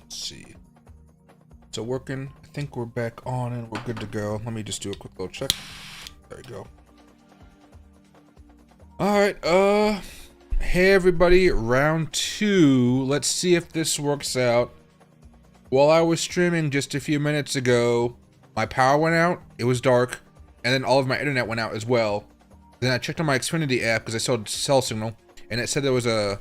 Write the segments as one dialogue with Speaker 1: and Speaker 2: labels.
Speaker 1: See, so working. I think we're back on and we're good to go. Let me just do a quick little check. There we go. All right, hey everybody, round 2. Let's see if this works out. While I was streaming just a few minutes ago, my power went out, it was dark, and then all of my internet went out as well. Then I checked on my Xfinity app because I saw a cell signal, and it said there was an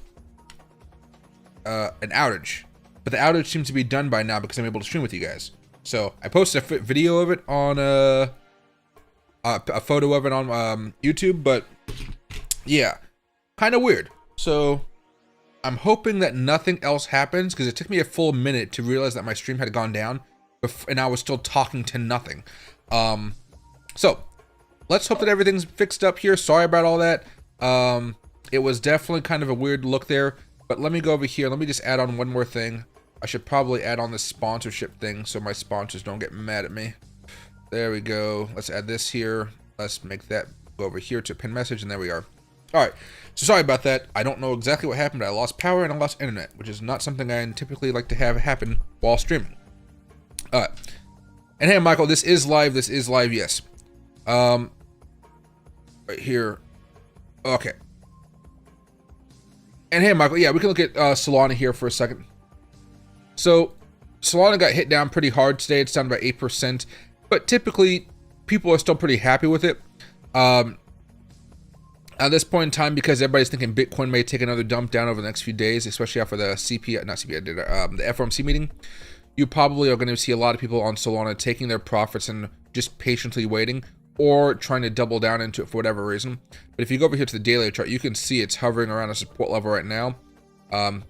Speaker 1: outage. But the outage seems to be done by now because I'm able to stream with you guys. So I posted a video of it on a photo of it on YouTube, but yeah, kind of weird. So I'm hoping that nothing else happens because it took me a full minute to realize that my stream had gone down and I was still talking to nothing. So let's hope that everything's fixed up here. Sorry about all that. It was definitely kind of a weird look there, but let me go over here. Let me just add on one more thing. I should probably add on this sponsorship thing so my sponsors don't get mad at me. There we go. Let's add this here. Let's make that go over here to pin message, and there we are. All right. So sorry about that. I don't know exactly what happened. I lost power and I lost internet, which is not something I typically like to have happen while streaming. All right. And hey, Michael, this is live. This is live. Yes. Right here. Okay. And hey, Michael, yeah, we can look at Solana here for a second. So Solana got hit down pretty hard today. It's down about 8%, but typically people are still pretty happy with it. At this point in time, because everybody's thinking Bitcoin may take another dump down over the next few days, especially after the the FOMC meeting, you probably are going to see a lot of people on Solana taking their profits and just patiently waiting, or trying to double down into it for whatever reason. But if you go over here to the daily chart, you can see it's hovering around a support level right now.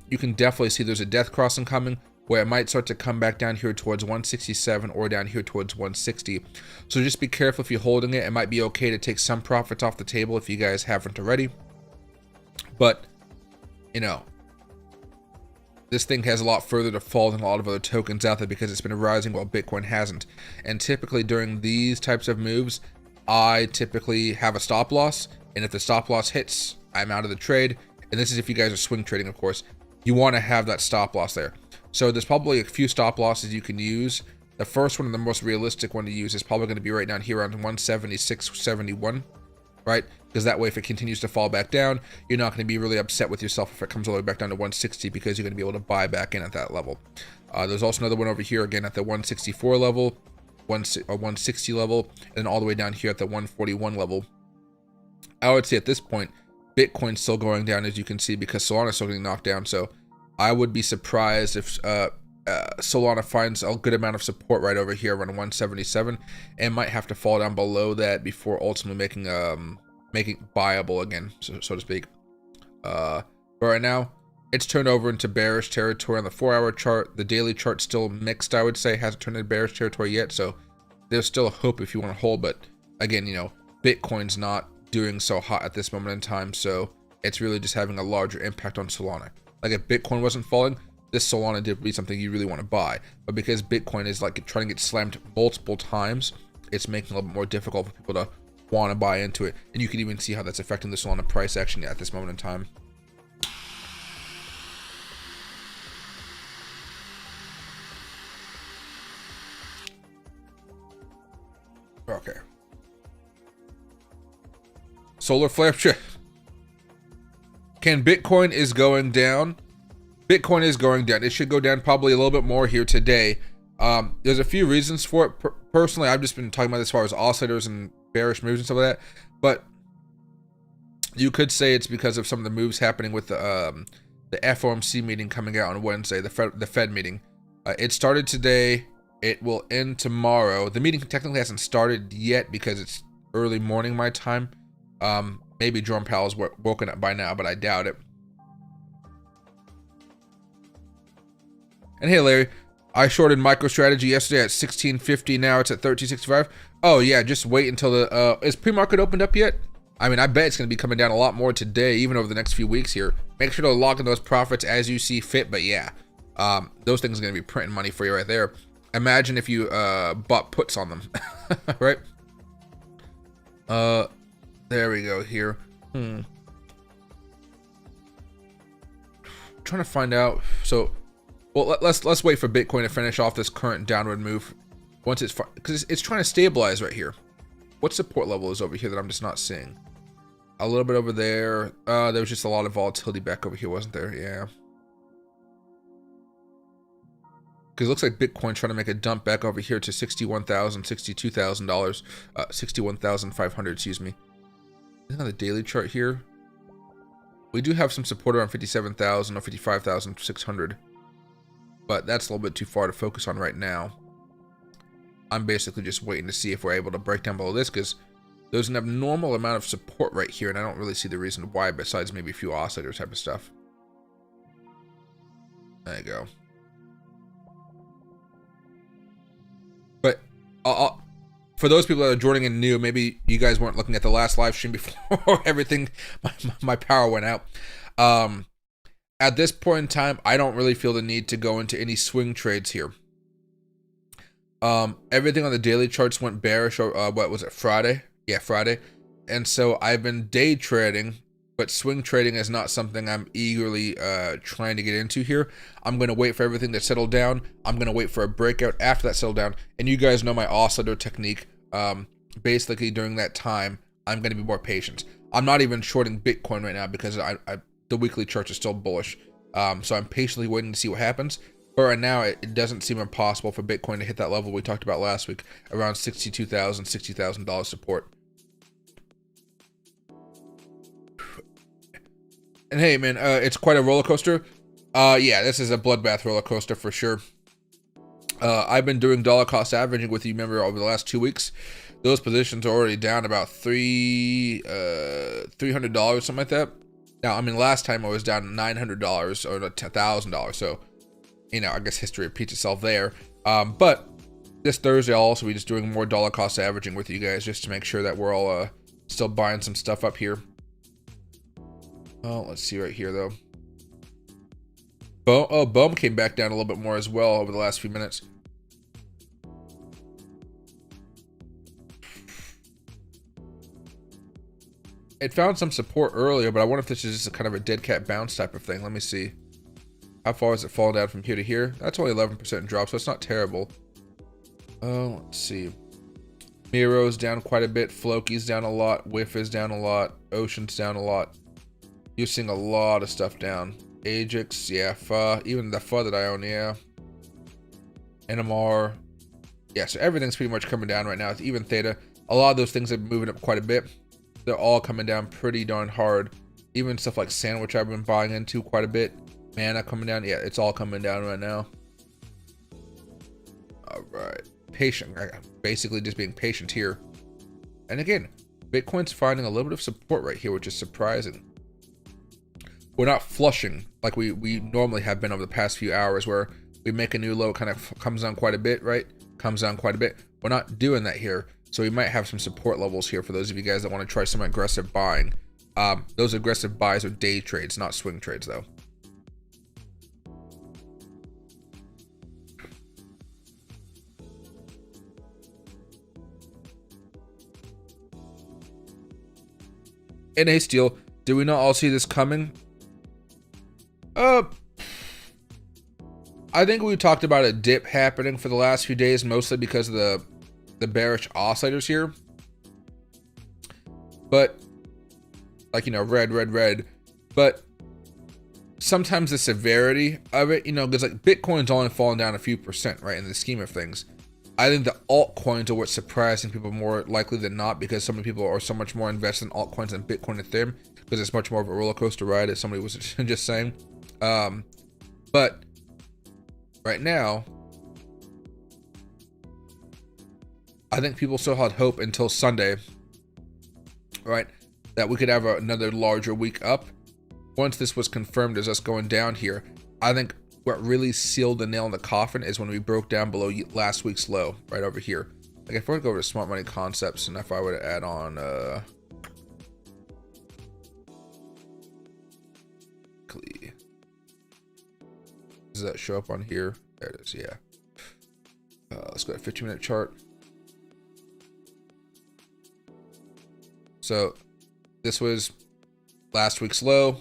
Speaker 1: You can definitely see there's a death crossing coming, where it might start to come back down here towards 167 or down here towards 160. So just be careful if you're holding it. It might be okay to take some profits off the table if you guys haven't already. But, you know, this thing has a lot further to fall than a lot of other tokens out there because it's been rising while Bitcoin hasn't. And typically during these types of moves, I typically have a stop loss. And if the stop loss hits, I'm out of the trade. And this is if you guys are swing trading, of course. You want to have that stop loss there. So there's probably a few stop losses you can use. The first one and the most realistic one to use is probably going to be right down here around 176.71, right? Because that way, if it continues to fall back down, you're not going to be really upset with yourself if it comes all the way back down to 160 because you're going to be able to buy back in at that level. There's also another one over here again at the 164 level, 160 level, and then all the way down here at the 141 level. I would say at this point, Bitcoin's still going down, as you can see, because Solana's still getting knocked down. So I would be surprised if Solana finds a good amount of support right over here around 177 and might have to fall down below that before ultimately making buyable again, so to speak. But right now, it's turned over into bearish territory on the 4-hour chart. The daily chart's still mixed, I would say. Hasn't turned into bearish territory yet, so there's still a hope if you want to hold. But again, you know, Bitcoin's not doing so hot at this moment in time, so it's really just having a larger impact on Solana. Like if Bitcoin wasn't falling, this Solana did be something you really want to buy. But because Bitcoin is like trying to get slammed multiple times, it's making it a little bit more difficult for people to want to buy into it. And you can even see how that's affecting the Solana price action at this moment in time. Okay. Solar flare. Can Bitcoin is going down? Bitcoin is going down. It should go down probably a little bit more here today. There's a few reasons for it. Personally, I've just been talking about this as far as oscillators and bearish moves and stuff like that. But you could say it's because of some of the moves happening with the FOMC meeting coming out on Wednesday, the Fed meeting. It started today. It will end tomorrow. The meeting technically hasn't started yet because it's early morning my time. Maybe Jerome Powell's woken up by now, but I doubt it. And hey, Larry, I shorted MicroStrategy yesterday at 1650. Now it's at 1365. Oh yeah, just wait until the is pre-market opened up yet? I mean, I bet it's going to be coming down a lot more today, even over the next few weeks here. Make sure to lock in those profits as you see fit. But yeah, those things are going to be printing money for you right there. Imagine if you bought puts on them, right? There we go here. Trying to find out. So, well, let's wait for Bitcoin to finish off this current downward move. Once it's, because it's trying to stabilize right here. What support level is over here that I'm just not seeing? A little bit over there. There was just a lot of volatility back over here, wasn't there? Yeah. Because it looks like Bitcoin trying to make a dump back over here to $61,000, $62,000, $61,500, excuse me. Isn't that the daily chart here? We do have some support around 57,000 or 55,600, but that's a little bit too far to focus on right now. I'm basically just waiting to see if we're able to break down below this, because there's an abnormal amount of support right here, and I don't really see the reason why, besides maybe a few oscillator type of stuff. There you go. But for those people that are joining in new, maybe you guys weren't looking at the last live stream before everything, my power went out. At this point in time, I don't really feel the need to go into any swing trades here. Everything on the daily charts went bearish, or what was it, Friday? Yeah, Friday. And so I've been day trading, but swing trading is not something I'm eagerly trying to get into here. I'm going to wait for everything to settle down. I'm going to wait for a breakout after that settle down. And you guys know my oscillator technique. Basically, during that time, I'm going to be more patient. I'm not even shorting Bitcoin right now because the weekly charts are still bullish. So I'm patiently waiting to see what happens. But right now, it doesn't seem impossible for Bitcoin to hit that level we talked about last week, around $62,000, $60,000 support. And hey, man, it's quite a roller coaster. Yeah, this is a bloodbath roller coaster for sure. I've been doing dollar cost averaging with you, remember, over the last 2 weeks. Those positions are already down about $300, something like that. Now, I mean, last time I was down $900 or $1,000, so, you know, I guess history repeats itself there. But this Thursday, I'll also be just doing more dollar cost averaging with you guys, just to make sure that we're all still buying some stuff up here. Oh, let's see right here, though. Bohm came back down a little bit more as well over the last few minutes. It found some support earlier, but I wonder if this is just a kind of a dead cat bounce type of thing. Let me see. How far has it fallen down from here to here? That's only 11% drop, so it's not terrible. Oh, let's see. Miro's down quite a bit. Floki's down a lot. Whiff is down a lot. Ocean's down a lot. You're seeing a lot of stuff down. Ajax, yeah. FA, even the FA that I own, yeah. NMR. Yeah, so everything's pretty much coming down right now. Even Theta. A lot of those things have been moving up quite a bit. They're all coming down pretty darn hard. Even stuff like Sandwich I've been buying into quite a bit. Mana coming down. Yeah, it's all coming down right now. Alright. Patient. Basically just being patient here. And again, Bitcoin's finding a little bit of support right here, which is surprising. We're not flushing like we normally have been over the past few hours, where we make a new low, kind of comes down quite a bit, right? Comes down quite a bit. We're not doing that here. So we might have some support levels here for those of you guys that want to try some aggressive buying. Those aggressive buys are day trades, not swing trades, though. NA Steel, did we not all see this coming? I think we talked about a dip happening for the last few days, mostly because of the bearish oscillators here. But, like, you know, red. But sometimes the severity of it, you know, because like Bitcoin's only fallen down a few percent, right, in the scheme of things. I think the altcoins are what's surprising people more likely than not, because so many people are so much more invested in altcoins than Bitcoin and Ethereum, because it's much more of a roller coaster ride, as somebody was just saying. But right now, I think people still had hope until Sunday, right, that we could have another larger week up. Once this was confirmed as us going down here, I think what really sealed the nail in the coffin is when we broke down below last week's low, right over here. Like if I were to go over to Smart Money Concepts, and if I were to add on does that show up on here? There it is, yeah. Let's go to 15-minute chart. So this was last week's low.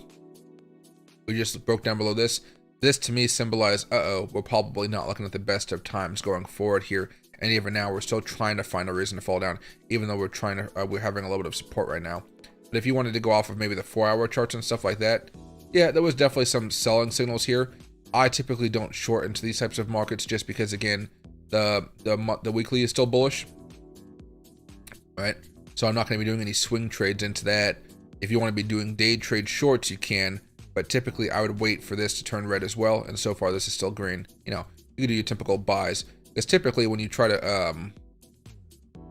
Speaker 1: We just broke down below this. This to me symbolized, we're probably not looking at the best of times going forward here. And even now, we're still trying to find a reason to fall down, even though we're having a little bit of support right now. But if you wanted to go off of maybe the 4-hour charts and stuff like that, yeah, there was definitely some selling signals here. I typically don't short into these types of markets just because, again, the weekly is still bullish, right? So I'm not going to be doing any swing trades into that. If you want to be doing day trade shorts, you can, but typically I would wait for this to turn red as well. And so far, this is still green. You know, you can do your typical buys. Because typically when you try to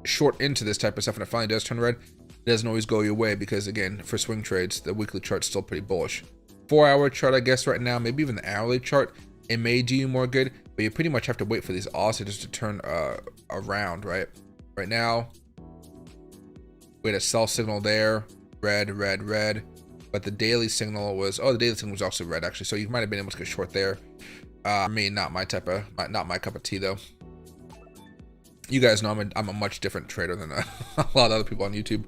Speaker 1: short into this type of stuff and it finally does turn red, it doesn't always go your way because, again, for swing trades, the weekly chart's still pretty bullish. 4-hour chart, I guess, right now, maybe even the hourly chart, it may do you more good, but you pretty much have to wait for these oscillators to turn around, right? Right now, we had a sell signal there, red, red, red, but the daily signal was, the daily signal was also red, actually, so you might have been able to get short there. I mean, not my cup of tea, though. You guys know I'm a much different trader than a lot of other people on YouTube.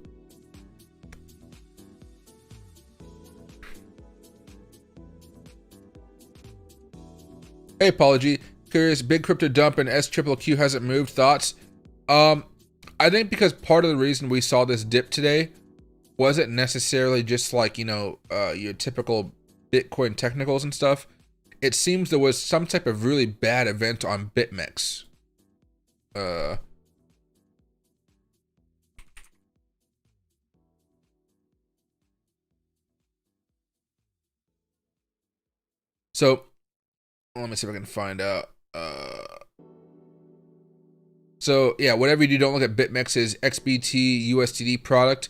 Speaker 1: Hey, Apology. Curious, big crypto dump and SQQQ hasn't moved. Thoughts? I think because part of the reason we saw this dip today wasn't necessarily just like, you know, your typical Bitcoin technicals and stuff. It seems there was some type of really bad event on Bitmex. So let me see if I can find out. So yeah, whatever you do, don't look at Bitmex's XBT USDD product.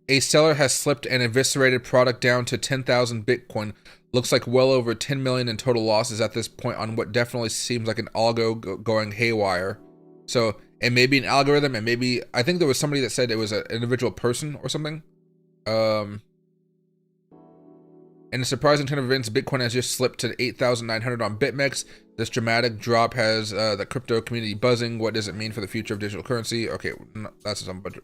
Speaker 1: A seller has slipped an eviscerated product down to 10,000 Bitcoin. Looks like well over 10 million in total losses at this point on what definitely seems like an algo going haywire. So it may be an algorithm, and maybe, I think there was somebody that said it was an individual person or something. In a surprising turn of events, Bitcoin has just slipped to 8,900 on Bitmex. This dramatic drop has the crypto community buzzing. What does it mean for the future of digital currency? Okay, that's some bunch of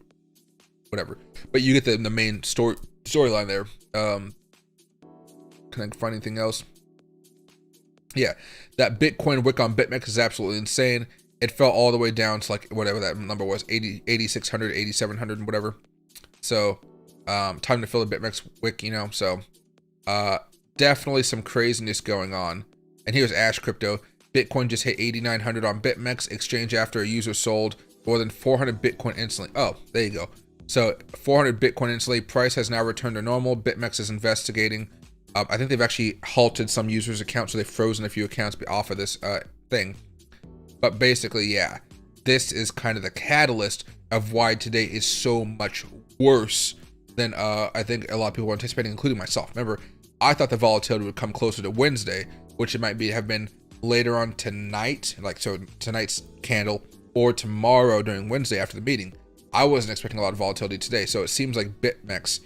Speaker 1: whatever. But you get the main storyline there. Can I find anything else? Yeah, that Bitcoin wick on Bitmex is absolutely insane. It fell all the way down to like whatever that number was, 8,600, 8,700 and whatever. So time to fill the Bitmex wick, you know. So definitely some craziness going on. And here's Ash Crypto. Bitcoin just hit 8,900 on Bitmex exchange after a user sold more than 400 Bitcoin instantly. Oh, there you go. So 400 Bitcoin instantly. Price has now returned to normal. Bitmex is investigating. I think they've actually halted some users' accounts, so they've frozen a few accounts off of this thing. But basically, yeah, this is kind of the catalyst of why today is so much worse than I think a lot of people were anticipating, including myself. Remember, I thought the volatility would come closer to Wednesday, which it might have been later on tonight, like so tonight's candle, or tomorrow during Wednesday after the meeting. I wasn't expecting a lot of volatility today, so it seems like Bitmex,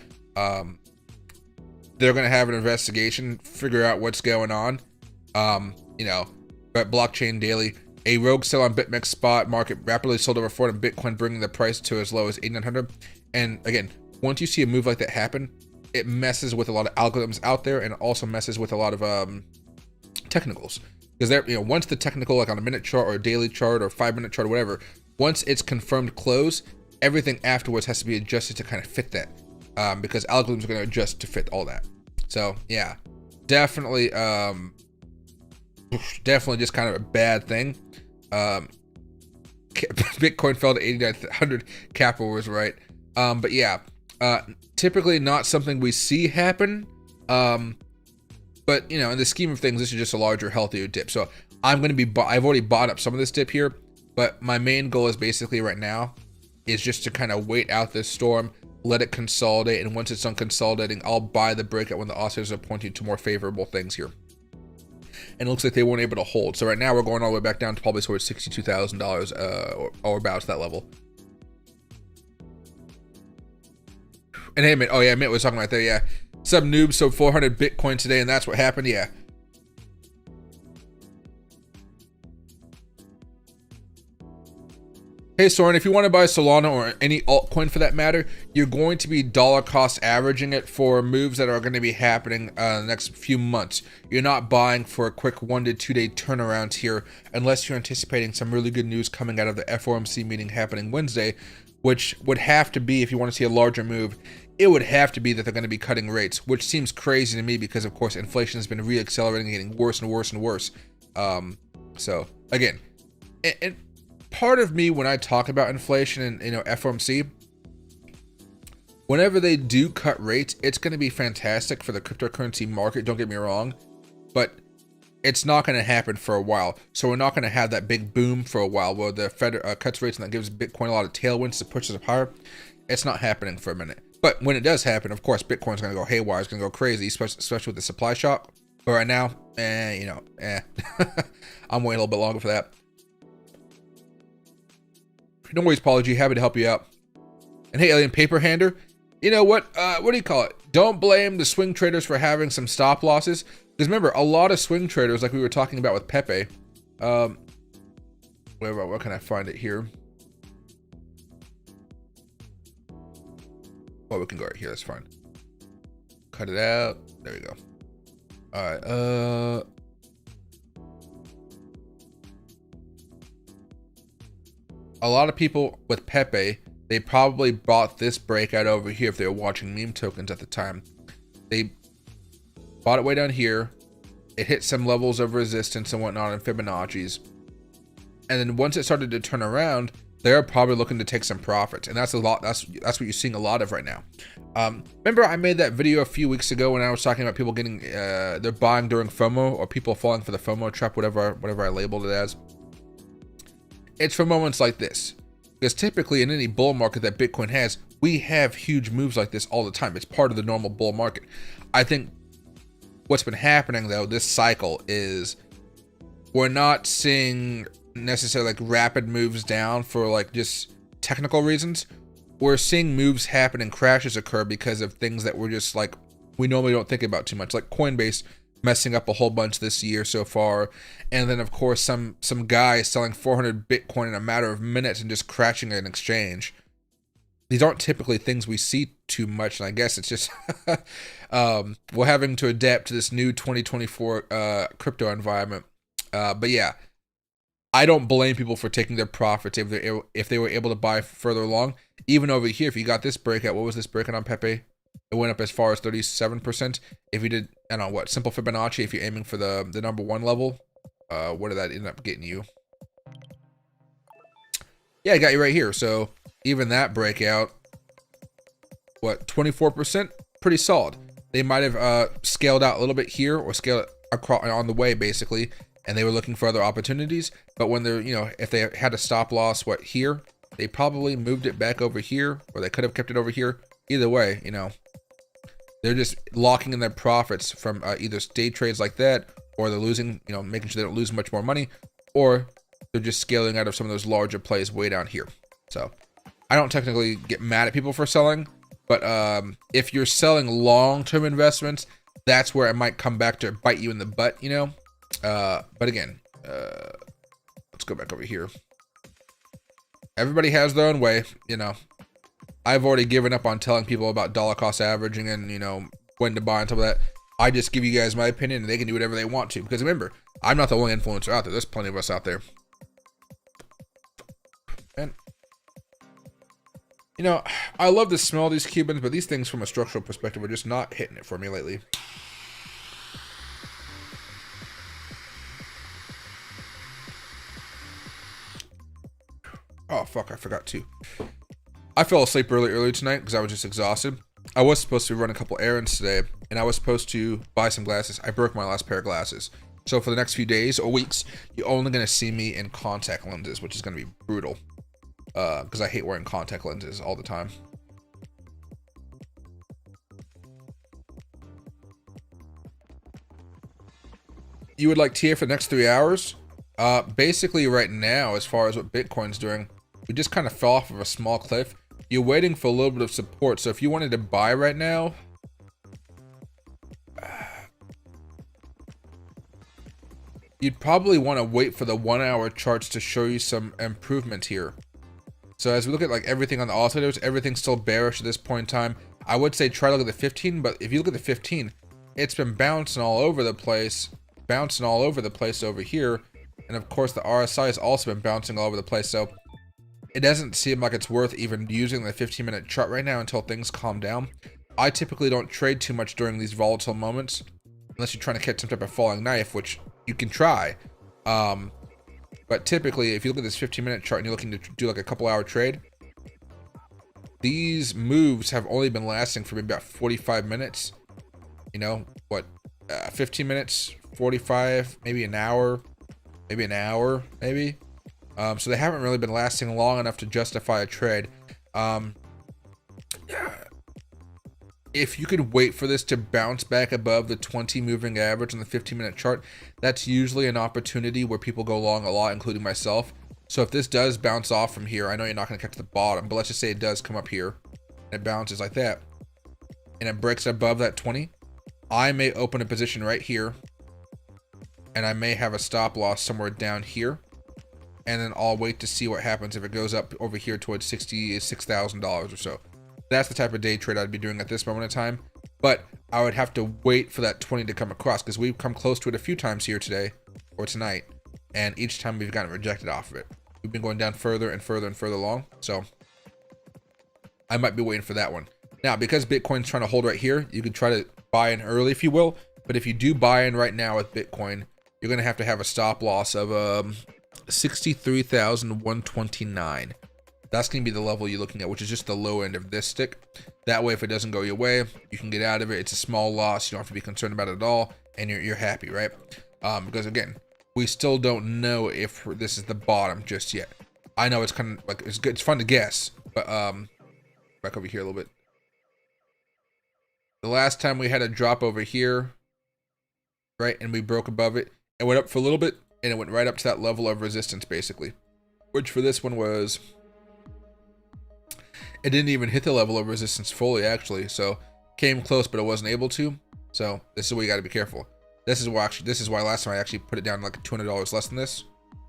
Speaker 1: they're going to have an investigation, figure out what's going on. You know, but Blockchain Daily, a rogue sell on Bitmex spot market rapidly sold over 400 Bitcoin, bringing the price to as low as 8,900. And again, once you see a move like that happen, it messes with a lot of algorithms out there, and also messes with a lot of technicals. Because there, you know, once the technical, like on a minute chart or a daily chart or 5-minute chart or whatever, once it's confirmed close, everything afterwards has to be adjusted to kind of fit that. Because algorithms are going to adjust to fit all that. So yeah, definitely just kind of a bad thing. Bitcoin fell to 8,900. Capital was right. But yeah, typically not something we see happen. But you know, in the scheme of things, this is just a larger, healthier dip. So I'm going to be, I've already bought up some of this dip here, but my main goal is basically right now is just to kind of wait out this storm, let it consolidate, and once it's done consolidating, I'll buy the breakout when the oscillators are pointing to more favorable things here. And it looks like they weren't able to hold. So right now we're going all the way back down to probably towards $62,000 or about that level. And hey, Mint, oh yeah, Mint was talking right there, yeah. Some noob sold 400 Bitcoin today, and that's what happened, yeah. Hey Soren, if you want to buy Solana or any altcoin for that matter, you're going to be dollar cost averaging it for moves that are going to be happening the next few months. You're not buying for a quick 1 to 2 day turnaround here unless you're anticipating some really good news coming out of the FOMC meeting happening Wednesday, which would have to be, if you want to see a larger move, it would have to be that they're going to be cutting rates, which seems crazy to me because of course inflation has been re-accelerating and getting worse and worse and worse. So again, and part of me, when I talk about inflation and FOMC, whenever they do cut rates, it's going to be fantastic for the cryptocurrency market, don't get me wrong, but it's not going to happen for a while. So we're not going to have that big boom for a while where the Fed cuts rates and that gives Bitcoin a lot of tailwinds to push it up higher. It's not happening for a minute. But when it does happen, of course, Bitcoin's going to go haywire. It's going to go crazy, especially with the supply shock. But right now, I'm waiting a little bit longer for that. No worries, Paulie G. Happy to help you out. And hey, Alien Paper Hander, you know what? What do you call it? Don't blame the swing traders for having some stop losses. Because remember, a lot of swing traders, like we were talking about with Pepe, where can I find it here? Oh, we can go right here. That's fine. Cut it out. There we go. All right. A lot of people with Pepe, they probably bought this breakout over here if they were watching meme tokens at the time. They bought it way down here. It hit some levels of resistance and whatnot in Fibonacci's. And then once it started to turn around, they're probably looking to take some profits. And that's a lot. That's what you're seeing a lot of right now. Remember I made that video a few weeks ago when I was talking about people getting, they're buying during FOMO, or people falling for the FOMO trap, whatever I labeled it as. It's for moments like this, because typically in any bull market that Bitcoin has, we have huge moves like this all the time. It's part of the normal bull market. I think what's been happening though this cycle is we're not seeing necessarily like rapid moves down for like just technical reasons. We're seeing moves happen and crashes occur because of things that we're just like, we normally don't think about too much, like Coinbase messing up a whole bunch this year so far, and then of course some guy selling 400 Bitcoin in a matter of minutes and just crashing an exchange. These aren't typically things we see too much, and I guess it's just we're having to adapt to this new 2024 crypto environment. But yeah, I don't blame people for taking their profits if they were able to buy further along. Even over here, if you got this breakout, what was this breakout on Pepe? It went up as far as 37%. If you did, I don't know what, simple Fibonacci, if you're aiming for the number 1 level, what did that end up getting you? Yeah, I got you right here. So even that breakout, what, 24%? Pretty solid. They might have scaled out a little bit here, or scaled across on the way basically, and they were looking for other opportunities. But when they're, if they had a stop loss, what, here, they probably moved it back over here, or they could have kept it over here. Either way, they're just locking in their profits from either day trades like that, or they're losing, making sure they don't lose much more money, or they're just scaling out of some of those larger plays way down here. So I don't technically get mad at people for selling, but if you're selling long-term investments, that's where it might come back to bite you in the butt, But again, let's go back over here. Everybody has their own way, I've already given up on telling people about dollar cost averaging and, when to buy and stuff like that. I just give you guys my opinion and they can do whatever they want to. Because remember, I'm not the only influencer out there. There's plenty of us out there. And, I love the smell of these Cubans, but these things from a structural perspective are just not hitting it for me lately. Oh, fuck, I forgot to. I fell asleep early tonight because I was just exhausted. I was supposed to run a couple errands today, and I was supposed to buy some glasses. I broke my last pair of glasses. So for the next few days or weeks, you're only going to see me in contact lenses, which is going to be brutal. Because I hate wearing contact lenses all the time. You would like TA for the next 3 hours? Basically right now, as far as what Bitcoin's doing, we just kind of fell off of a small cliff. You're waiting for a little bit of support. So if you wanted to buy right now, you'd probably want to wait for the 1 hour charts to show you some improvement here. So as we look at like everything on the oscillators, everything's still bearish at this point in time. I would say try to look at the 15, but if you look at the 15, it's been bouncing all over the place, over here. And of course the RSI has also been bouncing all over the place. So it doesn't seem like it's worth even using the 15-minute chart right now until things calm down. I typically don't trade too much during these volatile moments, unless you're trying to catch some type of falling knife, which you can try. But typically, if you look at this 15-minute chart and you're looking to do like a couple-hour trade, these moves have only been lasting for maybe about 45 minutes. You know, what, 15 minutes, 45, maybe an hour, maybe. So they haven't really been lasting long enough to justify a trade. If you could wait for this to bounce back above the 20 moving average on the 15-minute chart, that's usually an opportunity where people go long a lot, including myself. So if this does bounce off from here, I know you're not going to catch the bottom, but let's just say it does come up here and it bounces like that and it breaks above that 20, I may open a position right here and I may have a stop loss somewhere down here, and then I'll wait to see what happens if it goes up over here towards $66,000 or so. That's the type of day trade I'd be doing at this moment in time. But I would have to wait for that 20 to come across, because we've come close to it a few times here today or tonight, and each time we've gotten rejected off of it. We've been going down further and further and further along, so I might be waiting for that one. Now, because Bitcoin's trying to hold right here, you can try to buy in early if you will, but if you do buy in right now with Bitcoin, you're going to have a stop loss of 63,129. That's going to be the level you're looking at, which is just the low end of this stick. That way, if it doesn't go your way, you can get out of it. It's a small loss. You don't have to be concerned about it at all, and you're happy, right? Because again, we still don't know if this is the bottom just yet. I know it's kind of like it's good. It's fun to guess, but back over here a little bit. The last time we had a drop over here, right, and we broke above it, it went up for a little bit, and it went right up to that level of resistance, basically, which for this one was. It didn't even hit the level of resistance fully, actually. So came close, but it wasn't able to. So this is where you got to be careful. This is why last time I actually put it down like $200 less than this.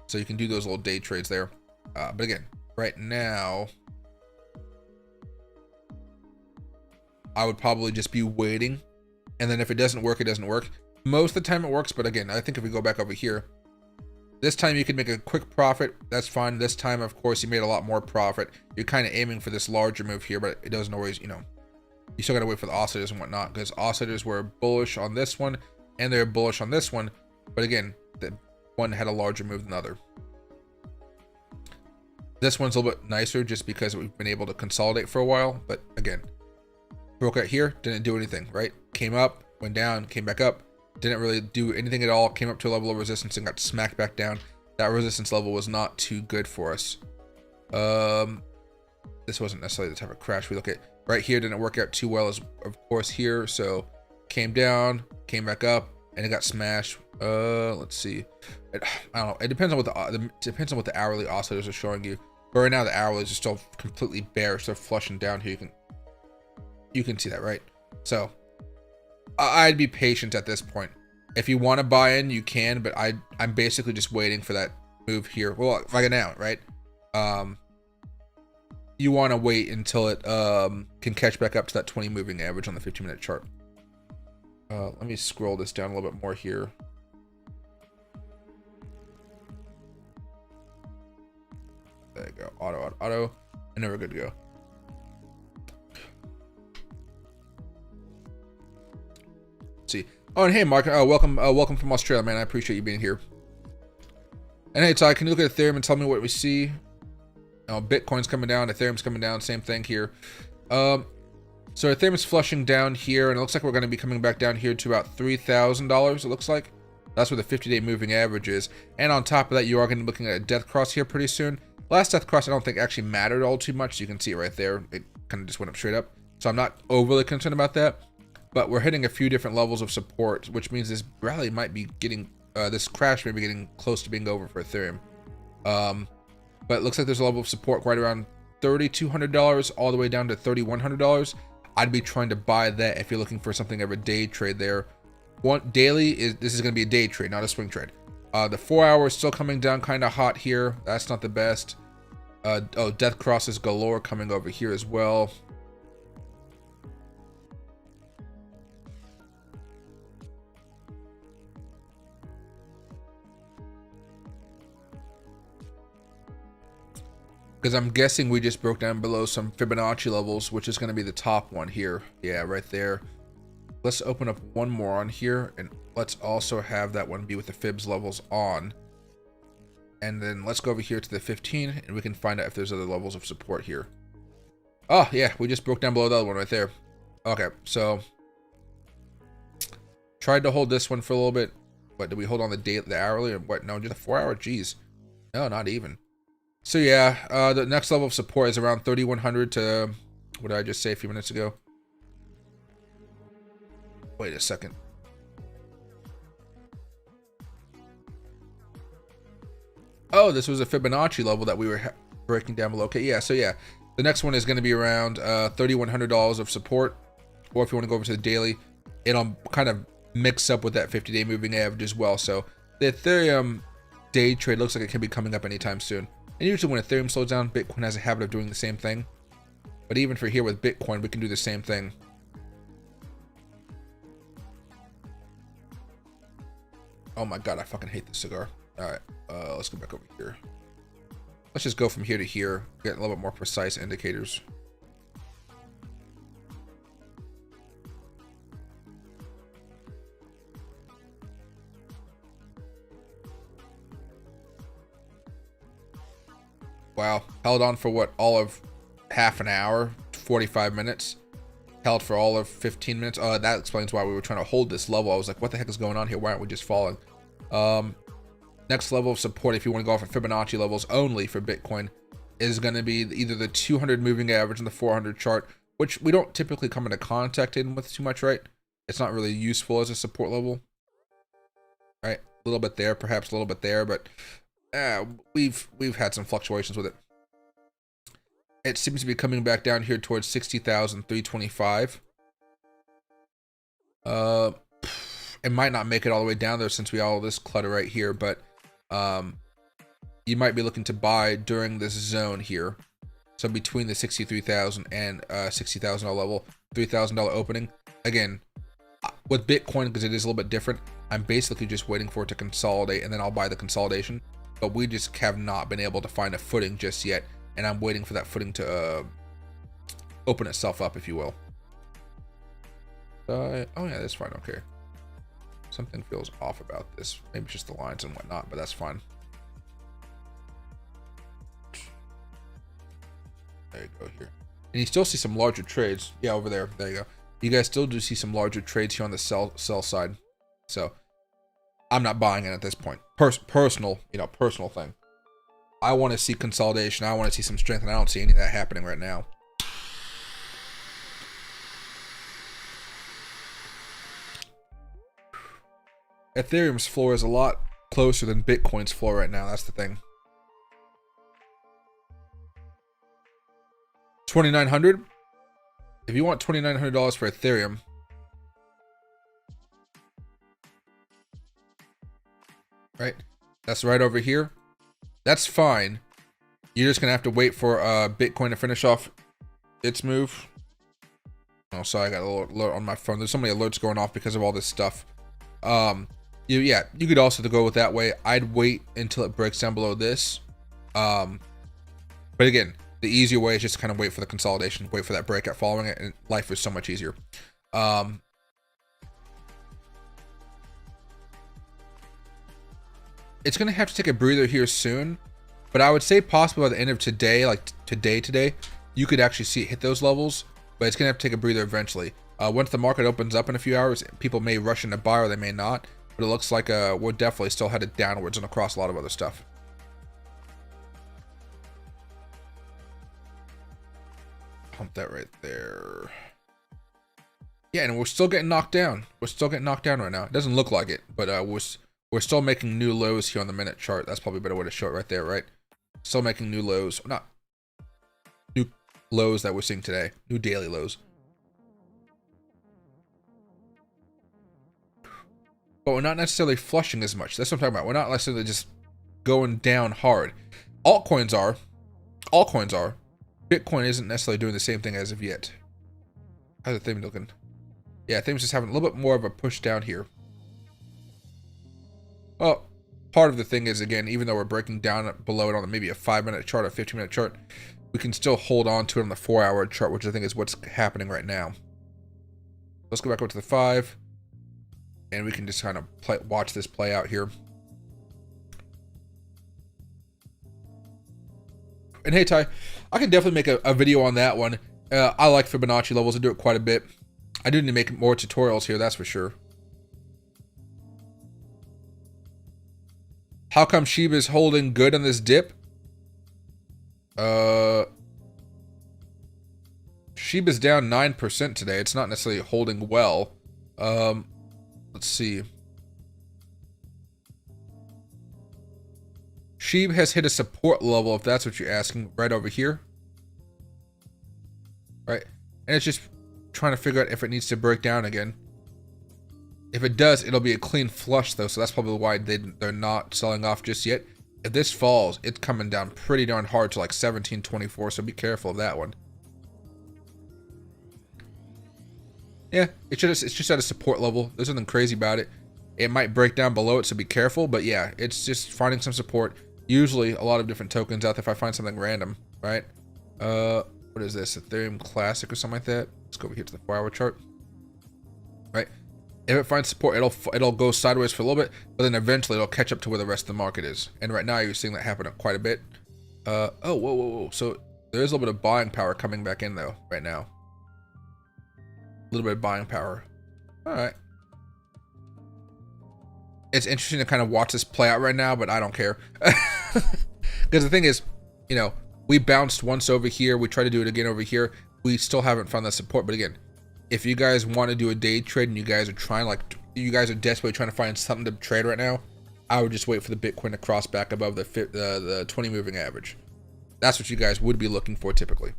Speaker 1: So you can do those little day trades there. But again, right now, I would probably just be waiting. And then if it doesn't work, it doesn't work. Most of the time it works. But again, I think if we go back over here, this time you could make a quick profit. That's fine. This time, of course, you made a lot more profit. You're kind of aiming for this larger move here, but it doesn't always, you know, you still got to wait for the oscillators and whatnot, because oscillators were bullish on this one and they're bullish on this one. But again, the one had a larger move than the other. This one's a little bit nicer just because we've been able to consolidate for a while. But again, broke out here, didn't do anything, right? Came up, went down, came back up. Didn't really do anything at all. Came up to a level of resistance and got smacked back down. That resistance level was not too good for us. This wasn't necessarily the type of crash we look at. Right here didn't work out too well, as of course here. So came down, came back up, and it got smashed. Let's see. I don't know. It depends on what the hourly oscillators are showing you. But right now the hourlies are still completely bearish. They're flushing down here. You can see that, right? So I'd be patient at this point. If you want to buy in, you can, but I'm basically just waiting for that move here. Well, if I get out, right? You want to wait until it can catch back up to that 20 moving average on the 15-minute chart. Let me scroll this down a little bit more here. There you go. Auto. And then we're good to go. See. Oh, and hey, Mark, welcome from Australia, man. I appreciate you being here. And hey, Ty, can you look at Ethereum and tell me what we see? Oh, Bitcoin's coming down, Ethereum's coming down, same thing here. So Ethereum's flushing down here, and it looks like we're going to be coming back down here to about $3,000, it looks like. That's where the 50-day moving average is. And on top of that, you are going to be looking at a death cross here pretty soon. Last death cross I don't think actually mattered all too much. You can see it right there. It kind of just went up straight up. So I'm not overly concerned about that. But we're hitting a few different levels of support, which means this rally might be getting, this crash may be getting close to being over for Ethereum. But it looks like there's a level of support right around $3,200 all the way down to $3,100. I'd be trying to buy that if you're looking for something of a day trade there. This is going to be a day trade, not a swing trade. The 4 hour is still coming down kind of hot here. That's not the best. Oh, death crosses galore coming over here as well. Because I'm guessing we just broke down below some Fibonacci levels, which is going to be the top one here. Yeah, right there. Let's open up one more on here, and let's also have that one be with the Fibs levels on. And then let's go over here to the 15, and we can find out if there's other levels of support here. Oh, yeah, we just broke down below the other one right there. Okay, so tried to hold this one for a little bit. But did we hold on the hourly, or what? No, just a 4 hour? Jeez. No, not even. So yeah, the next level of support is around 3,100 to, what did I just say a few minutes ago? Wait a second. Oh, this was a Fibonacci level that we were breaking down below. Okay, yeah, so yeah. The next one is going to be around $3,100 of support. Or if you want to go over to the daily, it'll kind of mix up with that 50-day moving average as well. So the Ethereum day trade looks like it could be coming up anytime soon. And usually when Ethereum slows down, Bitcoin has a habit of doing the same thing. But even for here with Bitcoin, we can do the same thing. Oh my god, I fucking hate this cigar. Alright, let's go back over here. Let's just go from here to here, get a little bit more precise indicators. Wow, held on for what, all of half an hour, 45 minutes. Held for all of 15 minutes. That explains why we were trying to hold this level. I was like, what the heck is going on here? Why aren't we just falling? Next level of support, if you want to go off of Fibonacci levels only for Bitcoin, is going to be either the 200 moving average and the 400 chart, which we don't typically come into contact with too much, right? It's not really useful as a support level, right? A little bit there, perhaps a little bit there, but we've had some fluctuations with it. It seems to be coming back down here towards 60,325. It might not make it all the way down there since we all this clutter right here, but you might be looking to buy during this zone here. So between the 63,000 and $60,000 level, $3,000 opening. Again, with Bitcoin, because it is a little bit different, I'm basically just waiting for it to consolidate and then I'll buy the consolidation. But we just have not been able to find a footing just yet. And I'm waiting for that footing to open itself up, if you will. Oh yeah, that's fine, okay. Something feels off about this. Maybe it's just the lines and whatnot, but that's fine. There you go here. And you still see some larger trades. Yeah, over there. There you go. You guys still do see some larger trades here on the sell side. So I'm not buying it at this point. Personal thing. I want to see consolidation. I want to see some strength, and I don't see any of that happening right now. Ethereum's floor is a lot closer than Bitcoin's floor right now. That's the thing. 2,900. If you want $2,900 for Ethereum, right? That's right over here. That's fine. You're just gonna have to wait for Bitcoin to finish off its move. Oh, sorry, I got a little alert on my phone. There's so many alerts going off because of all this stuff. Yeah, you could also go with that way. I'd wait until it breaks down below this. But again, the easier way is just kind of wait for the consolidation, wait for that breakout following it, and life is so much easier. It's gonna have to take a breather here soon, but I would say possibly by the end of today, like today, you could actually see it hit those levels, but it's gonna have to take a breather eventually. Once the market opens up in a few hours, people may rush into buy or they may not, but it looks like we're definitely still headed downwards and across a lot of other stuff. Pump that right there. Yeah, and we're still getting knocked down. We're still getting knocked down right now. It doesn't look like it, but we're still making new lows here on the minute chart. That's probably a better way to show it right there, right? Still making new lows. Not new lows that we're seeing today. New daily lows. But we're not necessarily flushing as much. That's what I'm talking about. We're not necessarily just going down hard. Altcoins are. Altcoins are. Bitcoin isn't necessarily doing the same thing as of yet. How's Ethereum looking? Yeah, Ethereum's just having a little bit more of a push down here. Well, part of the thing is, again, even though we're breaking down below it on maybe a 5-minute chart or 15-minute chart, we can still hold on to it on the 4-hour chart, which I think is what's happening right now. Let's go back over to the 5, and we can just kind of watch this play out here. And hey, Ty, I can definitely make a video on that one. I like Fibonacci levels. I do it quite a bit. I do need to make more tutorials here, that's for sure. How come Shiba's holding good on this dip? Shiba's down 9% today. It's not necessarily holding well. Let's see. Shiba has hit a support level, if that's what you're asking, right over here. Right? And it's just trying to figure out if it needs to break down again. If it does, it'll be a clean flush, though, so that's probably why they're not selling off just yet. If this falls, it's coming down pretty darn hard to like 1724, so be careful of that one. Yeah, it's just at a support level. There's nothing crazy about it. It might break down below it, so be careful, but yeah, it's just finding some support. Usually, a lot of different tokens out there if I find something random, right? What is this? Ethereum Classic or something like that? Let's go over here to the 4-hour chart. Right? If it finds support, it'll go sideways for a little bit, but then eventually it'll catch up to where the rest of the market is. And right now you're seeing that happen quite a bit. Oh, whoa. So there is a little bit of buying power coming back in though, right now. A little bit of buying power. All right. It's interesting to kind of watch this play out right now, but I don't care. Because the thing is, you know, we bounced once over here. We tried to do it again over here. We still haven't found that support. But again, if you guys want to do a day trade and you guys are trying, like, you guys are desperately trying to find something to trade right now, I would just wait for the Bitcoin to cross back above the 20 moving average. That's what you guys would be looking for typically.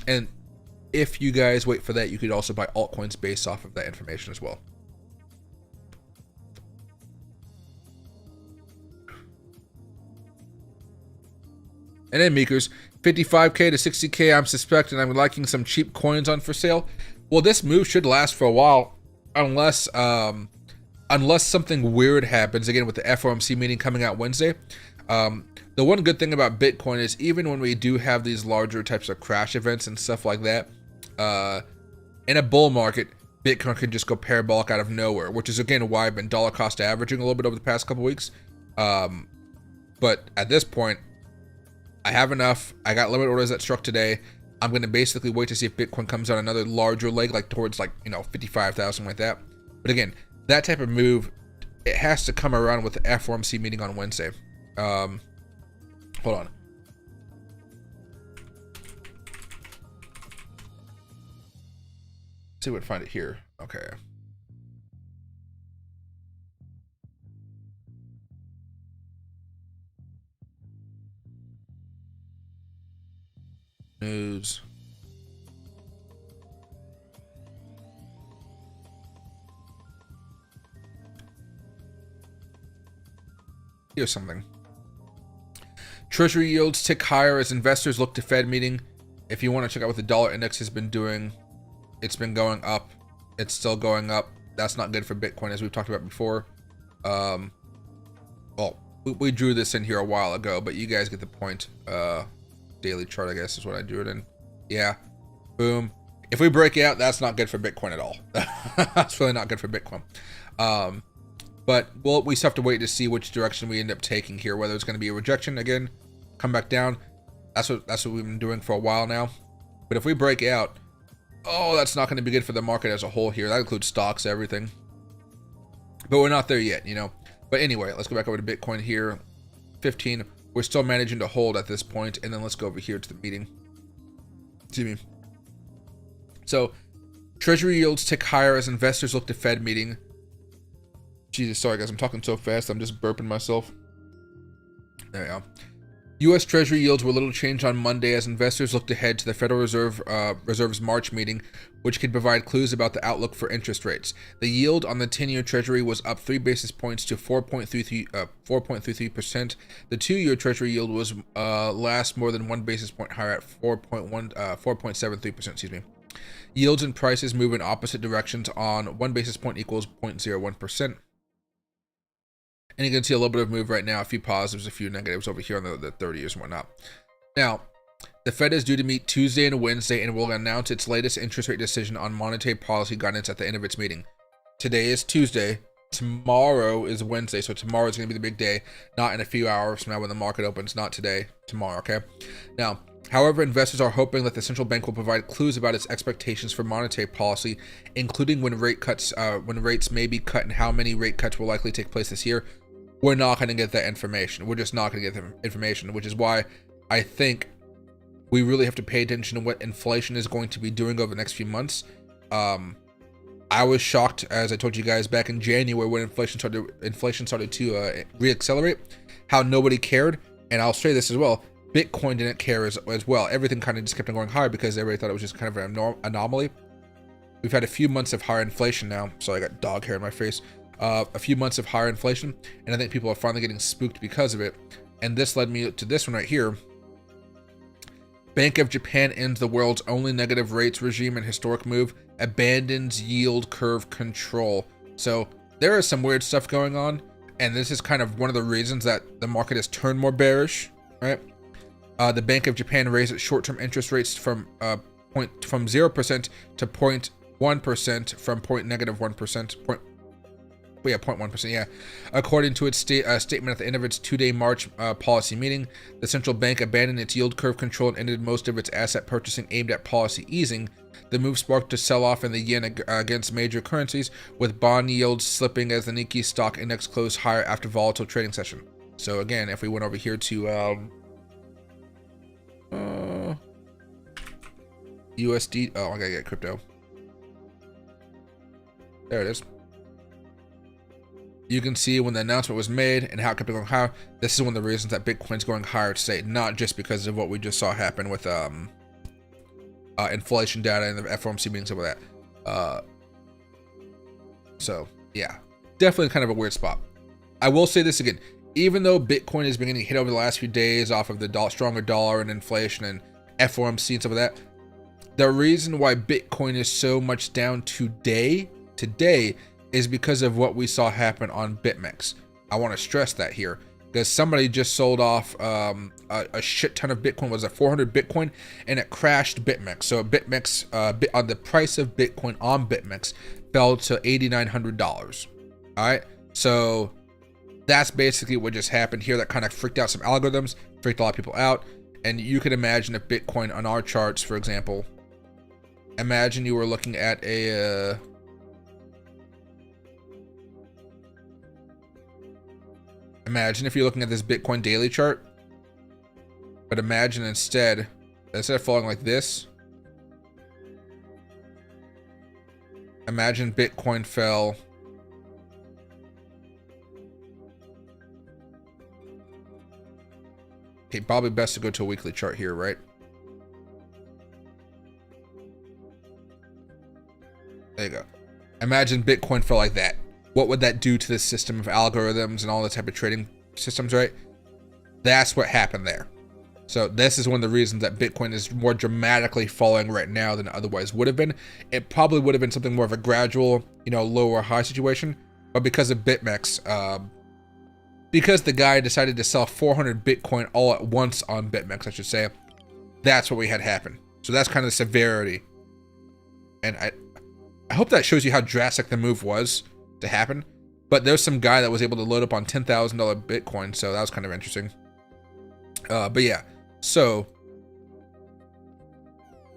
Speaker 1: And if you guys wait for that, you could also buy altcoins based off of that information as well. And then Meekers, 55k to 60k, I'm suspecting I'm liking some cheap coins on for sale. Well, this move should last for a while, unless something weird happens, again, with the FOMC meeting coming out Wednesday. The one good thing about Bitcoin is even when we do have these larger types of crash events and stuff like that, in a bull market, Bitcoin can just go parabolic out of nowhere, which is, again, why I've been dollar cost averaging a little bit over the past couple weeks. But at this point, I have enough. I got limit orders that struck today. I'm going to basically wait to see if Bitcoin comes on another larger leg, like towards like, you know, 55,000 like that. But again, that type of move, it has to come around with the FOMC meeting on Wednesday. Hold on. See if we can find it here. Okay. News. Here's something. Treasury yields tick higher as investors look to Fed meeting. If you want to check out what the dollar index has been doing, it's been going up. It's still going up. That's not good for Bitcoin, as we've talked about before. Well, we drew this in here a while ago, but you guys get the point. Daily chart, I guess, is what I drew it in. Yeah, boom. If we break out, that's not good for Bitcoin at all. That's really not good for Bitcoin. But we still have to wait to see which direction we end up taking here, whether it's going to be a rejection again, come back down. That's what we've been doing for a while now. But if we break out, oh, that's not going to be good for the market as a whole here. That includes stocks, everything. But we're not there yet, you know. But anyway, let's go back over to Bitcoin here. 15. We're still managing to hold at this point, and then let's go over here to the meeting. Excuse me. So, Treasury yields tick higher as investors look to Fed meeting. Jesus, sorry guys, I'm talking so fast, I'm just burping myself. There we go. U.S. Treasury yields were little changed on Monday as investors looked ahead to the Federal Reserve's March meeting, which could provide clues about the outlook for interest rates. The yield on the 10-year Treasury was up 3 basis points to 4.33%. The 2-year Treasury yield was last more than 1 basis point higher at 4.73%. Excuse me. Yields and prices move in opposite directions on 1 basis point equals 0.01%. And you can see a little bit of move right now, a few positives, a few negatives over here on the 30 years and whatnot. Now, the Fed is due to meet Tuesday and Wednesday and will announce its latest interest rate decision on monetary policy guidance at the end of its meeting. Today is Tuesday. Tomorrow is Wednesday, so tomorrow is going to be the big day. Not in a few hours from now when the market opens. Not today, tomorrow, okay? Now, however, investors are hoping that the central bank will provide clues about its expectations for monetary policy, including when rates may be cut and how many rate cuts will likely take place this year. We're not going to get that information. We're just not going to get the information, which is why I think we really have to pay attention to what inflation is going to be doing over the next few months. I was shocked, as I told you guys back in January when inflation started to reaccelerate, how nobody cared. And I'll say this as well: Bitcoin didn't care as well. Everything kind of just kept on going higher because everybody thought it was just kind of an anomaly. We've had a few months of higher inflation now. So I got dog hair in my face. A few months of higher inflation, and I think people are finally getting spooked because of it. And this led me to this one right here. Bank of Japan ends the world's only negative rates regime in historic move, abandons yield curve control. So there is some weird stuff going on, and this is kind of one of the reasons that the market has turned more bearish, right? The Bank of Japan raised its short-term interest rates from 0% to 0.1% from -1%. 0.1%, yeah. According to its statement at the end of its 2-day March policy meeting, the central bank abandoned its yield curve control and ended most of its asset purchasing aimed at policy easing. The move sparked a sell-off in the yen against major currencies, with bond yields slipping as the Nikkei stock index closed higher after volatile trading session. So again, if we went over here to USD, oh, I gotta get crypto. There it is. You can see when the announcement was made and how it kept going higher. This is one of the reasons that Bitcoin's going higher today, not just because of what we just saw happen with inflation data and the FOMC meetings over that. So yeah, definitely kind of a weird spot. I will say this again: even though Bitcoin has been getting hit over the last few days off of the stronger dollar and inflation and FOMC and some of that, the reason why Bitcoin is so much down today is because of what we saw happen on Bitmex. I want to stress that here because somebody just sold off a shit ton of Bitcoin. Was it 400 Bitcoin? And it crashed Bitmex. So Bitmex, on the price of Bitcoin on Bitmex fell to $8,900. All right. So that's basically what just happened here. That kind of freaked out some algorithms, freaked a lot of people out. And you could imagine if Bitcoin on our charts, for example, imagine you were looking at a imagine if you're looking at this Bitcoin daily chart, but imagine instead of falling like this, imagine Bitcoin fell okay, probably best to go to a weekly chart here, right? There you go. Imagine Bitcoin fell like that. What would that do to the system of algorithms and all the type of trading systems, right? That's what happened there. So this is one of the reasons that Bitcoin is more dramatically falling right now than it otherwise would have been. It probably would have been something more of a gradual, low or high situation. But because of Bitmex, because the guy decided to sell 400 Bitcoin all at once on Bitmex, I should say, that's what we had happen. So that's kind of the severity. And I hope that shows you how drastic the move was to happen. But there's some guy that was able to load up on $10,000 Bitcoin, so that was kind of interesting. But yeah, so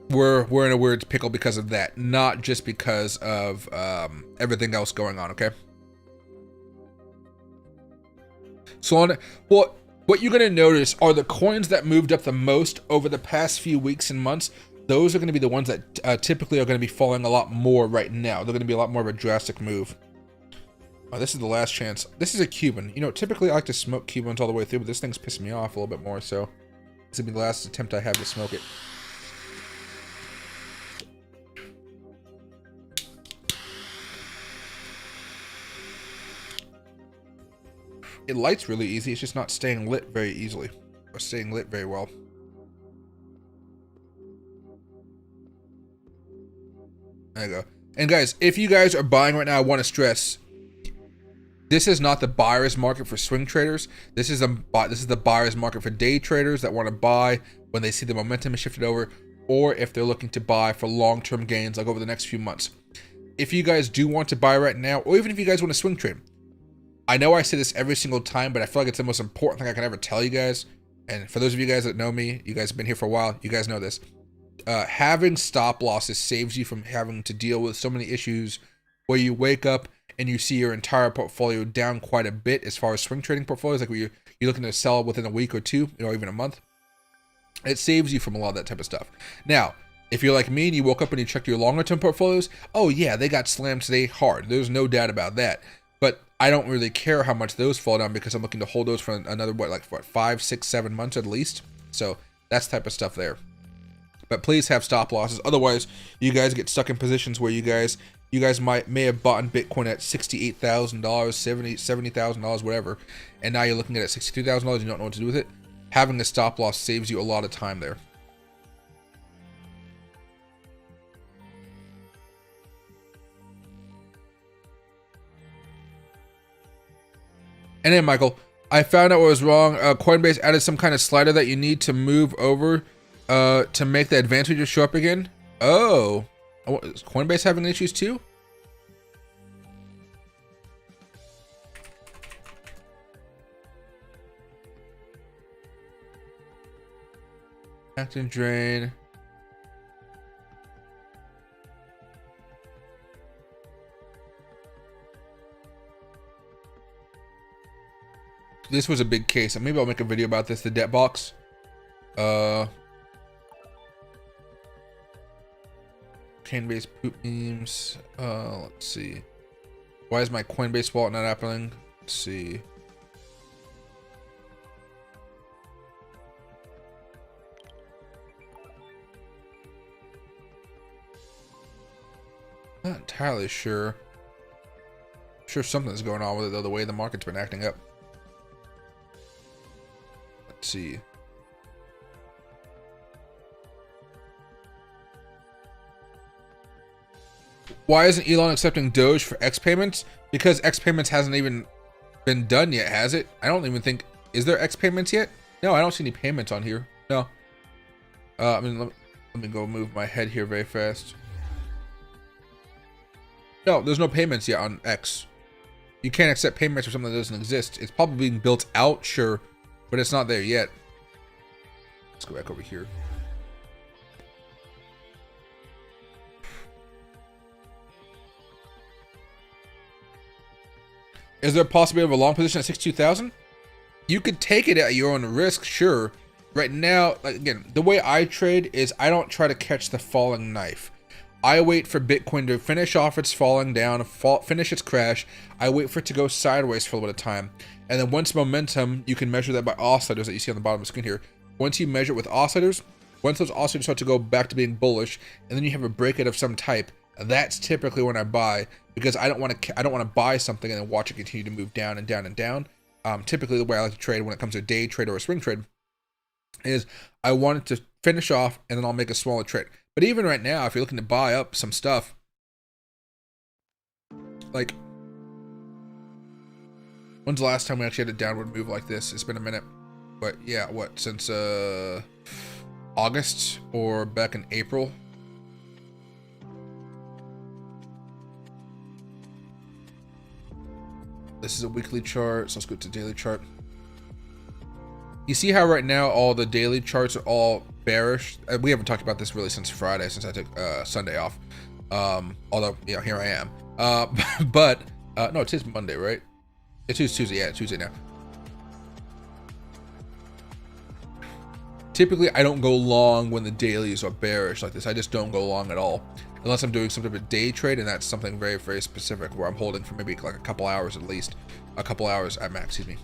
Speaker 1: we're in a weird pickle because of that, not just because of everything else going on. Okay. So what you're gonna notice are the coins that moved up the most over the past few weeks and months. Those are going to be the ones that typically are going to be falling a lot more right now. They're going to be a lot more of a drastic move. Oh, this is the last chance. This is a Cuban. You know, typically I like to smoke Cubans all the way through, but this thing's pissing me off a little bit more, so this will be the last attempt I have to smoke it. It lights really easy, it's just not staying lit very easily, or staying lit very well. There you go. And guys, if you guys are buying right now, I want to stress, this is not the buyer's market for swing traders. This is the buyer's market for day traders that want to buy when they see the momentum is shifted over, or if they're looking to buy for long-term gains, like over the next few months. If you guys do want to buy right now, or even if you guys want to swing trade, I know I say this every single time, but I feel like it's the most important thing I can ever tell you guys. And for those of you guys that know me, you guys have been here for a while, you guys know this. Having stop losses saves you from having to deal with so many issues where you wake up and you see your entire portfolio down quite a bit as far as swing trading portfolios, like where you're looking to sell within a week or two, or even a month. It saves you from a lot of that type of stuff. Now, if you're like me and you woke up and you checked your longer term portfolios, oh yeah, they got slammed today hard. There's no doubt about that. But I don't really care how much those fall down because I'm looking to hold those for another, what, 5, 6, 7 months at least. So that's the type of stuff there. But please have stop losses. Otherwise, you guys get stuck in positions where you guys may have bought in Bitcoin at $68,000, $70,000, whatever, and now you're looking at it at $62,000. You don't know what to do with it. Having a stop loss saves you a lot of time there. And then, Michael, I found out what was wrong. Coinbase added some kind of slider that you need to move over to make the advanced features show up again. Oh, is Coinbase having issues too? Active drain. This was a big case. Maybe I'll make a video about this. The debt box. Coinbase poop memes. Let's see. Why is my Coinbase wallet not happening? Let's see. Not entirely sure. I'm sure something's going on with it though, the way the market's been acting up. Let's see. Why isn't Elon accepting Doge for X payments? Because X payments hasn't even been done yet, has it? I don't even think, is there X payments yet? No, I don't see any payments on here. No. Let me go move my head here very fast. No, there's no payments yet on X. You can't accept payments for something that doesn't exist. It's probably being built out, sure, but it's not there yet. Let's go back over here. Is there a possibility of a long position at 62,000? You could take it at your own risk, sure. Right now, like, again, the way I trade is I don't try to catch the falling knife. I wait for Bitcoin to finish off its falling down, finish its crash. I wait for it to go sideways for a little bit of time. And then once momentum, you can measure that by oscillators that you see on the bottom of the screen here. Once you measure it with oscillators, once those oscillators start to go back to being bullish, and then you have a breakout of some type, that's typically when I buy, because I don't want to buy something and then watch it continue to move down and down and down. Typically the way I like to trade when it comes to a day trade or a swing trade is I want it to finish off and then I'll make a smaller trade. But even right now, if you're looking to buy up some stuff, like, when's the last time we actually had a downward move like this? It's been a minute. But yeah, what, since August or back in April? This is a weekly chart, so let's go to daily chart. You see how right now all the daily charts are all bearish? We haven't talked about this really since Friday, since I took Sunday off. Although, you know, here I am. But no, it is Monday, right? It's Tuesday. Yeah, it's Tuesday now. typically I don't go long when the dailies are bearish like this. I just don't go long at all, unless I'm doing some type of day trade, and that's something very, very specific where I'm holding for maybe like a couple hours at least, a couple hours at max, excuse me.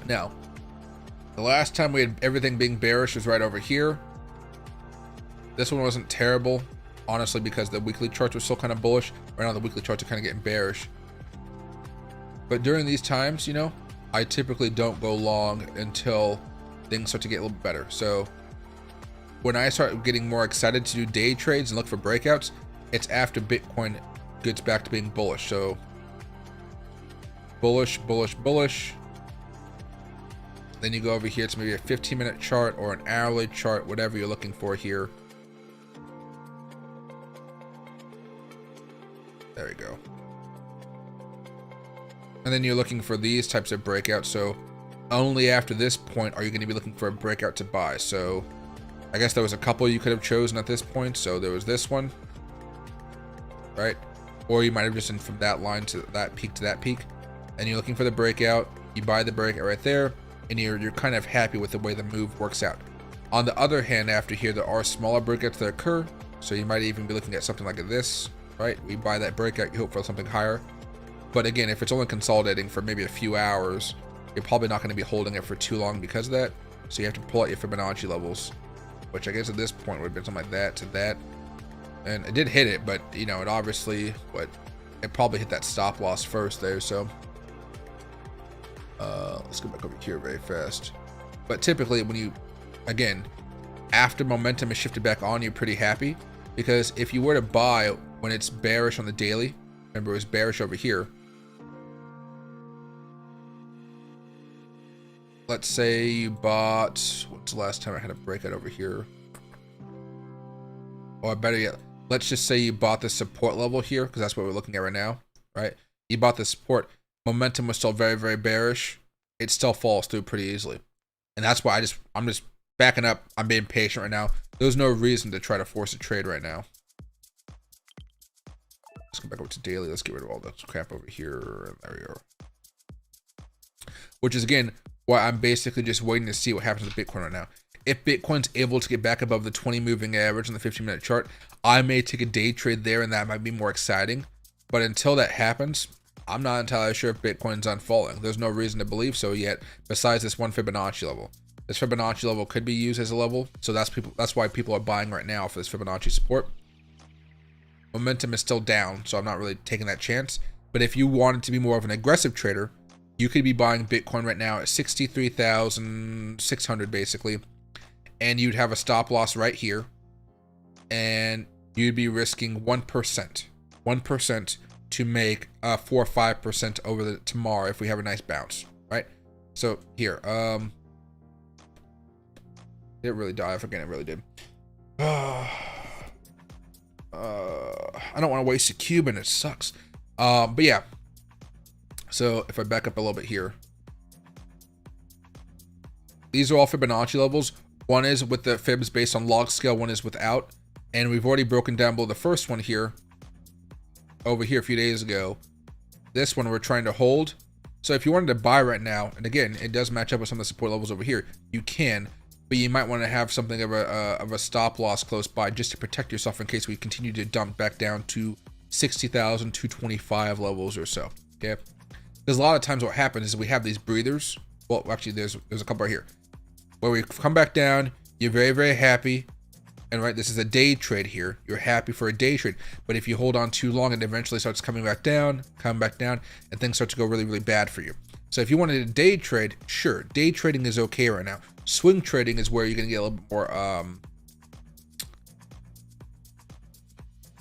Speaker 1: Now, the last time we had everything being bearish was right over here. This one wasn't terrible, honestly, because the weekly charts were still kind of bullish. Right now the weekly charts are kind of getting bearish. But during these times, you know, I typically don't go long until things start to get a little bit better. So when I start getting more excited to do day trades and look for breakouts, it's after Bitcoin gets back to being bullish. So bullish, bullish, bullish. Then you go over here to maybe a 15-minute chart or an hourly chart, whatever you're looking for here. There we go. And then you're looking for these types of breakouts. So only after this point are you going to be looking for a breakout to buy. So I guess there was a couple you could have chosen at this point. So there was this one, right? Or you might have just been from that line to that peak to that peak. And you're looking for the breakout. You buy the breakout right there, and you're kind of happy with the way the move works out. On the other hand, after here, there are smaller breakouts that occur. So you might even be looking at something like this, right? We buy that breakout, you hope for something higher. But again, if it's only consolidating for maybe a few hours, you're probably not going to be holding it for too long because of that. So you have to pull out your Fibonacci levels, which I guess at this point would have been something like that to that. And it did hit it, but you know, it obviously, it probably hit that stop loss first there. So let's go back over here very fast. But typically when you, again, after momentum is shifted back on, you're pretty happy, because if you were to buy when it's bearish on the daily, remember it was bearish over here. Let's say you bought, what's the last time I had a breakout over here? Or better yet, let's just say you bought the support level here, because that's what we're looking at right now, right? You bought the support, momentum was still very, very bearish. It still falls through pretty easily. And that's why I'm just backing up. I'm being patient right now. There's no reason to try to force a trade right now. Let's go back over to daily. Let's get rid of all this crap over here. And there we go. Which is, again, why I'm basically just waiting to see what happens with Bitcoin right now. If Bitcoin's able to get back above the 20 moving average on the 15-minute chart, I may take a day trade there, and that might be more exciting. But until that happens, I'm not entirely sure if Bitcoin's on falling. There's no reason to believe so yet, besides this one Fibonacci level. This Fibonacci level could be used as a level, so that's why people are buying right now for this Fibonacci support. Momentum is still down, so I'm not really taking that chance. But if you wanted to be more of an aggressive trader, you could be buying Bitcoin right now at 63,600 basically, and you'd have a stop loss right here, and you'd be risking 1% to make 4 or 5% over the tomorrow if we have a nice bounce, right? So here, it really died. Again, it really did. I don't want to waste a cube, and it sucks. But yeah. So if I back up a little bit here, these are all Fibonacci levels. One is with the fibs based on log scale, one is without, and we've already broken down below the first one here, over here a few days ago. This one we're trying to hold. So if you wanted to buy right now, and again, it does match up with some of the support levels over here, you can, but you might want to have something of a stop loss close by just to protect yourself in case we continue to dump back down to 60,225 levels or so. Okay, because a lot of times what happens is we have these breathers. Well, actually, there's a couple right here where we come back down. You're very, very happy, and right, this is a day trade here. You're happy for a day trade, but if you hold on too long, it eventually starts coming back down, and things start to go really, really bad for you. So if you wanted a day trade, sure, day trading is okay right now. Swing trading is where you're gonna get a little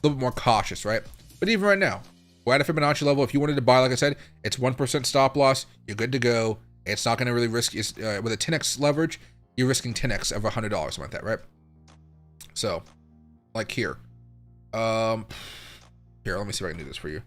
Speaker 1: bit more cautious, right? But even right now, we're at a Fibonacci level. If you wanted to buy, like I said, it's 1% stop loss. You're good to go. It's not gonna really risk with a 10x leverage. You're risking 10x of $100, something like that, right? So, like here, let me see if I can do this for you.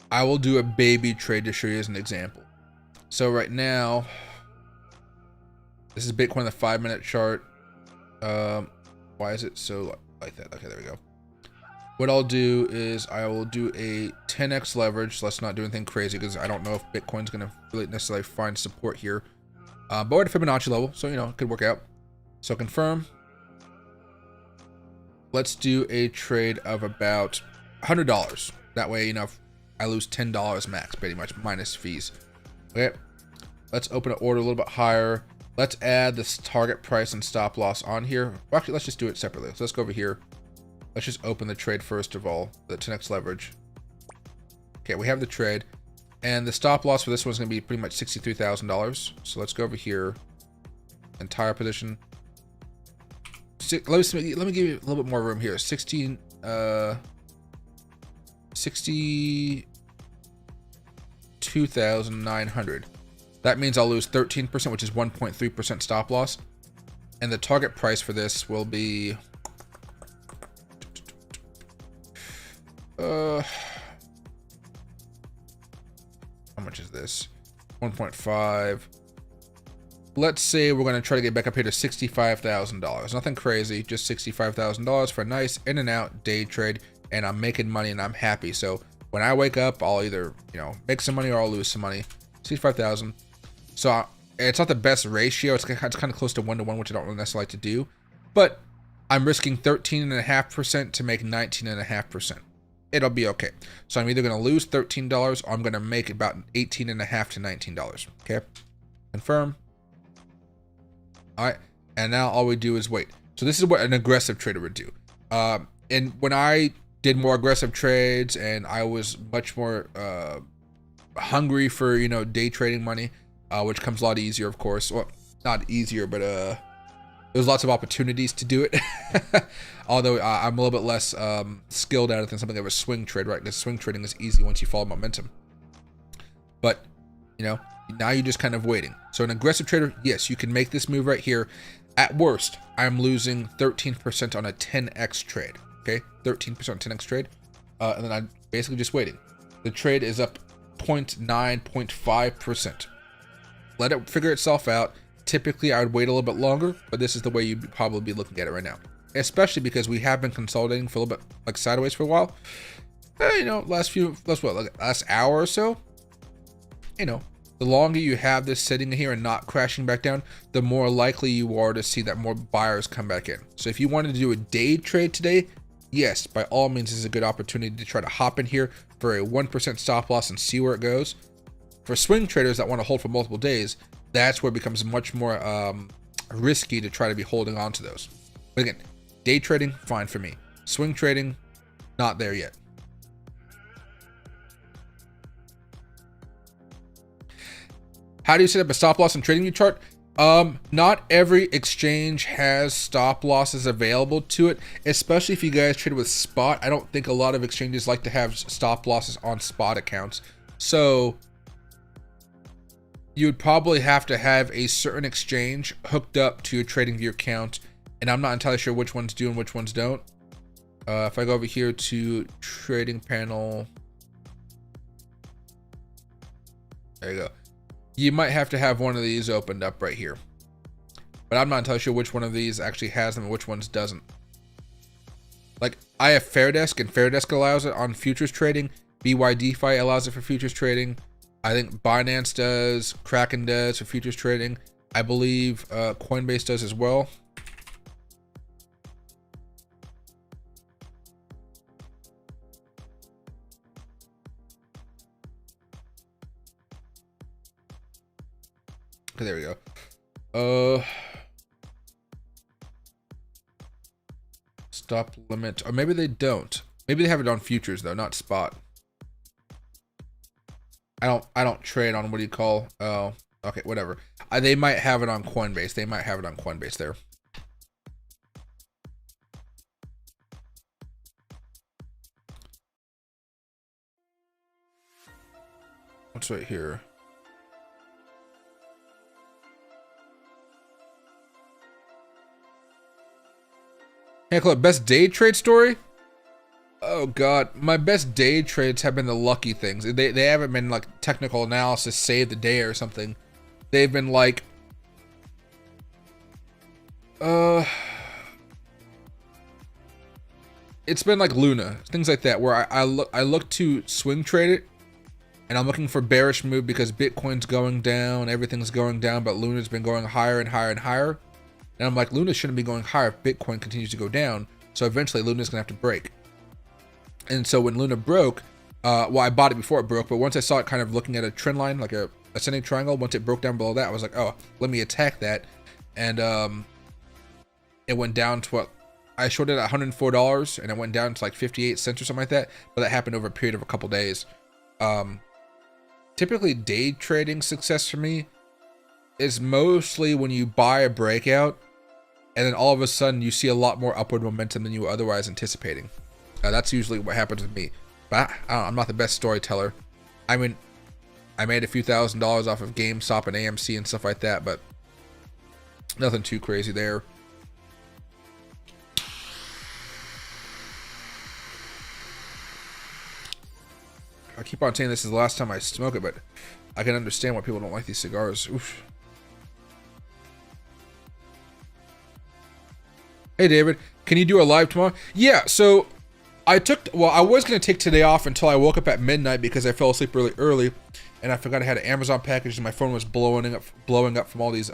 Speaker 1: I will do a baby trade to show you as an example. So right now, This is Bitcoin, the 5-minute chart. Why is it so like that? Okay, there we go. What I'll do is I will do a 10x leverage. So let's not do anything crazy because I don't know if Bitcoin's going to really necessarily find support here. But we're at a Fibonacci level, so, you know, it could work out. So confirm. Let's do a trade of about $100. That way, you know, if I lose $10 max, pretty much, minus fees. Okay. Let's open an order a little bit higher. Let's add this target price and stop loss on here. Well, actually, let's just do it separately. So let's go over here. Let's just open the trade first of all, the 10x leverage. Okay, we have the trade. And the stop loss for this one's going to be pretty much $63,000. So let's go over here. Entire position. Let me give you a little bit more room here. 62,900. That means I'll lose 13%, which is 1.3% stop loss. And the target price for this will be how much is this? 1.5. Let's say we're going to try to get back up here to $65,000. Nothing crazy, just $65,000 for a nice in and out day trade, and I'm making money and I'm happy. So when I wake up, I'll either, you know, make some money or I'll lose some money. 65,000. So it's not the best ratio. It's kind of close to 1-to-1, which I don't really necessarily like to do. But I'm risking 13.5% to make 19.5%. It'll be okay. So I'm either going to lose $13 or I'm going to make about $18.5 to $19. Okay. Confirm. All right. And now all we do is wait. So this is what an aggressive trader would do. And when I did more aggressive trades and I was much more hungry for, you know, day trading money, which comes a lot easier, of course. Well, not easier, but there's lots of opportunities to do it. Although I'm a little bit less skilled at it than something of a swing trade, right? Because swing trading is easy once you follow momentum. But, you know, now you're just kind of waiting. So an aggressive trader, yes, you can make this move right here. At worst, I'm losing 13% on a 10x trade. Okay, 13% 10x trade. And then I'm basically just waiting. The trade is up 0.9, 0.5%. Let it figure itself out. Typically, I would wait a little bit longer, but this is the way you'd probably be looking at it right now. Especially because we have been consolidating for a little bit, like sideways for a while. You know, last hour or so. You know, the longer you have this sitting here and not crashing back down, the more likely you are to see that more buyers come back in. So if you wanted to do a day trade today, yes, by all means, this is a good opportunity to try to hop in here for a 1% stop loss and see where it goes. For swing traders that want to hold for multiple days, that's where it becomes much more risky to try to be holding on to those. But again, day trading, fine for me. Swing trading, not there yet. How do you set up a stop loss and trading view chart? Not every exchange has stop losses available to it, especially if you guys trade with spot. I don't think a lot of exchanges like to have stop losses on spot accounts. So you would probably have to have a certain exchange hooked up to your trading view account, and I'm not entirely sure which ones do and which ones don't. If I go over here to trading panel, there you go. You might have to have one of these opened up right here, but I'm not entirely sure which one of these actually has them and which ones doesn't. Like, I have Fairdesk, and Fairdesk allows it on futures trading. BYDeFi allows it for futures trading. I think Binance does, Kraken does for futures trading. I believe Coinbase does as well. Okay, there we go. Stop limit, or maybe they don't. Maybe they have it on futures though, not spot. I don't trade on, what do you call? Oh, okay, whatever. They might have it on Coinbase. They might have it on Coinbase there. What's right here? Hey, Club, best day trade story? Oh god, my best day trades have been the lucky things. They haven't been like technical analysis, save the day or something. They've been like Uh, it's been like Luna, things like that, where I look to swing trade it, and I'm looking for bearish move because Bitcoin's going down, everything's going down, but Luna's been going higher and higher and higher. And I'm like, Luna shouldn't be going higher if Bitcoin continues to go down. So eventually Luna's gonna have to break. And so when Luna broke, well, I bought it before it broke, but once I saw it kind of looking at a trend line, like a ascending triangle, once it broke down below that, I was like, oh, let me attack that. And it went down to what I shorted at $104, and it went down to like 58 cents or something like that. But that happened over a period of a couple days. Typically day trading success for me is mostly when you buy a breakout and then all of a sudden you see a lot more upward momentum than you were otherwise anticipating. That's usually what happens with me. But I'm not the best storyteller. I mean, I made a few $1,000s off of GameStop and AMC and stuff like that, but nothing too crazy there. I keep on saying this is the last time I smoke it, but I can understand why people don't like these cigars. Oof. Hey David, can you do a live tomorrow? Yeah, so I was going to take today off until I woke up at midnight because I fell asleep really early and I forgot I had an Amazon package and my phone was blowing up from all these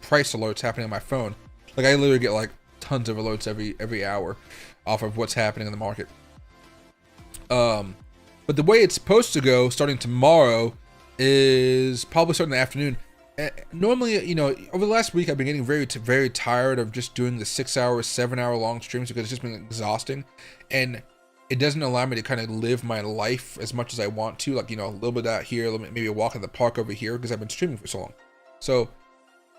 Speaker 1: price alerts happening on my phone. Like I literally get like tons of alerts every hour off of what's happening in the market. But the way it's supposed to go starting tomorrow is probably starting in the afternoon. Normally, you know, over the last week, I've been getting very tired of just doing the 6-hour, 7-hour long streams because it's just been exhausting. And it doesn't allow me to kind of live my life as much as I want to. Like, you know, a little bit out here, maybe a walk in the park over here because I've been streaming for so long. So,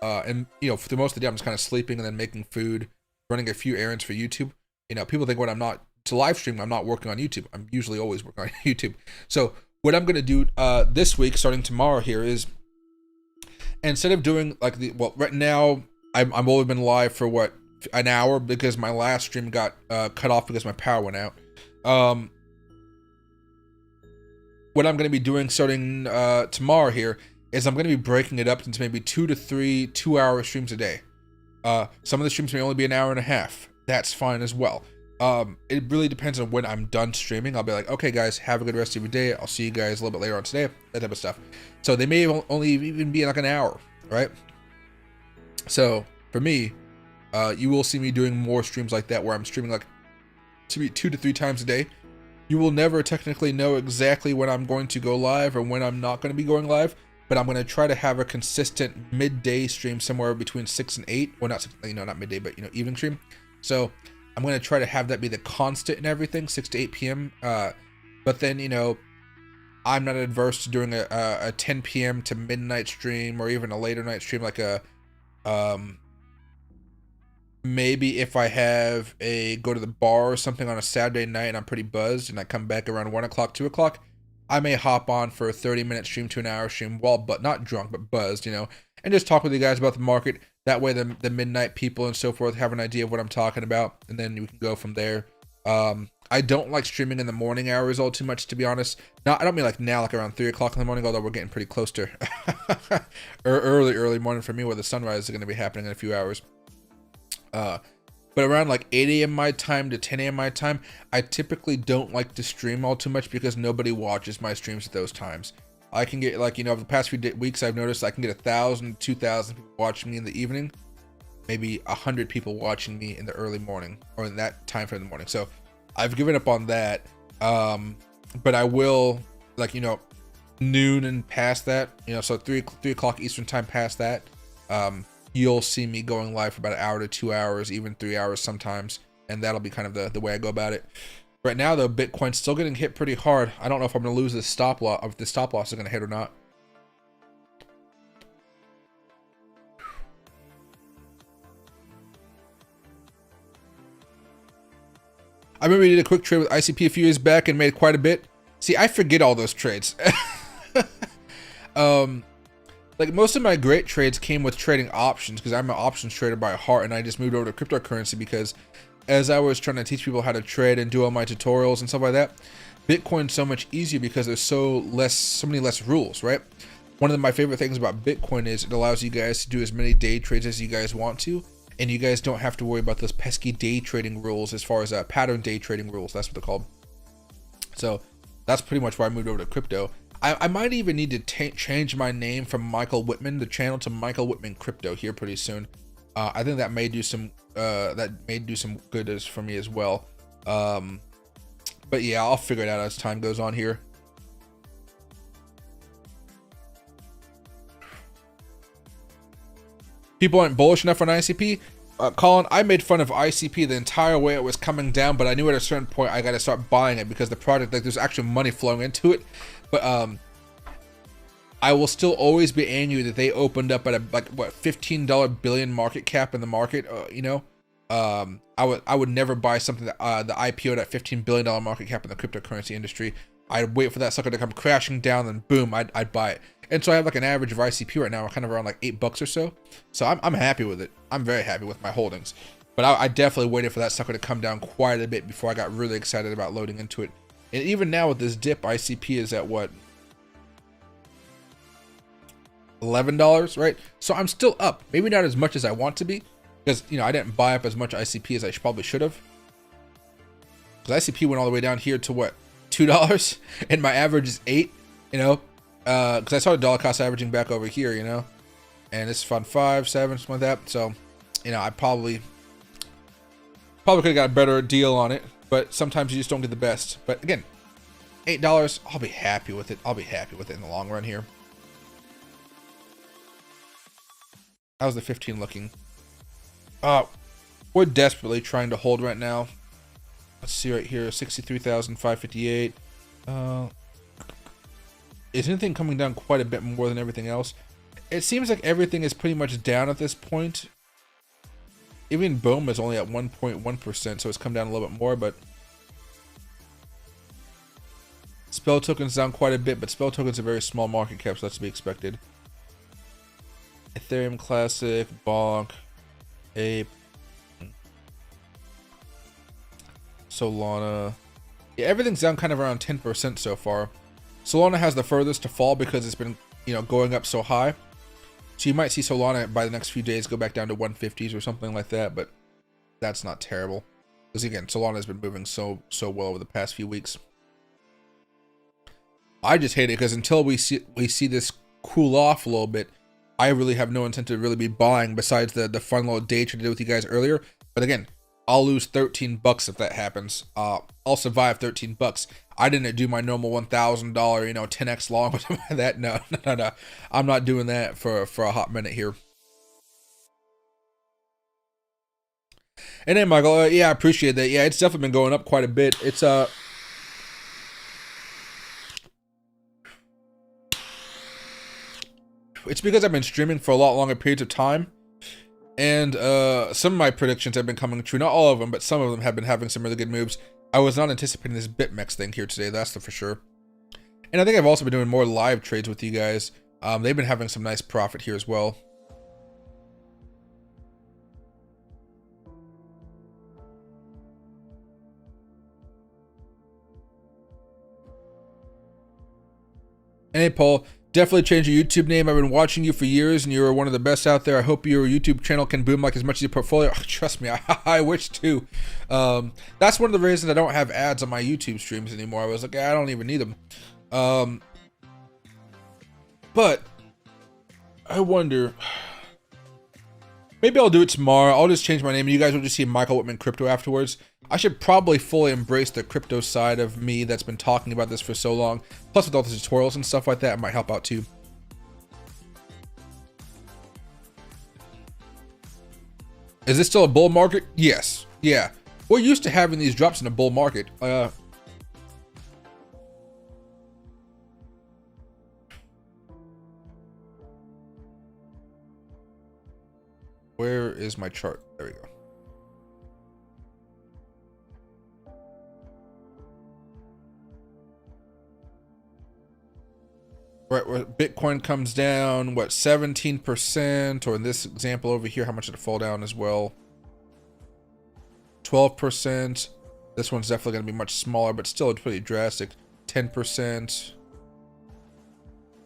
Speaker 1: and, you know, for the most of the day, I'm just kind of sleeping and then making food, running a few errands for YouTube. You know, people think when I'm not to live stream, I'm not working on YouTube. I'm usually always working on YouTube. So what I'm going to do this week, starting tomorrow here, is instead of doing like right now, I've only been live for what, an hour because my last stream got cut off because my power went out. What I'm going to be doing starting tomorrow here is I'm going to be breaking it up into maybe 2 to 3 2-hour streams a day. Some of the streams may only be an hour and a half. That's fine as well. It really depends on when I'm done streaming. I'll be like, okay guys, have a good rest of your day. I'll see you guys a little bit later on today, that type of stuff. So they may only even be like an hour, right? So for me, you will see me doing more streams like that where I'm streaming like to be 2 to 3 times a day. You will never technically know exactly when I'm going to go live or when I'm not going to be going live, but I'm going to try to have a consistent midday stream somewhere between 6 and 8. Well, not, you know, not midday, but, you know, evening stream. So I'm going to try to have that be the constant and everything, 6 to 8 p.m. But then, you know, I'm not adverse to doing a 10 p.m. to midnight stream or even a later night stream, like a, maybe if I have go to the bar or something on a Saturday night and I'm pretty buzzed and I come back around 1 o'clock, 2 o'clock, I may hop on for a 30-minute stream to an hour stream but not drunk, but buzzed, you know, and just talk with you guys about the market. That way the midnight people and so forth have an idea of what I'm talking about, and then we can go from there. I don't like streaming in the morning hours all too much, to be honest. I don't mean like now, like around 3 o'clock in the morning, although we're getting pretty close to early morning for me, where the sunrise is going to be happening in a few hours. But around like 8 a.m. my time to 10 a.m. my time, I typically don't like to stream all too much because nobody watches my streams at those times. I can get, like, you know, over the past few weeks, I've noticed I can get 1,000, 2,000 people watching me in the evening, maybe 100 people watching me in the early morning or in that time frame in the morning. So I've given up on that. But I will, like, you know, noon and past that, you know, so 3 o'clock Eastern time past that, you'll see me going live for about an hour to 2 hours, even 3 hours sometimes. And that'll be kind of the way I go about it. Right now, though, Bitcoin's still getting hit pretty hard. I don't know if I'm going to lose this stop loss, if the stop loss is going to hit or not. I remember we did a quick trade with ICP a few years back and made quite a bit. See, I forget all those trades. Like, most of my great trades came with trading options because I'm an options trader by heart, and I just moved over to cryptocurrency because as I was trying to teach people how to trade and do all my tutorials and stuff like that, Bitcoin's so much easier because there's so many less rules, right? One of my favorite things about Bitcoin is it allows you guys to do as many day trades as you guys want to, and you guys don't have to worry about those pesky day trading rules as far as pattern day trading rules. That's what they're called. So that's pretty much why I moved over to crypto. I might even need to change my name from Michael Whitman, the channel, to Michael Whitman Crypto here pretty soon. I think that may do some good for me as well. But yeah, I'll figure it out as time goes on here. People aren't bullish enough on ICP. Colin, I made fun of ICP the entire way it was coming down, but I knew at a certain point I got to start buying it because the project, like, there's actually money flowing into it. But I will still always be angry that they opened up at a, like, what, $15 billion market cap in the market. You know, I would never buy something that the IPO'd at $15 billion market cap in the cryptocurrency industry. I'd wait for that sucker to come crashing down, and boom, I'd buy it. And so I have like an average of ICP right now, kind of around like $8 or so. So I'm happy with it. I'm very happy with my holdings. But I definitely waited for that sucker to come down quite a bit before I got really excited about loading into it. And even now with this dip, ICP is at what? $11, right? So I'm still up. Maybe not as much as I want to be, because, you know, I didn't buy up as much ICP as I probably should have. Because ICP went all the way down here to what? $2, and my average is 8, you know, because I started dollar cost averaging back over here, you know, and it's fun 5, 7, something like that. So, you know, I probably could have got a better deal on it, but sometimes you just don't get the best. But again, $8, I'll be happy with it. I'll be happy with it in the long run here. How's the 15 looking? We're desperately trying to hold right now. Let's see right here, 63,558. Is anything coming down quite a bit more than everything else? It seems like everything is pretty much down at this point. Even BOEM is only at 1.1%, so it's come down a little bit more, but Spell Token's down quite a bit, but Spell Token's a very small market cap, so that's to be expected. Ethereum Classic, Bonk, Ape, Solana. Yeah, everything's down kind of around 10% so far. Solana has the furthest to fall because it's been, you know, going up so high. So you might see Solana by the next few days go back down to 150s or something like that, but that's not terrible. Because again, Solana has been moving so well over the past few weeks. I just hate it because until we see this cool off a little bit, I really have no intent to really be buying besides the fun little day trade I did with you guys earlier. But again, I'll lose $13 if that happens. I'll survive $13. I didn't do my normal $1,000, you know, 10x long or something like that. No. I'm not doing that for a hot minute here. And then Michael, yeah, I appreciate that. Yeah, it's definitely been going up quite a bit. It's because I've been streaming for a lot longer periods of time. And some of my predictions have been coming true. Not all of them, but some of them have been having some really good moves. I was not anticipating this Bitmex thing here today, that's for sure. And I think I've also been doing more live trades with you guys. They've been having some nice profit here as well. And hey, Paul. Definitely change your YouTube name. I've been watching you for years and you're one of the best out there. I hope your YouTube channel can boom like as much as your portfolio. Trust me, I wish too. That's one of the reasons I don't have ads on my YouTube streams anymore. I was like, I don't even need them. But I wonder, maybe I'll do it tomorrow. I'll just change my name and you guys will just see Michael Whitman Crypto afterwards. I should probably fully embrace the crypto side of me that's been talking about this for so long. Plus with all the tutorials and stuff like that, it might help out too. Is this still a bull market? Yes. Yeah. We're used to having these drops in a bull market. Where is my chart? There we go. Right, where Bitcoin comes down, what, 17%, or in this example over here, how much did it fall down as well? 12%. This one's definitely going to be much smaller, but still pretty drastic. 10%.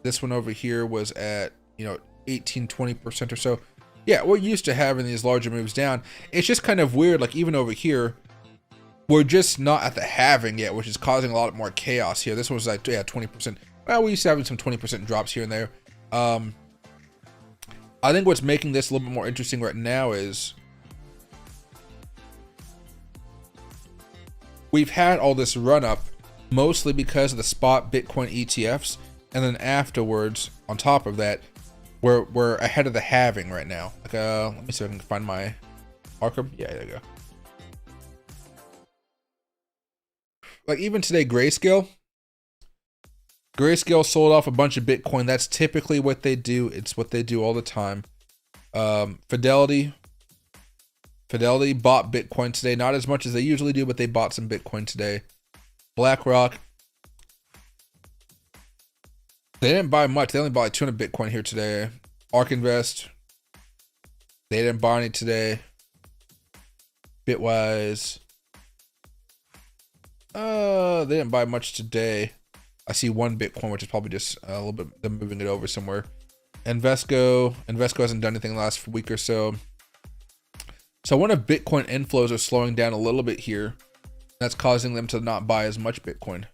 Speaker 1: This one over here was at, you know, 18, 20% or so. Yeah, we're used to having these larger moves down. It's just kind of weird, like even over here, we're just not at the halving yet, which is causing a lot more chaos here. This was like, yeah, 20%. Well, we used to have some 20% drops here and there. I think what's making this a little bit more interesting right now is we've had all this run up mostly because of the spot Bitcoin ETFs, and then afterwards, on top of that, we're ahead of the halving right now. Like, let me see if I can find my marker. Yeah, there you go. Like even today, Grayscale sold off a bunch of Bitcoin. That's typically what they do. It's what they do all the time. Fidelity bought Bitcoin today. Not as much as they usually do, but they bought some Bitcoin today. BlackRock, they didn't buy much. They only bought like 200 Bitcoin here today. ARK Invest, they didn't buy any today. Bitwise, they didn't buy much today. I see one Bitcoin, which is probably just a little bit them moving it over somewhere. Invesco hasn't done anything the last week or so. So one of Bitcoin inflows are slowing down a little bit here. That's causing them to not buy as much Bitcoin.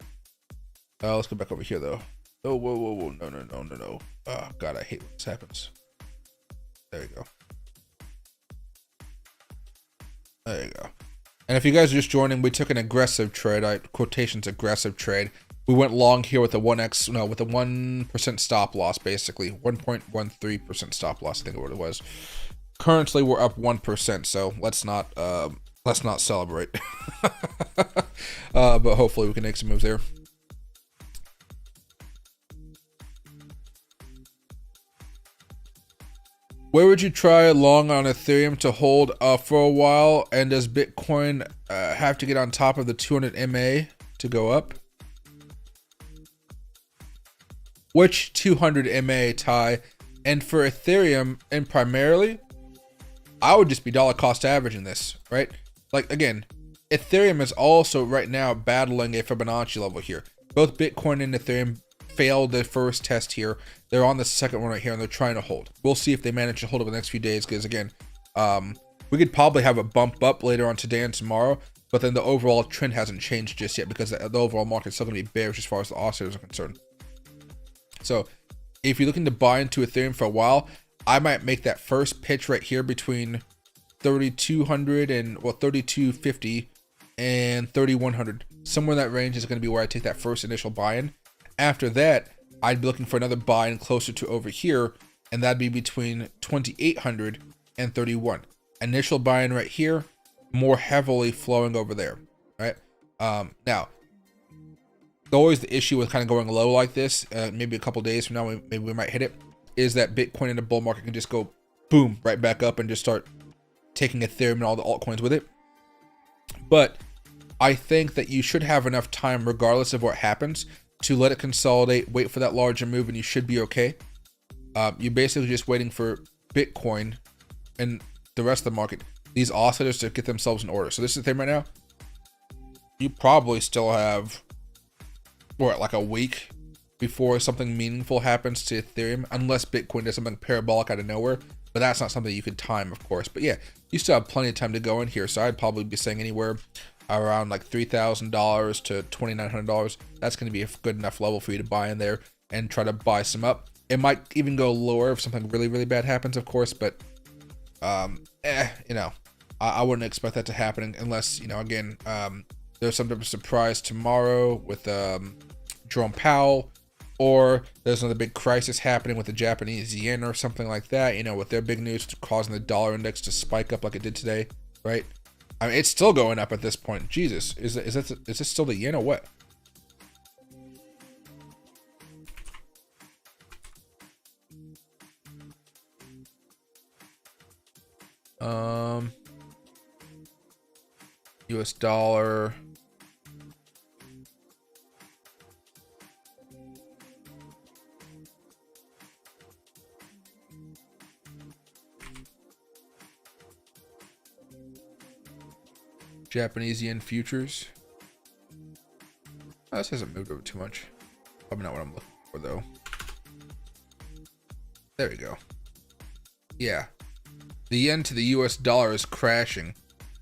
Speaker 1: Let's go back over here though. Oh, whoa, no. Oh God, I hate when this happens. There you go. There you go. And if you guys are just joining, we took an aggressive trade, quotations aggressive trade. We went long here with a 1% stop loss, basically 1.13% stop loss. I think what it was. Currently, we're up 1%, so let's not celebrate. But hopefully, we can make some moves there. Where would you try long on Ethereum to hold for a while? And does Bitcoin have to get on top of the 200 MA to go up? Which 200 MA, Ty? And for Ethereum, and primarily, I would just be dollar cost averaging this, right? Like again, Ethereum is also right now battling a Fibonacci level here. Both Bitcoin and Ethereum failed their first test here. They're on the second one right here, and they're trying to hold. We'll see if they manage to hold over the next few days, because again, we could probably have a bump up later on today and tomorrow, but then the overall trend hasn't changed just yet, because the overall market's still going to be bearish as far as the oscillators are concerned. So if you're looking to buy into Ethereum for a while, I might make that first pitch right here between 3,200 and 3,250 and 3,100. Somewhere in that range is going to be where I take that first initial buy-in. After that, I'd be looking for another buy-in closer to over here, and that'd be between 2,800 and 31. Initial buy-in right here, more heavily flowing over there, right? Now, always the issue with kind of going low like this, maybe a couple days from now, maybe we might hit it, is that Bitcoin in the bull market can just go boom right back up and just start taking Ethereum and all the altcoins with it. But I think that you should have enough time, regardless of what happens, to let it consolidate, wait for that larger move, and you should be okay. You're basically just waiting for Bitcoin and the rest of the market, these oscillators, to get themselves in order. So this is the thing right now. You probably still have, what, like a week before something meaningful happens to Ethereum, unless Bitcoin does something parabolic out of nowhere. But that's not something you could time, of course. But yeah, you still have plenty of time to go in here. So I'd probably be saying anywhere around like $3,000 to $2,900. That's going to be a good enough level for you to buy in there and try to buy some up. It might even go lower if something really, really bad happens, of course. But, you know, I wouldn't expect that to happen unless, you know, again, there's some type of surprise tomorrow with Jerome Powell, or there's another big crisis happening with the Japanese yen or something like that, you know, with their big news causing the dollar index to spike up like it did today, right? I mean, it's still going up at this point. Jesus, is this still the yen or what? US dollar. Japanese yen futures. Oh, this hasn't moved over too much. Probably not what I'm looking for though. There we go. Yeah. the yen to the US dollar is crashing.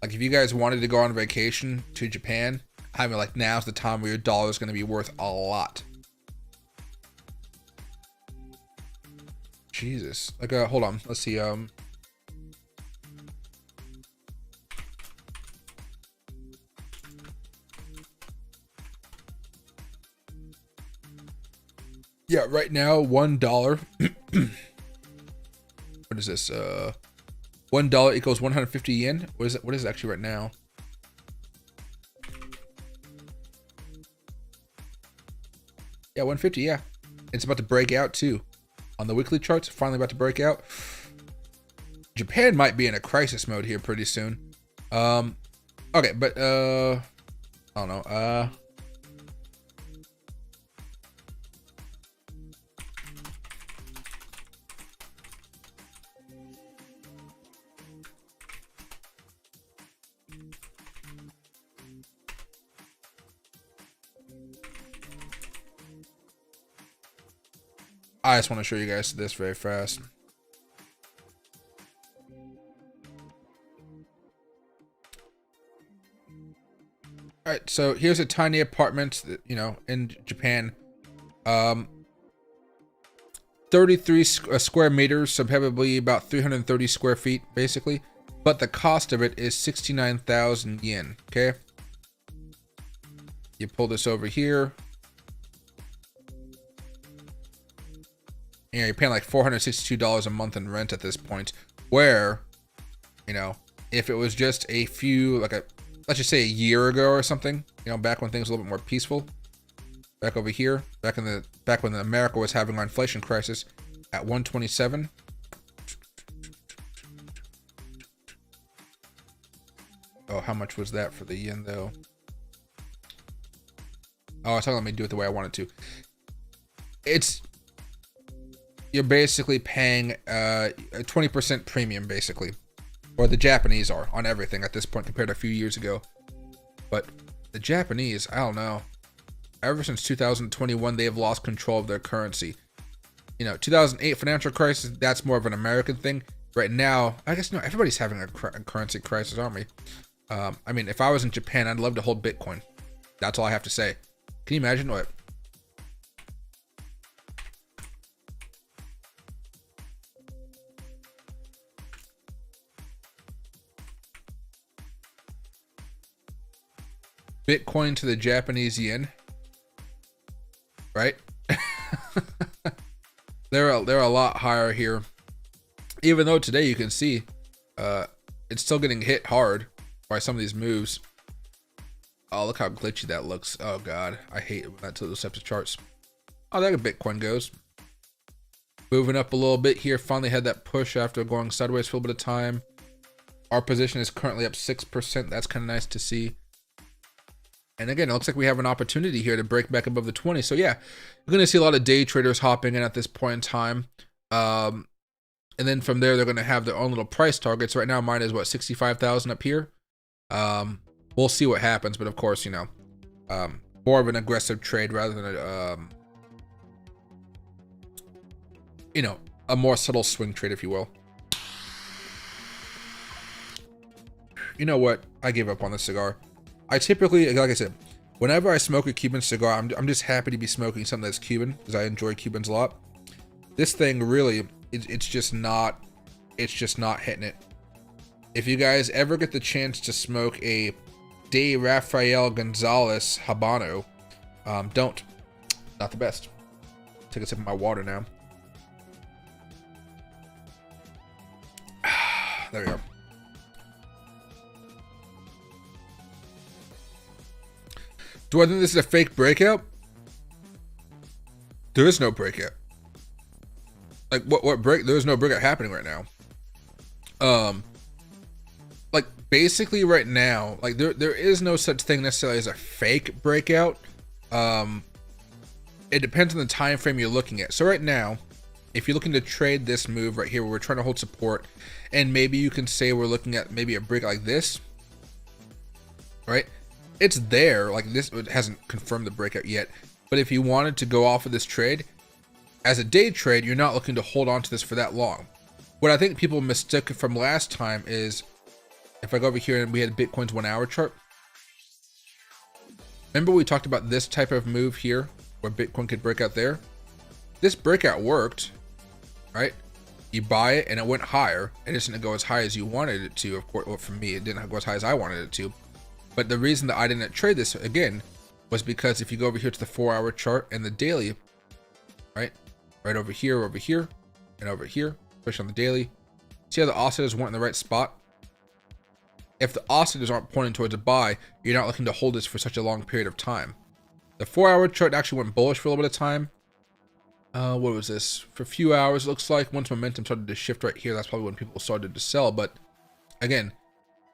Speaker 1: Like if you guys wanted to go on vacation to Japan, I mean, like now's the time where your dollar is going to be worth a lot. Jesus. Like, hold on. Let's see. Yeah, right now, $1. What is this? $1 equals 150 yen. What is it? What is it actually right now? Yeah, 150. Yeah, it's about to break out too. On the weekly charts, finally about to break out. Japan might be in a crisis mode here pretty soon. Okay, but I don't know. I just want to show you guys this very fast. All right, so here's a tiny apartment, you know, in Japan. 33 square meters, so probably about 330 square feet, basically. But the cost of it is 69,000 yen, okay? You pull this over here. You know, you're paying like $462 a month in rent at this point, where, you know, if it was just a few, like let's just say a year ago or something, you know, back when things were a little bit more peaceful, back over here, back when America was having an inflation crisis at 127. Oh, how much was that for the yen though? Oh, it's not letting me do it the way I wanted to. You're basically paying a 20% premium, basically, or the Japanese are on everything at this point compared to a few years ago. But the Japanese, I don't know. Ever since 2021, they have lost control of their currency. You know, 2008 financial crisis, that's more of an American thing. Right now, I guess no, everybody's having a currency crisis, aren't we? I mean, if I was in Japan, I'd love to hold Bitcoin. That's all I have to say. Can you imagine what? Bitcoin to the Japanese yen, right? they're a lot higher here, even though today you can see it's still getting hit hard by some of these moves. Oh, look how glitchy that looks. Oh god, I hate it when that tilts up to charts. Oh, there Bitcoin goes, moving up a little bit here. Finally had that push after going sideways for a little bit of time. Our position is currently up 6%. That's kind of nice to see. And again, it looks like we have an opportunity here to break back above the 20. So yeah, we're going to see a lot of day traders hopping in at this point in time. And then from there, they're going to have their own little price targets. Right now, mine is what, 65,000 up here. We'll see what happens. But of course, you know, more of an aggressive trade rather than a, you know, a more subtle swing trade, if you will. You know what? I gave up on the cigar. I typically, like I said, whenever I smoke a Cuban cigar, I'm just happy to be smoking something that's Cuban, because I enjoy Cubans a lot. This thing really, it's just not hitting it. If you guys ever get the chance to smoke a De Rafael Gonzalez Habano, don't. Not the best. Take a sip of my water now. There we go. Do I think this is a fake breakout? There is no breakout. Like what break? There is no breakout happening right now. Like basically right now, like there is no such thing necessarily as a fake breakout. It depends on the time frame you're looking at. So right now, if you're looking to trade this move right here, where we're trying to hold support, and maybe you can say we're looking at maybe a breakout like this, right? It's there, like this. It hasn't confirmed the breakout yet, but if you wanted to go off of this trade as a day trade, you're not looking to hold on to this for that long. What I think people mistook from last time is, if I go over here and we had Bitcoin's 1 hour chart. Remember we talked about this type of move here where Bitcoin could break out there? This breakout worked, right? You buy it and it went higher. It didn't go as high as you wanted it to, of course. Well, for me, it didn't go as high as I wanted it to. But the reason that I didn't trade this again was because if you go over here to the 4 hour chart and the daily, right over here, and over here, especially on the daily, see how the oscillators weren't in the right spot? If the oscillators aren't pointing towards a buy, you're not looking to hold this for such a long period of time. The 4 hour chart actually went bullish for a little bit of time. What was this? For a few hours, it looks like. Once momentum started to shift right here, that's probably when people started to sell. But again,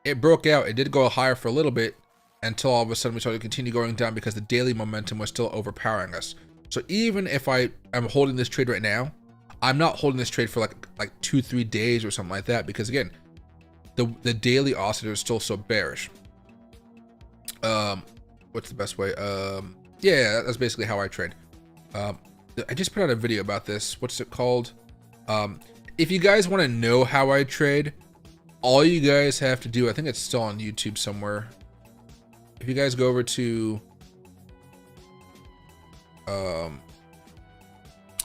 Speaker 1: it broke out. It did go higher for a little bit until all of a sudden we started to continue going down because the daily momentum was still overpowering us. So even if I am holding this trade right now, I'm not holding this trade for like 2-3 days or something like that, because again, the daily oscillator is still so bearish. What's the best way? Yeah, that's basically how I trade. I just put out a video about this. What's it called? If you guys want to know how I trade, all you guys have to do, I think it's still on YouTube somewhere. If you guys go over to,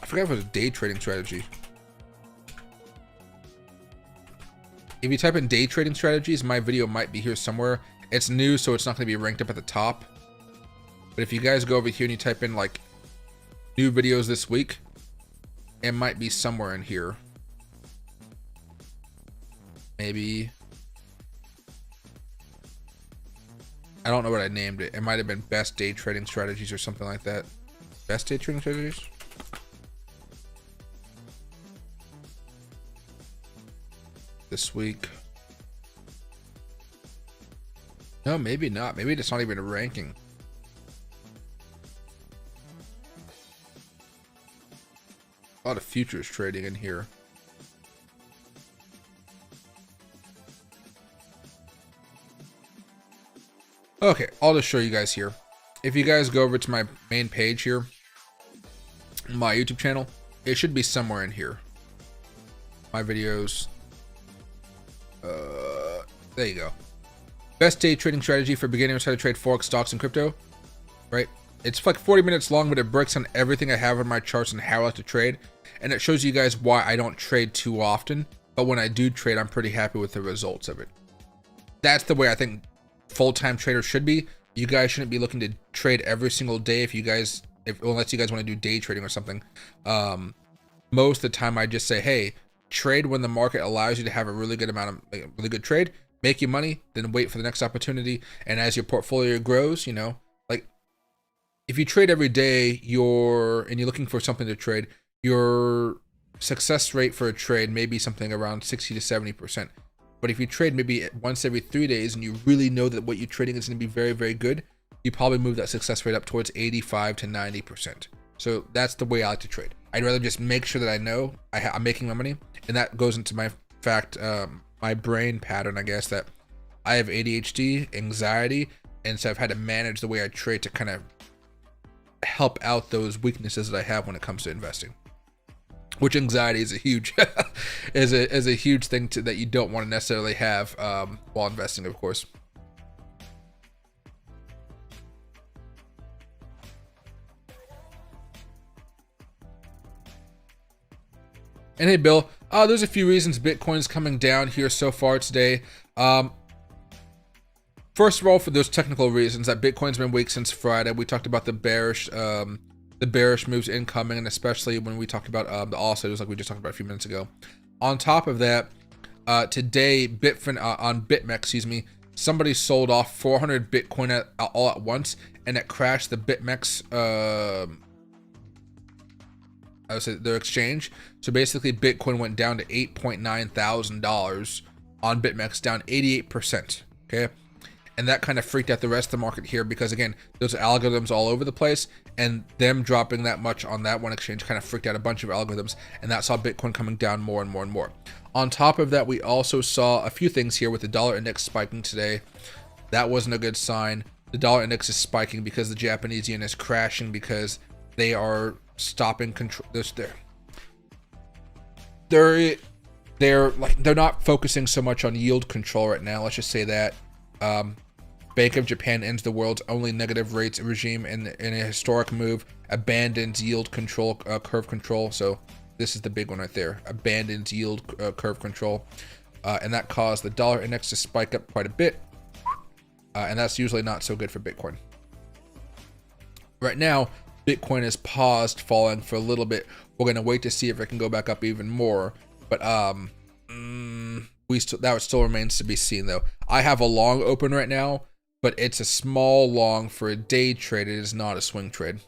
Speaker 1: I forgot if it was day trading strategy. If you type in day trading strategies, my video might be here somewhere. It's new, so it's not going to be ranked up at the top. But if you guys go over here and you type in like new videos this week, it might be somewhere in here. Maybe. I don't know what I named it. It might have been best day trading strategies or something like that. Best day trading strategies? This week. No, maybe not. Maybe it's not even a ranking. A lot of futures trading in here. Okay, I'll just show you guys here. If you guys go over to my main page here, my YouTube channel, it should be somewhere in here. My videos. There you go. Best day trading strategy for beginners, how to trade Forex, stocks, and crypto. Right? It's like 40 minutes long, but it breaks down everything I have on my charts and how I like to trade. And it shows you guys why I don't trade too often. But when I do trade, I'm pretty happy with the results of it. That's the way I think full-time traders should be. You guys shouldn't be looking to trade every single day unless you guys want to do day trading or something. Most of the time I just say, hey, trade when the market allows you to have a really good amount of really good trade, make you money, then wait for the next opportunity. And as your portfolio grows, you know, like if you trade every day, and you're looking for something to trade, your success rate for a trade may be something around 60 to 70%. But if you trade maybe once every 3 days and you really know that what you're trading is going to be very, very good, you probably move that success rate up towards 85 to 90%. So that's the way I like to trade. I'd rather just make sure that I know I'm making my money. And that goes into my brain pattern, I guess, that I have ADHD, anxiety, and so I've had to manage the way I trade to kind of help out those weaknesses that I have when it comes to investing. Which anxiety is a huge is a huge thing that you don't want to necessarily have while investing, of course. And hey, Bill, there's a few reasons Bitcoin's coming down here so far today. First of all, for those technical reasons that Bitcoin's been weak since Friday. We talked about the bearish moves incoming, and especially when we talked about the oscillators, like we just talked about a few minutes ago. On top of that, today on Bitmex, somebody sold off 400 Bitcoin all at once, and it crashed the Bitmex. I would say their exchange. So basically, Bitcoin went down to $8,900 on Bitmex, down 88%. Okay. And that kind of freaked out the rest of the market here because, again, those algorithms all over the place, and them dropping that much on that one exchange kind of freaked out a bunch of algorithms, and that saw Bitcoin coming down more and more and more. On top of that, we also saw a few things here with the dollar index spiking today. That wasn't a good sign. The dollar index is spiking because the Japanese yen is crashing because they are stopping control. they're not focusing so much on yield control right now. Let's just say that. Bank of Japan ends the world's only negative rates regime in a historic move, abandons yield control, curve control. So this is the big one right there, abandons yield curve control. And that caused the dollar index to spike up quite a bit. And that's usually not so good for Bitcoin. Right now, Bitcoin is paused falling for a little bit. We're going to wait to see if it can go back up even more. But that still remains to be seen, though. I have a long open right now, but it's a small long for a day trade. It is not a swing trade.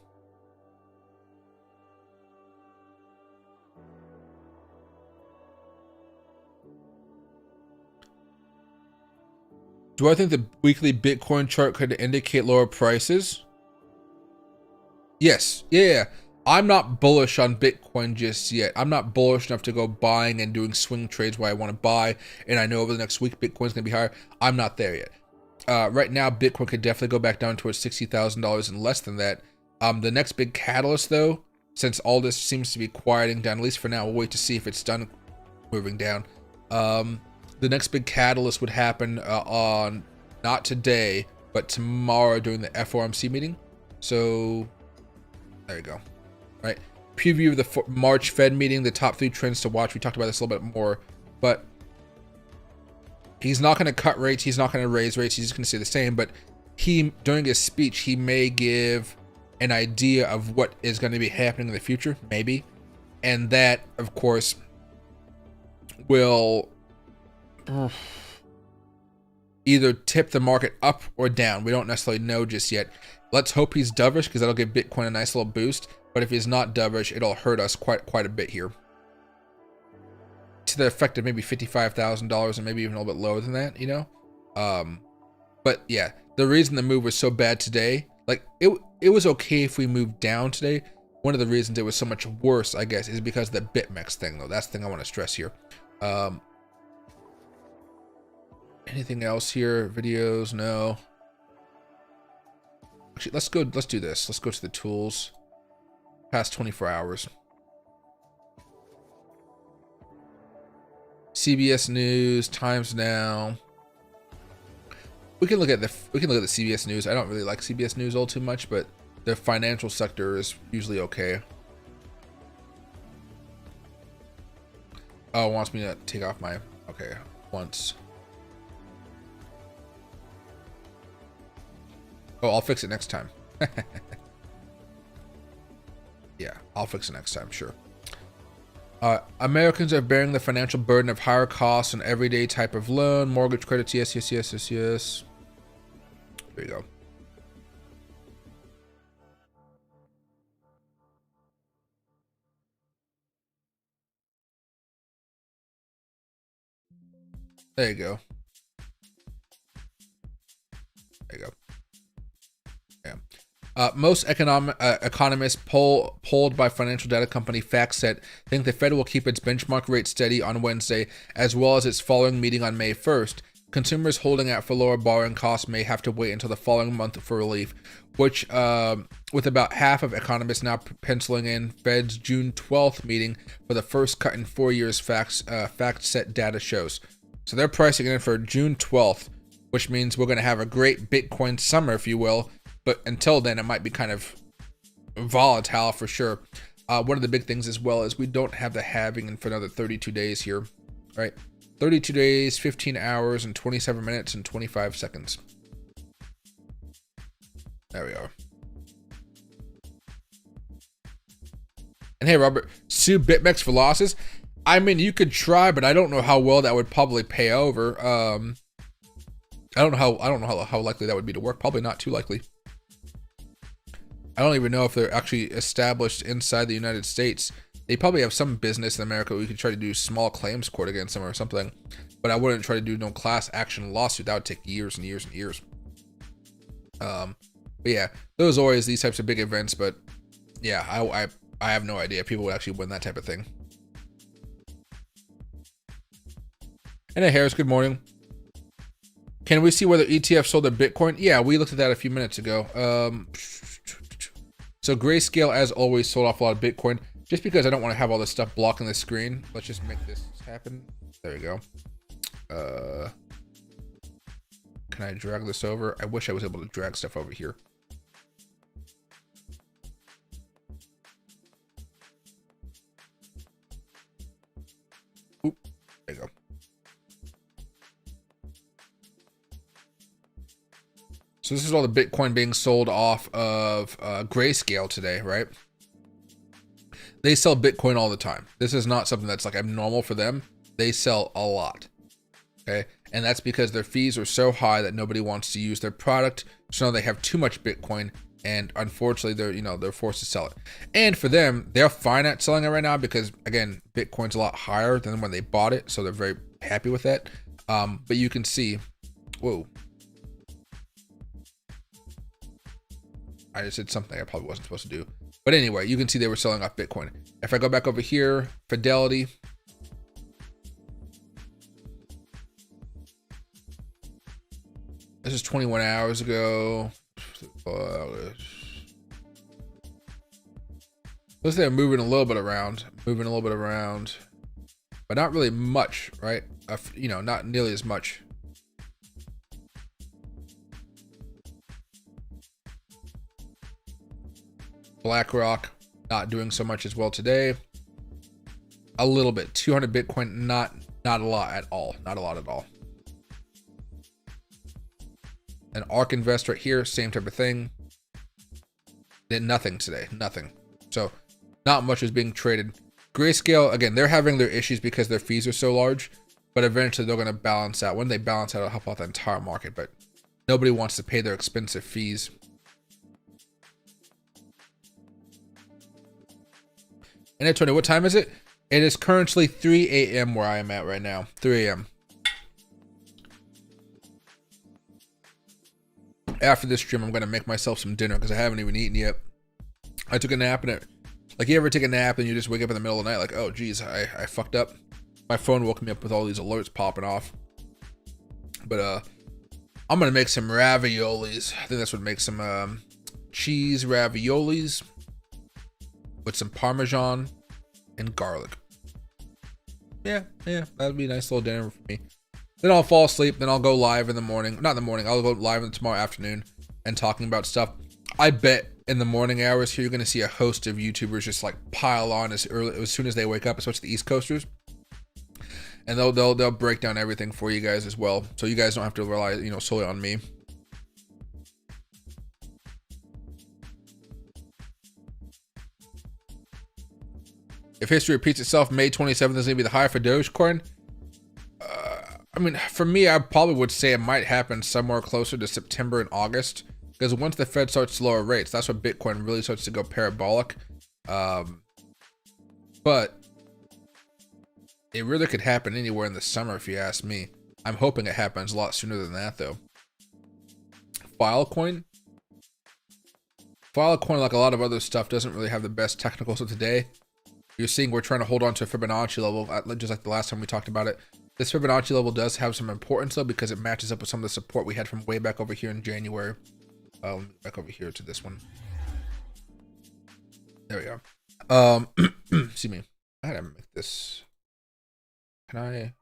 Speaker 1: Do I think the weekly Bitcoin chart could indicate lower prices? Yes. Yeah. I'm not bullish on Bitcoin just yet. I'm not bullish enough to go buying and doing swing trades where I want to buy, and I know over the next week Bitcoin's going to be higher. I'm not there yet. Right now, Bitcoin could definitely go back down towards $60,000 and less than that. The next big catalyst, though, since all this seems to be quieting down, at least for now, we'll wait to see if it's done moving down. The next big catalyst would happen on, not today, but tomorrow during the FOMC meeting. So, there you go. Right, preview of the March Fed meeting, the top 3 trends to watch. We talked about this a little bit more, but he's not going to cut rates. He's not going to raise rates. He's just going to stay the same. But during his speech, he may give an idea of what is going to be happening in the future, maybe, and that, of course, will either tip the market up or down. We don't necessarily know just yet. Let's hope he's dovish, because that'll give Bitcoin a nice little boost. But if he's not dovish, it'll hurt us quite a bit here. To the effect of maybe $55,000 and maybe even a little bit lower than that, you know? But yeah, the reason the move was so bad today, like it was okay if we moved down today. One of the reasons it was so much worse, I guess, is because of the Bitmex thing, though. That's the thing I want to stress here. Anything else here? Videos? No. Actually, let's do this. Let's go to the tools. Past 24 hours. CBS News, Times Now. We can look at the CBS News. I don't really like CBS News all too much, but the financial sector is usually okay. Oh, it wants me to take off my, okay, once. Oh, I'll fix it next time. Yeah, I'll fix it next time, sure. Americans are bearing the financial burden of higher costs on everyday type of loan, mortgage credits, yes. There you go. There you go. There you go. Yeah. Most economists polled by financial data company FactSet think the Fed will keep its benchmark rate steady on Wednesday, as well as its following meeting on May 1st. Consumers holding out for lower borrowing costs may have to wait until the following month for relief, which, with about half of economists now penciling in Fed's June 12th meeting for the first cut in 4 years, FactSet data shows. So they're pricing it in for June 12th, which means we're going to have a great Bitcoin summer, if you will. But until then, it might be kind of volatile for sure. One of the big things as well is we don't have the halving in for another 32 days here, right? 32 days, 15 hours, and 27 minutes and 25 seconds. There we are. And hey, Robert, sue Bitmex for losses? I mean, you could try, but I don't know how well that would probably pay over. I don't know how likely that would be to work. Probably not too likely. I don't even know if they're actually established inside the United States. They probably have some business in America. We could try to do small claims court against them or something. But I wouldn't try to do no class action lawsuit. That would take years and years and years. But yeah, those are always these types of big events. But yeah, I have no idea. People would actually win that type of thing. And hey, Harris, good morning. Can we see whether ETFs sold their Bitcoin? Yeah, we looked at that a few minutes ago. So Grayscale, as always, sold off a lot of Bitcoin. Just because I don't want to have all this stuff blocking the screen, let's just make this happen. There we go. Can I drag this over? I wish I was able to drag stuff over here. Oop, there you go. So this is all the Bitcoin being sold off of Grayscale today, right? They sell Bitcoin all the time. This is not something that's like abnormal for them. They sell a lot. Okay. And that's because their fees are so high that nobody wants to use their product. So now they have too much Bitcoin, and unfortunately they're forced to sell it. And for them, they're fine at selling it right now because, again, Bitcoin's a lot higher than when they bought it. So they're very happy with that. But you can see, whoa. I just did something I probably wasn't supposed to do. But anyway, you can see they were selling off Bitcoin. If I go back over here, Fidelity. This is 21 hours ago. Looks like they're moving a little bit around, but not really much, right? Not nearly as much. BlackRock not doing so much as well today. A little bit, 200 Bitcoin, not a lot at all, An ARK Invest right here, same type of thing. Did nothing today, nothing. So not much is being traded. Grayscale, again, they're having their issues because their fees are so large, but eventually they're going to balance out. When they balance out, it'll help out the entire market, but nobody wants to pay their expensive fees. And Antonio, what time is it? It is currently 3 a.m. where I am at right now. 3 a.m. After this stream, I'm going to make myself some dinner because I haven't even eaten yet. I took a nap, and you ever take a nap and you just wake up in the middle of the night like, oh, geez, I fucked up. My phone woke me up with all these alerts popping off. But I'm going to make some raviolis. I think that's what makes some cheese raviolis with some Parmesan and garlic. Yeah, that'd be a nice little dinner for me. Then I'll fall asleep. Then I'll go live in the morning. Not in the morning. I'll go live tomorrow afternoon and talking about stuff. I bet in the morning hours here, you're going to see a host of YouTubers just like pile on as soon as they wake up, especially the East Coasters. And they'll break down everything for you guys as well. So you guys don't have to rely, solely on me. If history repeats itself, May 27th is going to be the high for Dogecoin. I mean, for me, I probably would say it might happen somewhere closer to September and August. Because once the Fed starts to lower rates, that's when Bitcoin really starts to go parabolic. But it really could happen anywhere in the summer, if you ask me. I'm hoping it happens a lot sooner than that, though. Filecoin, like a lot of other stuff, doesn't really have the best technicals of today. You're seeing we're trying to hold on to a Fibonacci level, just like the last time we talked about it. This Fibonacci level does have some importance, though, because it matches up with some of the support we had from way back over here in January. Back over here to this one. There we go. Excuse me. I gotta make this. Can I?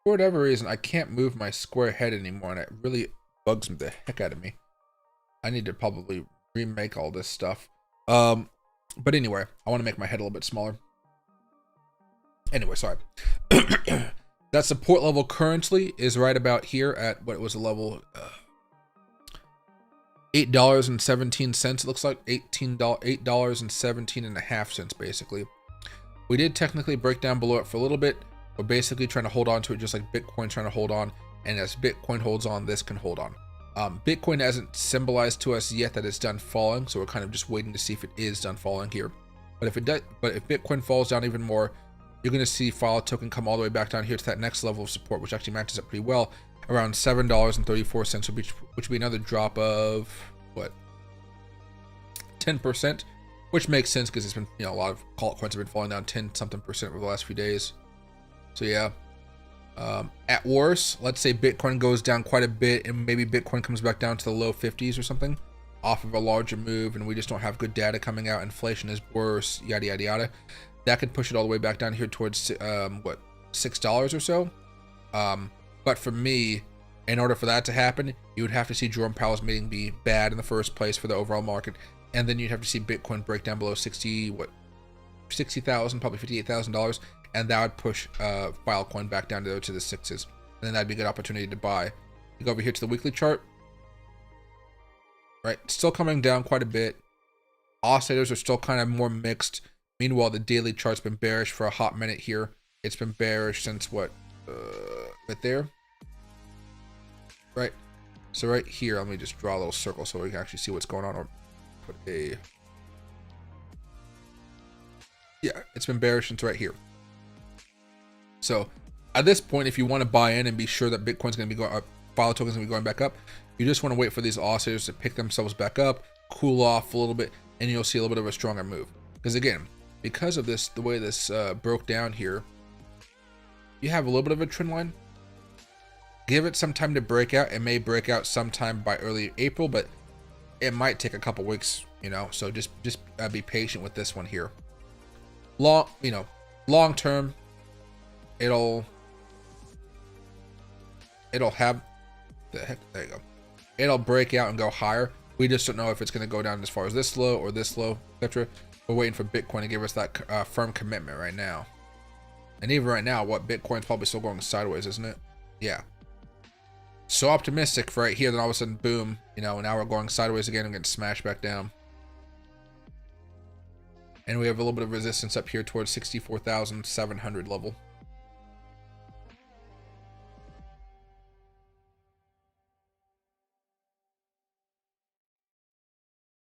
Speaker 1: For whatever reason, I can't move my square head anymore, and it really bugs the heck out of me. I need to probably remake all this stuff. But anyway, I want to make my head a little bit smaller. Anyway, sorry. That support level currently is right about here at what was a level $8.17. It looks like $8.17.5 basically. We did technically break down below it for a little bit. We're basically trying to hold on to it just like Bitcoin trying to hold on. And as Bitcoin holds on, this can hold on. Bitcoin hasn't symbolized to us yet that it's done falling, so we're kind of just waiting to see if it is done falling here. But if Bitcoin falls down even more, you're going to see File Token come all the way back down here to that next level of support, which actually matches up pretty well, around $7.34, which would be another drop of what, 10%, which makes sense because it's been, a lot of altcoins have been falling down 10-something% over the last few days. So yeah. At worst, let's say Bitcoin goes down quite a bit and maybe Bitcoin comes back down to the low 50s or something. off of a larger move and we just don't have good data coming out, inflation is worse, yada yada yada, that could push it all the way back down here towards what, $6 or so. But for me, in order for that to happen, you would have to see Jerome Powell's meeting be bad in the first place for the overall market, and then you'd have to see Bitcoin break down below 60,000, probably $58,000, and that would push Filecoin back down to the sixes, and then that'd be a good opportunity to buy. You go over here to the weekly chart, right? Still coming down quite a bit. Oscillators are still kind of more mixed. Meanwhile, the daily chart's been bearish for a hot minute here. It's been bearish since what? Right there. Right. So right here, let me just draw a little circle so we can actually see what's going on. Or put a... Yeah, it's been bearish since right here. So at this point, if you want to buy in and be sure that Bitcoin's going to be going up, Follow token's going to be going back up, you just want to wait for these oscillators to pick themselves back up, cool off a little bit, and you'll see a little bit of a stronger move. Because again, because of this, the way this broke down here, you have a little bit of a trend line. Give it some time to break out. It may break out sometime by early April, but it might take a couple weeks, you know. So just be patient with this one here. Long term, it'll have the heck. There you go. It'll break out and go higher. We just don't know if it's going to go down as far as this low or this low, etc. We're waiting for Bitcoin to give us that firm commitment right now. And even right now, what, Bitcoin's probably still going sideways, isn't it? Yeah. So optimistic for right here, then all of a sudden, boom, you know, now we're going sideways again and getting smashed back down. And we have a little bit of resistance up here towards 64,700 level.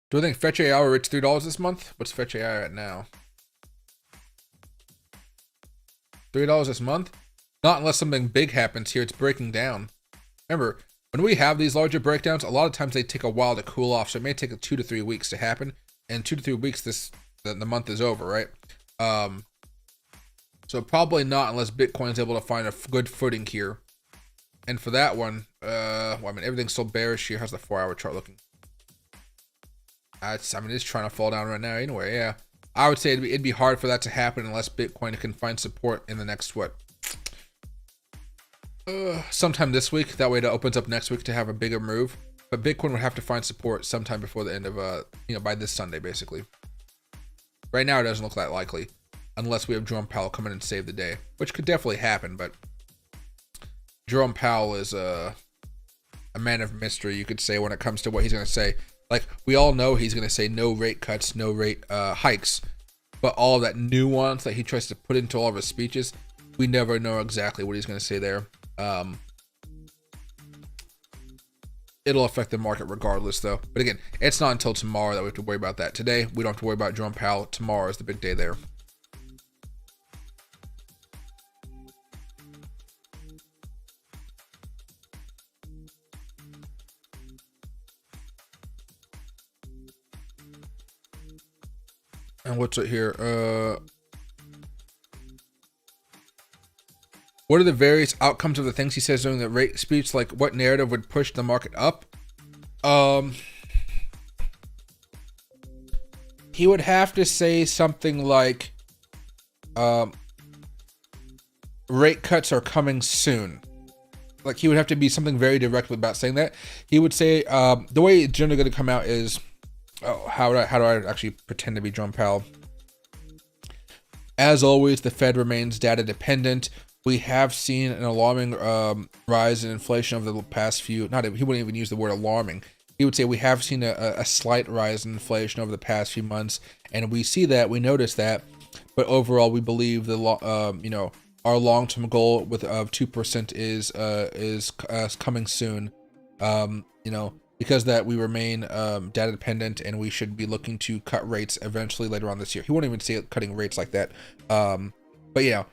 Speaker 1: Do I think Fetch AI will reach $3 this month? What's Fetch AI at now? $3 this month? Not unless something big happens here. It's breaking down. Remember, when we have these larger breakdowns, a lot of times they take a while to cool off. So it may take 2 to 3 weeks to happen. And 2 to 3 weeks, the month is over, right? So probably not unless Bitcoin's able to find a good footing here. And for that one, well, I mean, everything's still bearish here. How's the 4-hour chart looking? I mean, it's trying to fall down right now anyway, yeah. I would say it'd be hard for that to happen unless Bitcoin can find support in the next, what? Sometime this week. That way it opens up next week to have a bigger move. But Bitcoin would have to find support sometime before the end of, you know, by this Sunday, basically. Right now, it doesn't look that likely. Unless we have Jerome Powell come in and save the day. Which could definitely happen, but Jerome Powell is a man of mystery, you could say, when it comes to what he's going to say. Like, we all know he's going to say no rate cuts, no rate hikes. But all of that nuance that he tries to put into all of his speeches, we never know exactly what he's going to say there. It'll affect the market regardless, though. But again, it's not until tomorrow that we have to worry about that. Today, we don't have to worry about Jerome Powell. Tomorrow is the big day there. And what's it here? What are the various outcomes of the things he says during the rate speech? Like, what narrative would push the market up? He would have to say something like, rate cuts are coming soon. Like, he would have to be something very direct about saying that. He would say, the way it's generally going to come out is, oh, how do I actually pretend to be Jerome Powell? As always, the Fed remains data dependent. We have seen an alarming rise in inflation over the past few. He wouldn't even use the word alarming. He would say we have seen a slight rise in inflation over the past few months, and we see that, we notice that. But overall, we believe the our long-term goal of 2% is coming soon. Because that we remain data dependent, and we should be looking to cut rates eventually later on this year. He won't even say cutting rates like that. But yeah,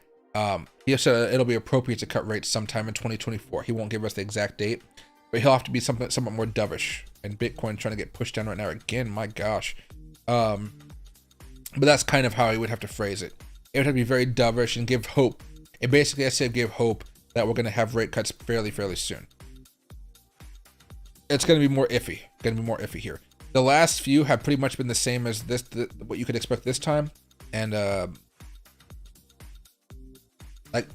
Speaker 1: he said it'll be appropriate to cut rates sometime in 2024. He won't give us the exact date, but he'll have to be somewhat more dovish. And Bitcoin trying to get pushed down right now again. My gosh. But that's kind of how he would have to phrase it. It would have to be very dovish and give hope. It basically, I said, give hope that we're going to have rate cuts fairly soon. It's going to be more iffy. Here. The last few have pretty much been the same as this, what you could expect this time. And like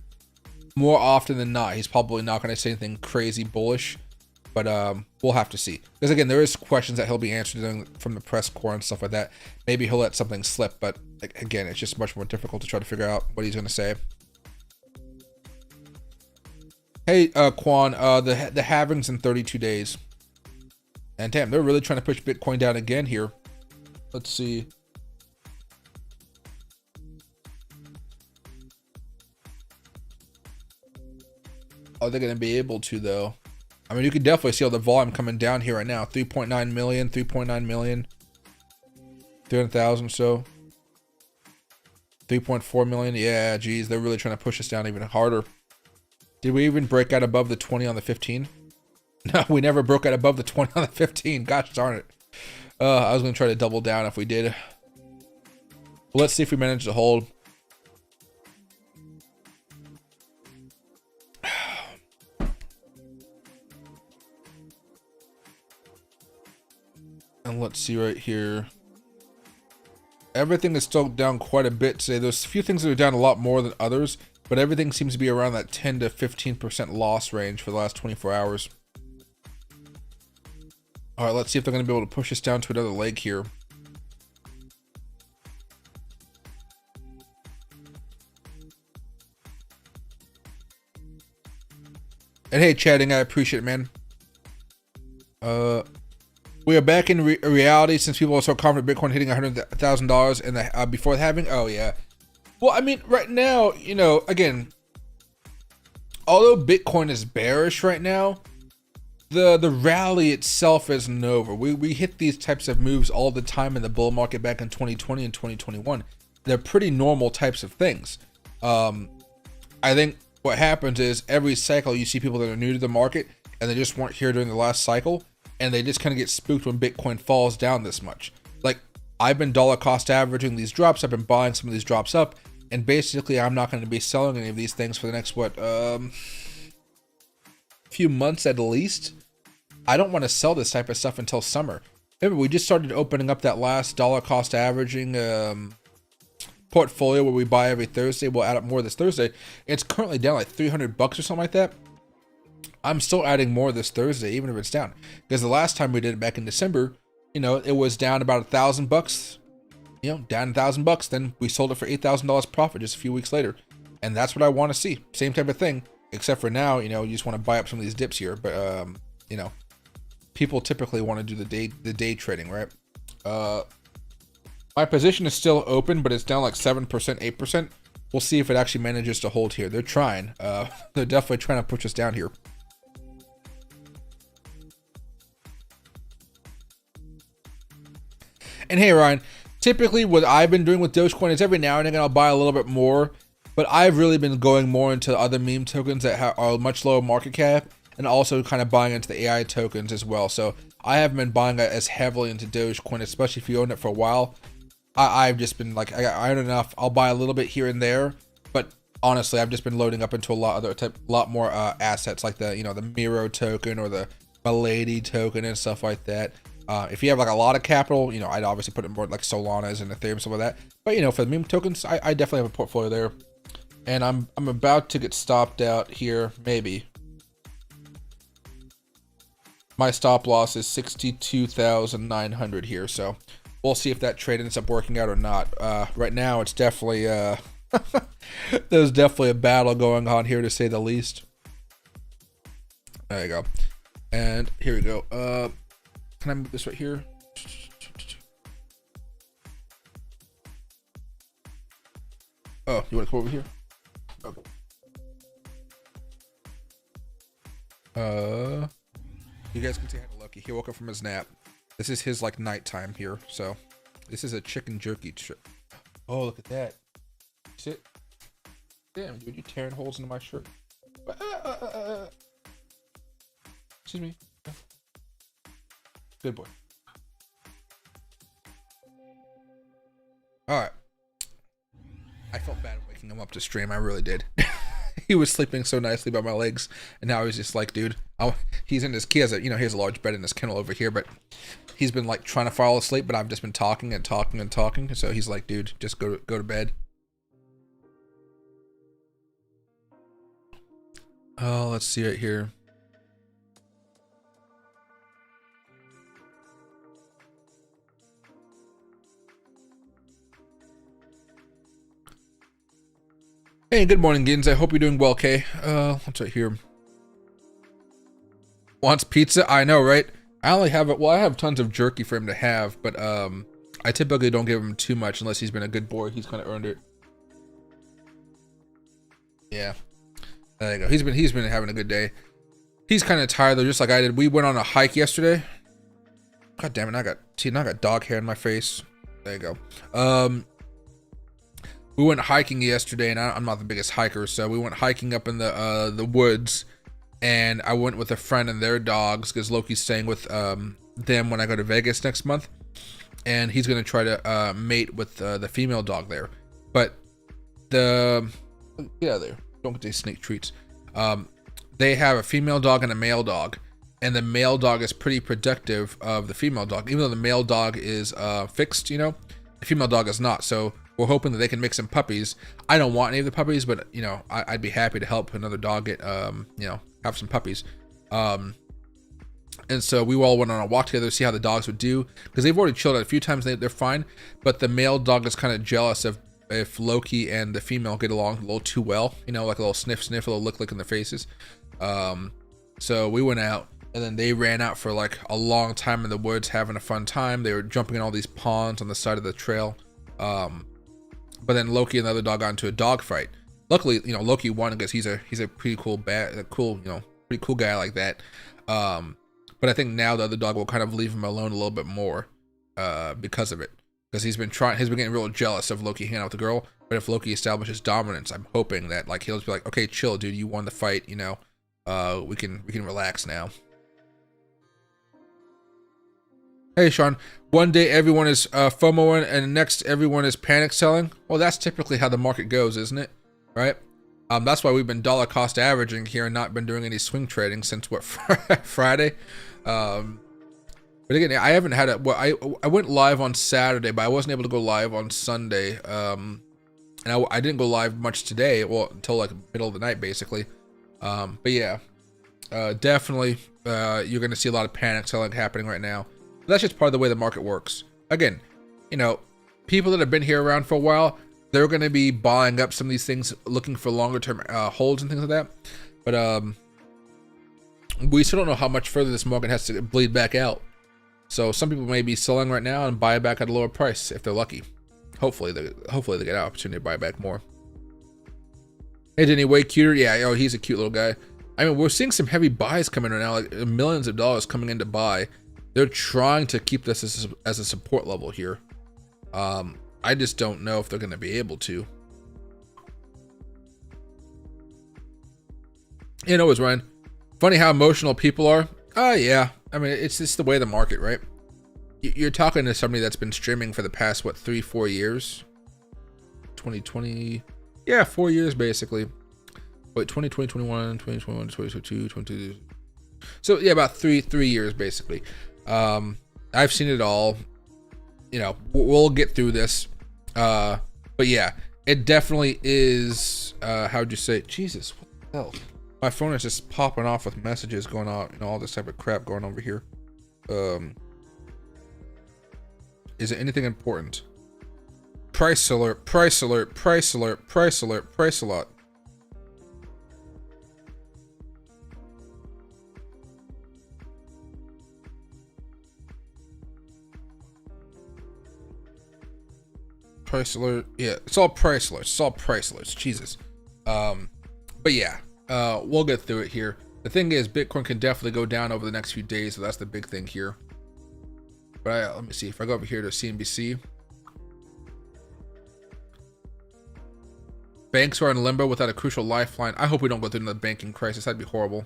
Speaker 1: more often than not, he's probably not going to say anything crazy bullish, but we'll have to see. Because again, there is questions that he'll be answering from the press corps and stuff like that. Maybe he'll let something slip, but again, it's just much more difficult to try to figure out what he's going to say. Hey, Quan, the halving's in 32 days. And damn, they're really trying to push Bitcoin down again here. Let's see. Are they going to be able to, though? I mean, you can definitely see all the volume coming down here right now. 3.9 million, 3.9 million. 300,000, so. 3.4 million. Yeah, geez, they're really trying to push us down even harder. Did we even break out above the 20 on the 15? No, we never broke out above the 20 on the 15. Gosh darn it. I was going to try to double down if we did. Well, let's see if we manage to hold. And let's see right here. Everything is still down quite a bit today. There's a few things that are down a lot more than others, but everything seems to be around that 10 to 15% loss range for the last 24 hours. All right, let's see if they're going to be able to push us down to another leg here. And hey, chatting, I appreciate it, man. We are back in reality since people are so confident Bitcoin hitting $100,000 in the before the halving. Oh yeah. Well, I mean, right now, you know, again, although Bitcoin is bearish right now, the rally itself isn't over. We hit these types of moves all the time in the bull market back in 2020 and 2021. They're pretty normal types of things. I think what happens is every cycle you see people that are new to the market and they just weren't here during the last cycle, and they just kind of get spooked when Bitcoin falls down this much. Like, I've been dollar cost averaging these drops. I've been buying some of these drops up, and basically I'm not going to be selling any of these things for the next few months at least. I don't want to sell this type of stuff until summer. Remember, we just started opening up that last dollar cost averaging portfolio where we buy every Thursday. We'll add up more this Thursday. It's currently down like $300 or something like that. I'm still adding more this Thursday, even if it's down, because the last time we did it back in December, you know, it was down about $1,000, you know, down $1,000. Then we sold it for $8,000 profit just a few weeks later. And that's what I want to see. Same type of thing, except for now, you know, you just want to buy up some of these dips here. But, you know, people typically want to do the day trading, right? My position is still open, but it's down like 7%, 8%. We'll see if it actually manages to hold here. They're trying. They're definitely trying to push us down here. And hey, Ryan, typically what I've been doing with Dogecoin is every now and again I'll buy a little bit more, but I've really been going more into other meme tokens that are much lower market cap, and also kind of buying into the AI tokens as well. So I haven't been buying as heavily into Dogecoin, especially if you own it for a while. I've just been like, I own enough. I'll buy a little bit here and there, but honestly, I've just been loading up into a lot more assets like the, you know, the Miro token or the Milady token and stuff like that. If you have like a lot of capital, you know, I'd obviously put it more like Solanas and Ethereum, stuff like that. But you know, for the meme tokens, I definitely have a portfolio there, and I'm about to get stopped out here. Maybe my stop loss is 62,900 here, so we'll see if that trade ends up working out or not. Right now, it's definitely there's definitely a battle going on here, to say the least. There you go, and here we go. Can I move this right here? Oh, you want to come over here? Okay. You guys can say hi to Lucky. He woke up from his nap. This is his like nighttime here. So this is a chicken jerky trip. Oh, look at that. Sit. Damn, dude, you tearing holes into my shirt. Excuse me. Good boy. All right. I felt bad waking him up to stream. I really did. he was sleeping so nicely by my legs, and now he's just like, dude, he's in his, he has a large bed in his kennel over here, but he's been like trying to fall asleep, but I've just been talking and talking and talking, so he's like, dude, just go to bed. Oh, let's see right here. Hey, good morning, Gins. I hope you're doing well, Kay. What's right here? Wants pizza? I know, right? I only have it. Well, I have tons of jerky for him to have, but I typically don't give him too much unless he's been a good boy. He's kind of earned it. Yeah, there you go. He's been having a good day. He's kind of tired though, just like I did. We went on a hike yesterday. God damn it! I got dog hair in my face. There you go. We went hiking yesterday, and I'm not the biggest hiker, so we went hiking up in the woods, and I went with a friend and their dogs because Loki's staying with them when I go to Vegas next month, and he's gonna try to mate with the female dog there. But get out of there! Don't get these snake treats. They have a female dog and a male dog, and the male dog is pretty protective of the female dog, even though the male dog is fixed. The female dog is not. So we're hoping that they can make some puppies. I don't want any of the puppies, but I'd be happy to help another dog get have some puppies. And so we all went on a walk together to see how the dogs would do, because they've already chilled out a few times. They're fine, but the male dog is kind of jealous of if Loki and the female get along a little too well, like a little sniff, a little lick in their faces. So we went out, and then they ran out for like a long time in the woods having a fun time. They were jumping in all these ponds on the side of the trail. But then Loki and the other dog got into a dog fight. Luckily, Loki won because he's a pretty cool pretty cool guy like that. But I think now the other dog will kind of leave him alone a little bit more because of it. Because he's been getting real jealous of Loki hanging out with the girl. But if Loki establishes dominance, I'm hoping that he'll just be like, okay, chill, dude, you won the fight, we can relax now. Hey, Sean. One day everyone is FOMOing, and next everyone is panic selling. Well, that's typically how the market goes, isn't it? Right? That's why we've been dollar cost averaging here and not been doing any swing trading since Friday. But again, I haven't had I went live on Saturday, but I wasn't able to go live on Sunday. And I didn't go live much today, well, until like middle of the night, basically. But yeah, definitely, you're going to see a lot of panic selling happening right now. But that's just part of the way the market works. Again, people that have been here around for a while, they're going to be buying up some of these things, looking for longer term holds and things like that. But we still don't know how much further this market has to bleed back out. So some people may be selling right now and buy back at a lower price if they're lucky. Hopefully they get an opportunity to buy back more. Hey, Denny, way cuter. Yeah, he's a cute little guy. I mean, we're seeing some heavy buys coming right now, like millions of dollars coming in to buy. They're trying to keep this as a support level here. I just don't know if they're going to be able to. It's Ryan. Funny how emotional people are. Yeah. I mean, it's just the way of the market, right? You're talking to somebody that's been streaming for the past, 3-4 years? 2020. Yeah, 4 years basically. Wait, 2020, 21, 2021, 2022, 22. So yeah, about three years basically. I've seen it all. We'll get through this. But yeah, it definitely is. How'd you say? Jesus, what the hell? My phone is just popping off with messages going on, all this type of crap going over here. Is it anything important? Price alert, price alert, price alert, price alert, price alert. Price alert. Yeah, it's all price alerts. It's all price alerts. Jesus. But yeah, we'll get through it here. The thing is, Bitcoin can definitely go down over the next few days, so that's the big thing here. But let me see. If I go over here to CNBC, banks are in limbo without a crucial lifeline. I hope we don't go through another banking crisis. That'd be horrible.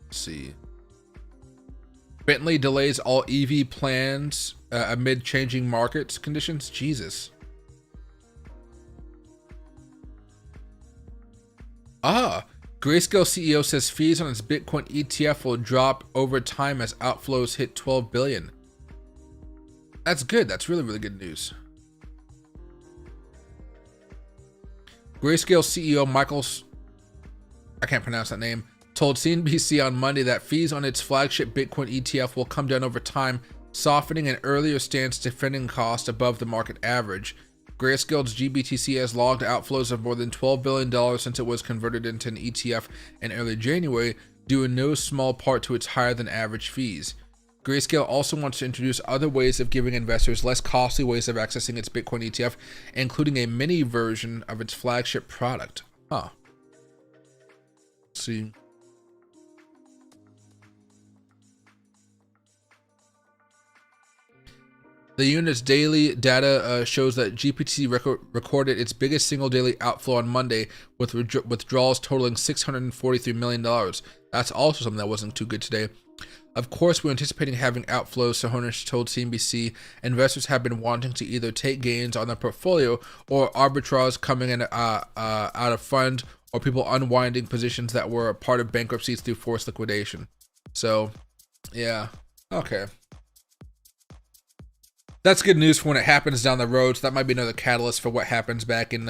Speaker 1: Let's see. Bentley delays all EV plans amid changing market conditions. Jesus. Grayscale CEO says fees on its Bitcoin ETF will drop over time as outflows hit 12 billion. That's good. That's really, really good news. Grayscale CEO I can't pronounce that name, told CNBC on Monday that fees on its flagship Bitcoin ETF will come down over time, softening an earlier stance defending cost above the market average. Grayscale's GBTC has logged outflows of more than $12 billion since it was converted into an ETF in early January, due in no small part to its higher than average fees. Grayscale also wants to introduce other ways of giving investors less costly ways of accessing its Bitcoin ETF, including a mini version of its flagship product. Let's see. The unit's daily data shows that GPT recorded its biggest single daily outflow on Monday, with withdrawals totaling $643 million. That's also something that wasn't too good today. Of course, we're anticipating having outflows, Sahonis told CNBC. Investors have been wanting to either take gains on their portfolio or arbitrage coming in out of fund, or people unwinding positions that were a part of bankruptcies through forced liquidation. So, yeah, okay. That's good news for when it happens down the road. So that might be another catalyst for what happens back in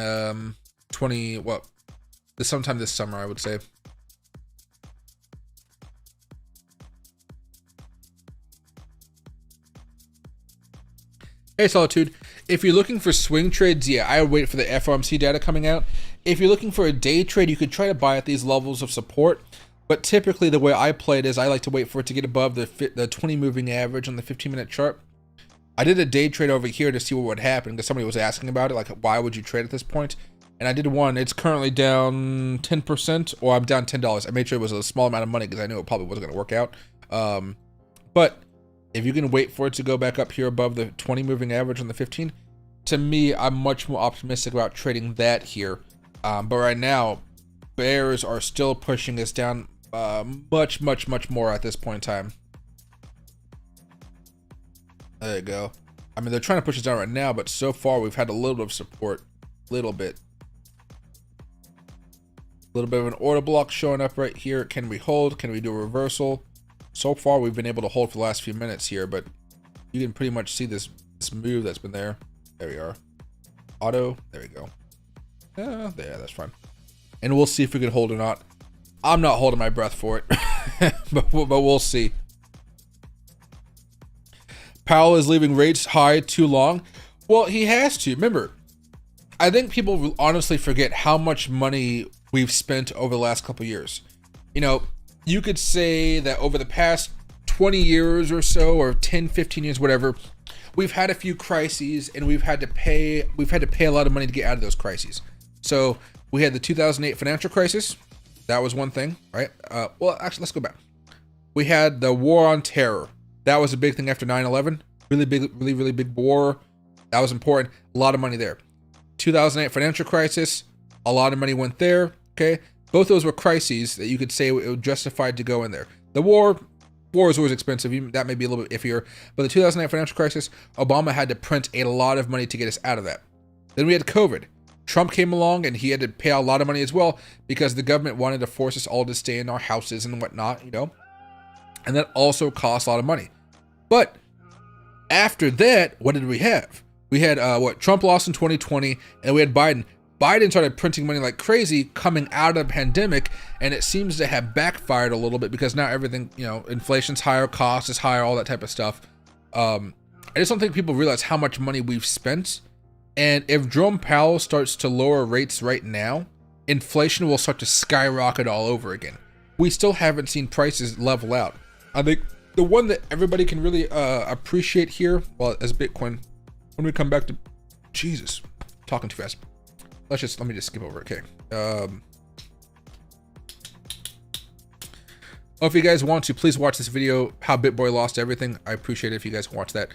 Speaker 1: sometime this summer, I would say. Hey Solitude, if you're looking for swing trades, yeah, I would wait for the FOMC data coming out. If you're looking for a day trade, you could try to buy at these levels of support. But typically the way I play it is I like to wait for it to get above the 20 moving average on the 15-minute chart. I did a day trade over here to see what would happen because somebody was asking about it, like why would you trade at this point? And I did one. It's currently down 10%, or I'm down $10. I made sure it was a small amount of money because I knew it probably wasn't going to work out. But if you can wait for it to go back up here above the 20 moving average on the 15, to me, I'm much more optimistic about trading that here. But right now, bears are still pushing us down much more at this point in time. There you go. I mean, they're trying to push us down right now, but so far we've had a little bit of support. Little bit. A little bit of an order block showing up right here. Can we hold? Can we do a reversal? So far we've been able to hold for the last few minutes here, but you can pretty much see this move that's been there. There we are. Auto. There we go. There, that's fine. And we'll see if we can hold or not. I'm not holding my breath for it, but we'll see. Powell is leaving rates high too long. Well, he has to. Remember, I think people honestly forget how much money we've spent over the last couple of years. You know, you could say that over the past 20 years or so, or 10, 15 years, whatever, we've had a few crises and we've had to pay a lot of money to get out of those crises. So we had the 2008 financial crisis. That was one thing, right? Well, actually, let's go back. We had the war on terror. That was a big thing after 9/11. Really big war. That was important. A lot of money there. 2008 financial crisis. A lot of money went there. Okay. Both those were crises that you could say it was justified to go in there. The war is always expensive. That may be a little bit iffier. But the 2008 financial crisis, Obama had to print a lot of money to get us out of that. Then we had COVID. Trump came along and he had to pay out a lot of money as well because the government wanted to force us all to stay in our houses and whatnot, you know. And that also cost a lot of money. But after that, what did we have? We had Trump lost in 2020, and we had Biden. Biden started printing money like crazy coming out of the pandemic, and it seems to have backfired a little bit because now everything, you know, inflation's higher, cost is higher, all that type of stuff. I just don't think people realize how much money we've spent. And if Jerome Powell starts to lower rates right now, inflation will start to skyrocket all over again. We still haven't seen prices level out. I think the one that everybody can really appreciate here, well, as Bitcoin, when we come back to, Jesus, talking too fast. Let me just skip over. Okay. If you guys want to, please watch this video, how BitBoy lost everything. I appreciate it if you guys can watch that.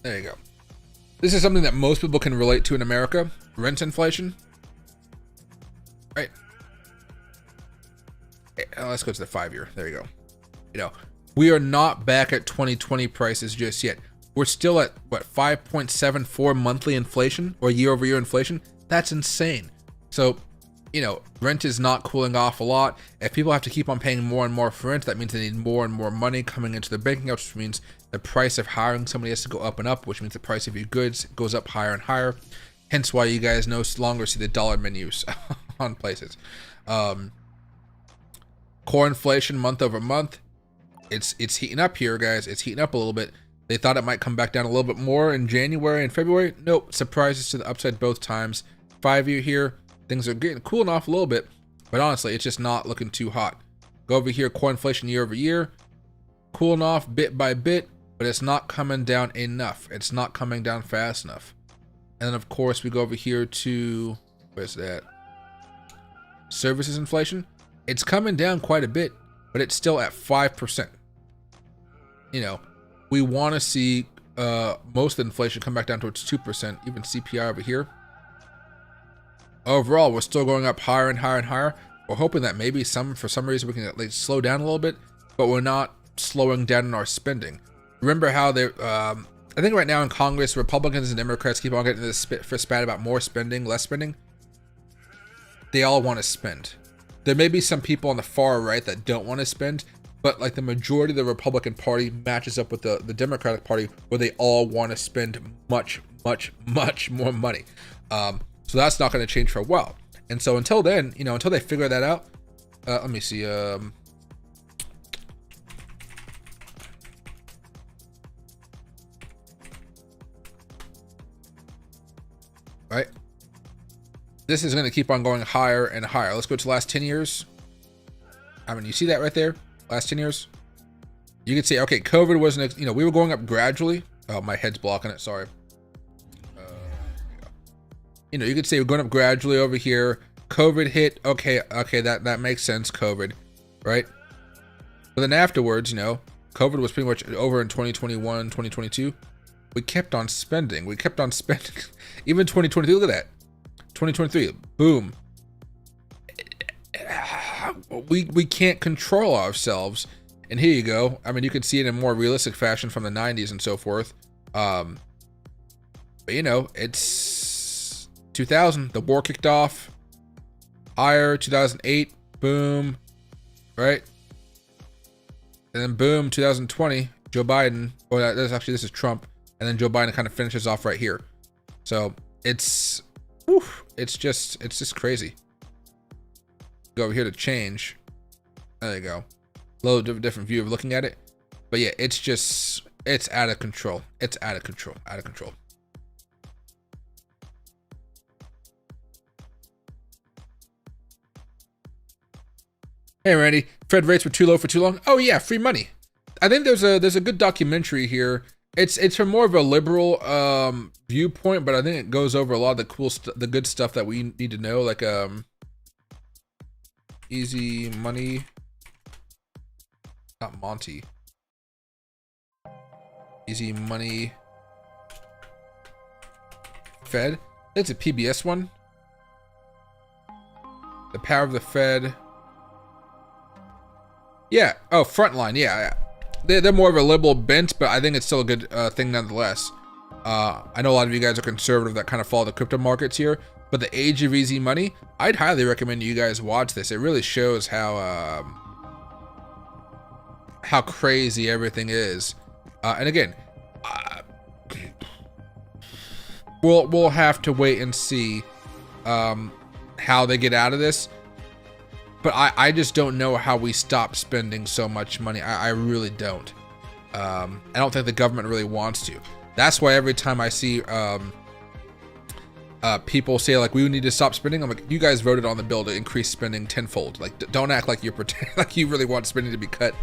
Speaker 1: There you go. This is something that most people can relate to in America. Rent inflation. Right. Okay, let's go to the 5-year. There you go. You know, we are not back at 2020 prices just yet. We're still at what, 5.74 monthly inflation or year-over-year inflation. That's insane. So, you know, rent is not cooling off a lot. If people have to keep on paying more and more for rent, that means they need more and more money coming into their banking accounts, which means the price of hiring somebody has to go up and up, which means the price of your goods goes up higher and higher. Hence why you guys no longer see the dollar menus on places. Core inflation month over month, it's heating up here, guys. It's heating up a little bit. They thought it might come back down a little bit more in January and February. Nope, surprises to the upside both times. 5-year here, things are getting cooling off a little bit, but honestly, it's just not looking too hot. Go over here, core inflation year over year, cooling off bit by bit, but it's not coming down enough. It's not coming down fast enough. And then of course we go over here to, where's that? Services inflation. It's coming down quite a bit, but it's still at 5%. You know, we want to see most of the inflation come back down towards 2%, even CPI over here. Overall, we're still going up higher and higher and higher. We're hoping that maybe for some reason we can at least slow down a little bit, but we're not slowing down in our spending. Remember how they, I think right now in Congress, Republicans and Democrats keep on getting this for spat about more spending, less spending. They all want to spend. There may be some people on the far right that don't want to spend, but like the majority of the Republican Party matches up with the Democratic Party, where they all want to spend much, much, much more money. So that's not going to change for a while. And so until then, you know, until they figure that out, let me see. Right. This is going to keep on going higher and higher. Let's go to the last 10 years. I mean, you see that right there? Last 10 years. You can see, okay, COVID wasn't, you know, we were going up gradually. Oh, my head's blocking it. Sorry. You know, you could say we're going up gradually over here. COVID hit. Okay, that makes sense. COVID, right? But then afterwards, you know, COVID was pretty much over in 2021, 2022. We kept on spending. We kept on spending. Even 2023, look at that. 2023, boom. We can't control ourselves. And here you go. I mean, you can see it in more realistic fashion from the 90s and so forth. But you know, it's 2000. The war kicked off. Higher, 2008, boom. Right? And then boom, 2020, Joe Biden. Oh, this is Trump. And then Joe Biden kind of finishes off right here. So it's just crazy. Go over here to change. There you go. A little different view of looking at it. But yeah, it's out of control. It's out of control. Out of control. Hey Randy, Fed rates were too low for too long. Oh yeah, free money. I think there's a good documentary here. It's from more of a liberal viewpoint, but I think it goes over a lot of the cool the good stuff that we need to know, like easy money. Not Monty. Easy money. Fed. It's a PBS one. The power of the Fed. Yeah. Oh, Frontline. Yeah. They're more of a liberal bent, but I think it's still a good thing nonetheless. I know a lot of you guys are conservative that kind of follow the crypto markets here, but the age of easy money, I'd highly recommend you guys watch this. It really shows how crazy everything is. And again, we'll have to wait and see how they get out of this. But I just don't know how we stop spending so much money. I really don't. I don't think the government really wants to. That's why every time I see people say like we need to stop spending, I'm like, you guys voted on the bill to increase spending tenfold. Like, don't act like you're like you really want spending to be cut.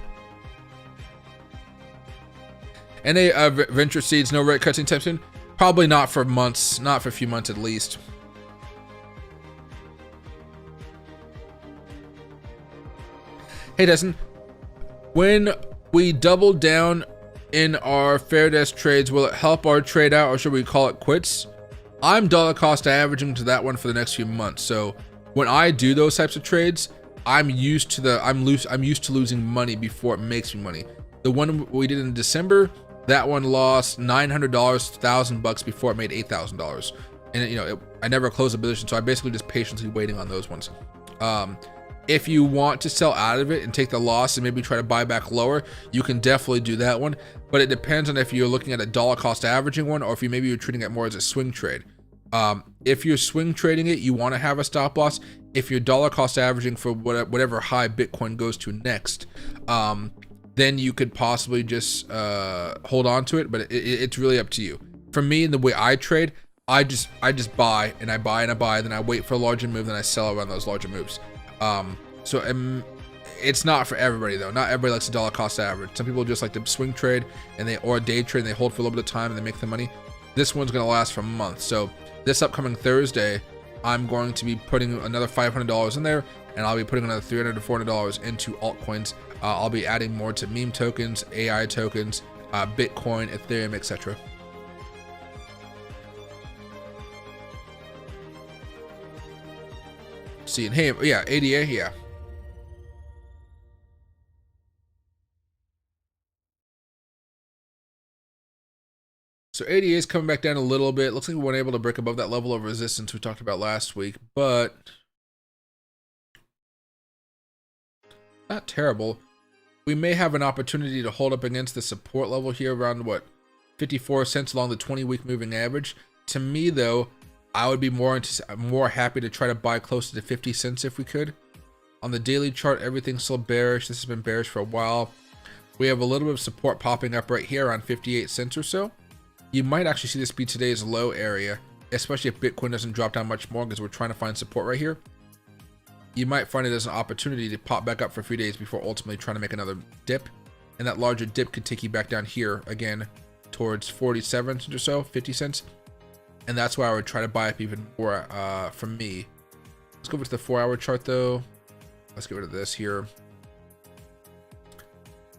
Speaker 1: Any venture seeds, no rate cuts anytime soon? Probably not for months, not for a few months at least. Hey Destin, when we double down in our fair desk trades, will it help our trade out or should we call it quits? I'm dollar cost averaging to that one for the next few months. So when I do those types of trades, I'm used to losing money before it makes me money. The one we did in December, that one lost $900, $1,000 before it made $8,000. And you know, I never closed a position, so I basically just patiently waiting on those ones. If you want to sell out of it and take the loss and maybe try to buy back lower, you can definitely do that one. But it depends on if you're looking at a dollar cost averaging one, or if you're treating it more as a swing trade. If you're swing trading it, you want to have a stop loss. If you're dollar cost averaging for whatever high Bitcoin goes to next, then you could possibly just hold on to it. But it's really up to you. For me, in the way I trade, I just buy and I buy and I buy, then I wait for a larger move, then I sell around those larger moves. It's not for everybody though. Not everybody likes a dollar cost average. Some people just like to swing trade or a day trade, and they hold for a little bit of time and they make the money. This one's gonna last for months. So this upcoming Thursday, I'm going to be putting another $500 in there, and I'll be putting another $300 to $400 into altcoins. I'll be adding more to meme tokens, AI tokens, Bitcoin, Ethereum, etc. Seeing, hey, yeah, ADA, yeah. So ADA is coming back down a little bit. Looks like we weren't able to break above that level of resistance we talked about last week, but not terrible. We may have an opportunity to hold up against the support level here around, what, 54 cents along the 20-week moving average. To me, though, I would be more happy to try to buy closer to 50 cents if we could. On the daily chart, everything's still bearish. This has been bearish for a while. We have a little bit of support popping up right here around 58 cents or so. You might actually see this be today's low area, especially if Bitcoin doesn't drop down much more, because we're trying to find support right here. You might find it as an opportunity to pop back up for a few days before ultimately trying to make another dip. And that larger dip could take you back down here again towards 47 cents or so, 50 cents. And that's why I would try to buy up even more from me. Let's go over to the 4-hour chart though. Let's get rid of this here.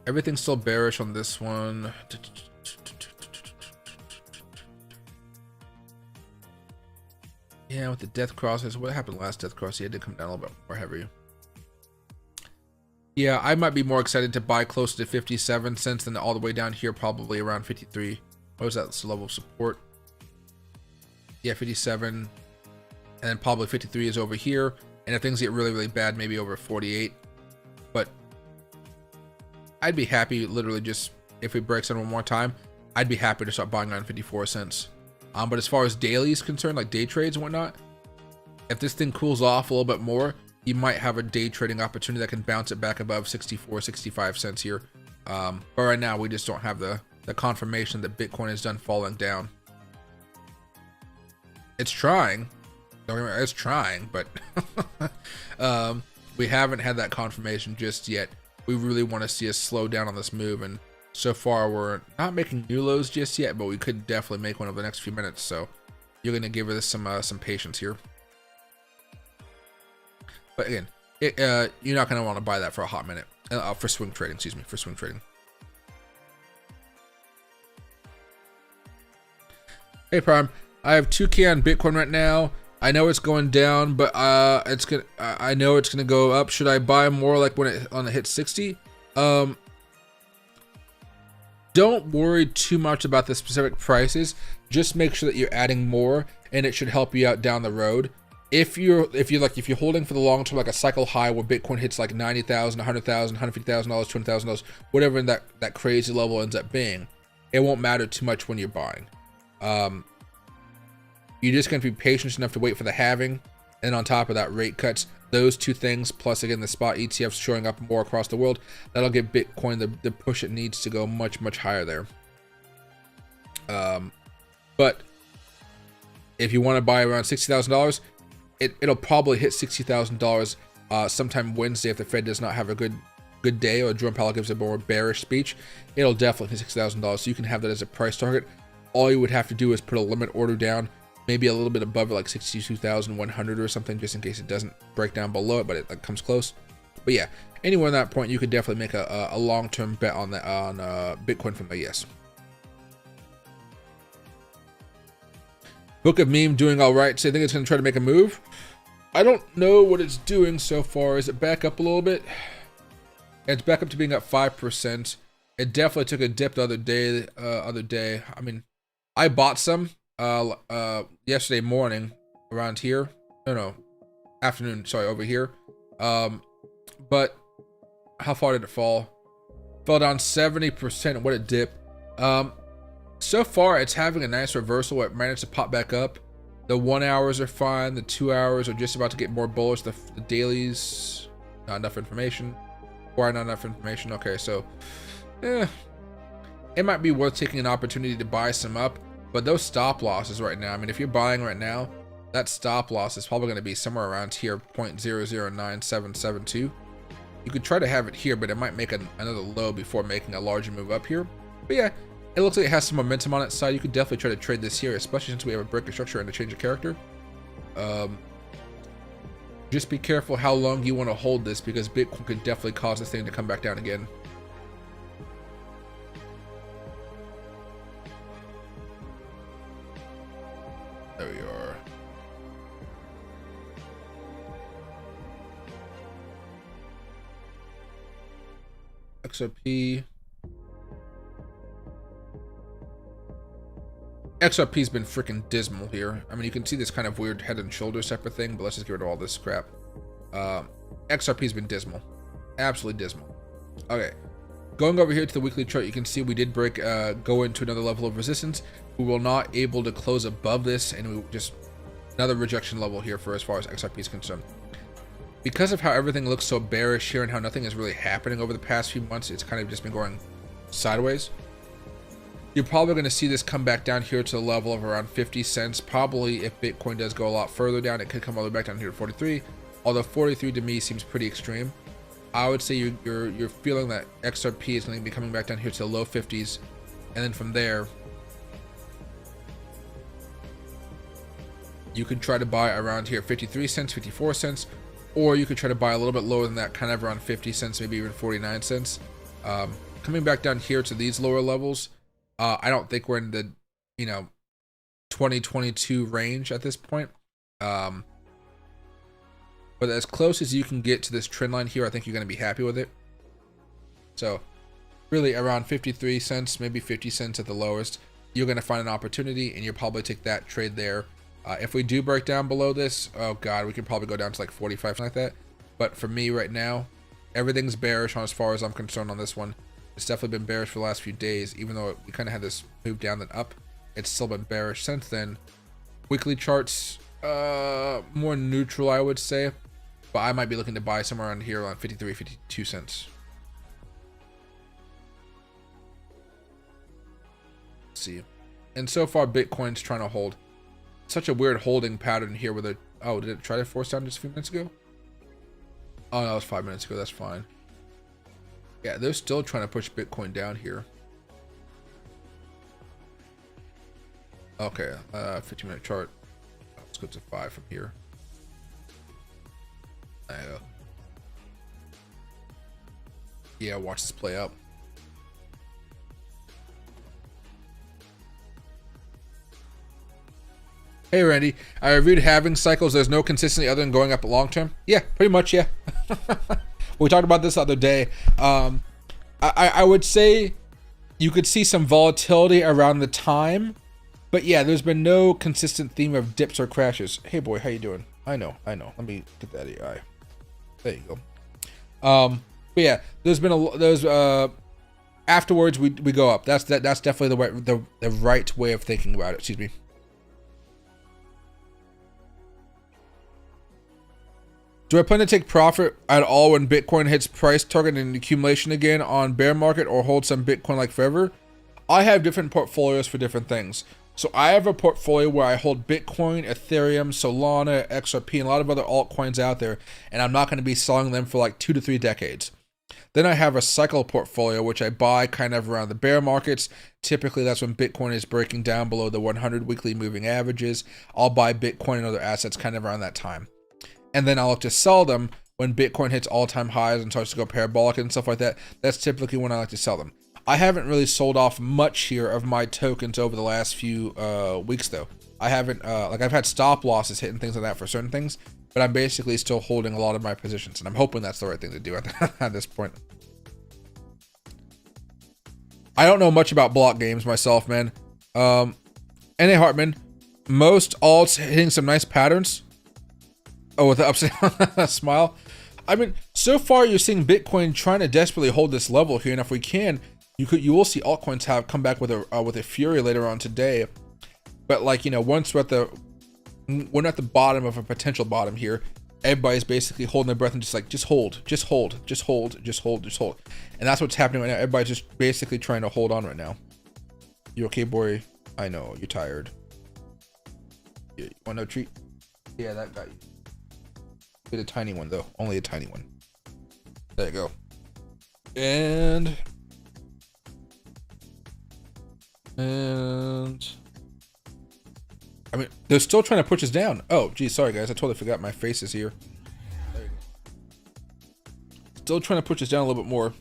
Speaker 1: Everything's still bearish on this one. Yeah, with the death crosses. What happened last death cross? Yeah, it did come down a little bit more heavy. Yeah, I might be more excited to buy closer to 57 cents than all the way down here, probably around 53. What was that level of support? Yeah, 57. And then probably 53 is over here. And if things get really, really bad, maybe over 48. But I'd be happy, literally, just if it breaks in one more time, I'd be happy to start buying around 54 cents. But as far as daily is concerned, like day trades and whatnot, if this thing cools off a little bit more, you might have a day trading opportunity that can bounce it back above 64, 65 cents here. But right now, we just don't have the confirmation that Bitcoin is done falling down. It's trying. Don't get me wrong, it's trying, but we haven't had that confirmation just yet. We really want to see a slow down on this move, and so far we're not making new lows just yet, but we could definitely make one over the next few minutes. So you're gonna give this some patience here. But again, you're not gonna want to buy that for a hot minute for swing trading. Excuse me, for swing trading. Hey Prime, I have 2K on Bitcoin right now. I know it's going down, but I know it's gonna go up. Should I buy more like when it hits 60? Don't worry too much about the specific prices. Just make sure that you're adding more, and it should help you out down the road. If you're holding for the long term, like a cycle high where Bitcoin hits like 90,000, 100,000, 150,000 dollars, $20,000, whatever that crazy level ends up being, it won't matter too much when you're buying. You're just going to be patient enough to wait for the halving, and on top of that, rate cuts. Those two things, plus again the spot ETFs showing up more across the world, that'll give Bitcoin the push it needs to go much, much higher there. But if you want to buy around $60,000, it'll probably hit $60,000 sometime Wednesday if the Fed does not have a good day, or Jerome Powell gives a more bearish speech. It'll definitely hit $60,000, so you can have that as a price target. All you would have to do is put a limit order down, maybe a little bit above it, like 62,100 or something, just in case it doesn't break down below it, but it comes close. But yeah, anywhere on that point, you could definitely make a long-term bet on Bitcoin from there. Yes. Book of Meme doing all right. So I think it's going to try to make a move. I don't know what it's doing so far. Is it back up a little bit? It's back up to being up 5%. It definitely took a dip the other day. I mean, I bought some yesterday morning around here. No, afternoon. Sorry, over here. But how far did it fall? Fell down 70%. What a dip. So far, it's having a nice reversal. It managed to pop back up. The 1 hours are fine. The 2 hours are just about to get more bullish. The dailies, not enough information. Why not enough information? Okay, so it might be worth taking an opportunity to buy some up. But those stop losses right now, I mean, if you're buying right now, that stop loss is probably going to be somewhere around here, 0.009772. You could try to have it here, but it might make another low before making a larger move up here. But yeah, it looks like it has some momentum on its side. You could definitely try to trade this here, especially since we have a break of structure and a change of character. Just be careful how long you want to hold this, because Bitcoin could definitely cause this thing to come back down again. There we are. XRP's been freaking dismal here. I mean, you can see this kind of weird head and shoulders type of thing, but let's just get rid of all this crap. XRP's been dismal. Absolutely dismal. Okay. Going over here to the weekly chart, you can see we did go into another level of resistance. We were not able to close above this, and we just another rejection level here for as far as XRP is concerned. Because of how everything looks so bearish here and how nothing is really happening over the past few months, it's kind of just been going sideways. You're probably going to see this come back down here to the level of around 50 cents. Probably if Bitcoin does go a lot further down, it could come all the way back down here to 43. Although 43 to me seems pretty extreme. I would say you're feeling that XRP is going to be coming back down here to the low 50s, and then from there you could try to buy around here 53 cents, 54 cents, or you could try to buy a little bit lower than that, kind of around 50 cents, maybe even 49 cents. Coming back down here to these lower levels, I don't think we're in the 2022 range at this point. But as close as you can get to this trend line here, I think you're going to be happy with it. So really around 53 cents, maybe 50 cents at the lowest, you're going to find an opportunity, and you'll probably take that trade there. If we do break down below this, oh god, we could probably go down to like 45, something like that. But for me right now, everything's bearish on as far as I'm concerned on this one. It's definitely been bearish for the last few days, even though we kind of had this move down then up. It's still been bearish since then. Weekly charts, more neutral, I would say. But I might be looking to buy somewhere around here around 53, 52 cents. Let's see. And so far, Bitcoin's trying to hold. Such a weird holding pattern here with it. Oh, did it try to force down just a few minutes ago? Oh, no, that was 5 minutes ago. That's fine. Yeah, they're still trying to push Bitcoin down here. Okay, 15-minute chart. Let's go to 5 from here. There you go. Yeah, watch this play out. Hey Randy, I reviewed halving cycles. There's no consistency other than going up long term. Yeah, pretty much, yeah. We talked about this the other day. I would say you could see some volatility around the time, but yeah, there's been no consistent theme of dips or crashes. Hey boy, how you doing? I know. Let me get that AI. There you go. But yeah, there's been afterwards we go up. That's definitely the right way of thinking about it. Excuse me. Do I plan to take profit at all when Bitcoin hits price target and accumulation again on bear market, or hold some Bitcoin like forever? I have different portfolios for different things. So I have a portfolio where I hold Bitcoin, Ethereum, Solana, XRP, and a lot of other altcoins out there, and I'm not going to be selling them for like 2 to 3 decades. Then I have a cycle portfolio, which I buy kind of around the bear markets. Typically, that's when Bitcoin is breaking down below the 100 weekly moving averages. I'll buy Bitcoin and other assets kind of around that time. And then I'll look to sell them when Bitcoin hits all-time highs and starts to go parabolic and stuff like that. That's typically when I like to sell them. I haven't really sold off much here of my tokens over the last few weeks, though. I haven't, like I've had stop losses hitting things like that for certain things, but I'm basically still holding a lot of my positions, and I'm hoping that's the right thing to do at this point. I don't know much about block games myself, man. N.A. Hartman, most alts hitting some nice patterns. Oh, with the upside down smile. I mean, so far you're seeing Bitcoin trying to desperately hold this level here, and if we can, you will see altcoins have come back with a fury later on today. But like, you know, once we're at the bottom of a potential bottom here, everybody's basically holding their breath and just like, just hold, just hold, just hold, just hold, just hold. And that's what's happening right now. Everybody's just basically trying to hold on right now. You okay, boy? I know, you're tired. You want no treat? Yeah, that got you. Get a tiny one though, only a tiny one. There you go. And I mean, they're still trying to push us down. Oh, geez, sorry guys, I totally forgot my face is here. There you go. Still trying to push us down a little bit more.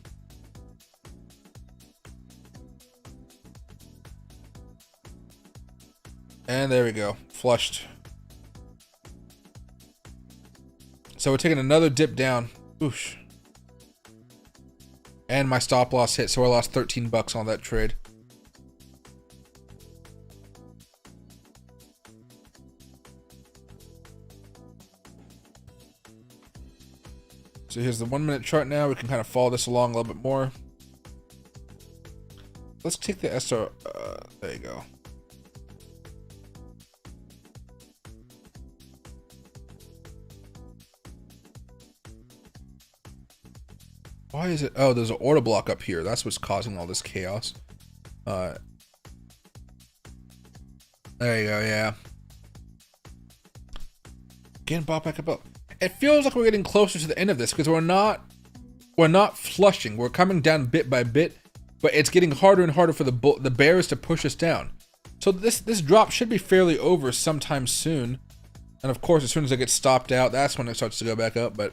Speaker 1: And there we go, flushed. So we're taking another dip down. Oosh. And my stop loss hit, so I lost 13 bucks on that trade. So here's the 1 minute chart now. We can kind of follow this along a little bit more. Let's take the SR. There you go. Why is it? Oh, there's an order block up here. That's what's causing all this chaos. There you go. Yeah. Getting bought back up. It feels like we're getting closer to the end of this because we're not flushing. We're coming down bit by bit, but it's getting harder and harder for the bears to push us down. So this drop should be fairly over sometime soon. And of course, as soon as it gets stopped out, that's when it starts to go back up. But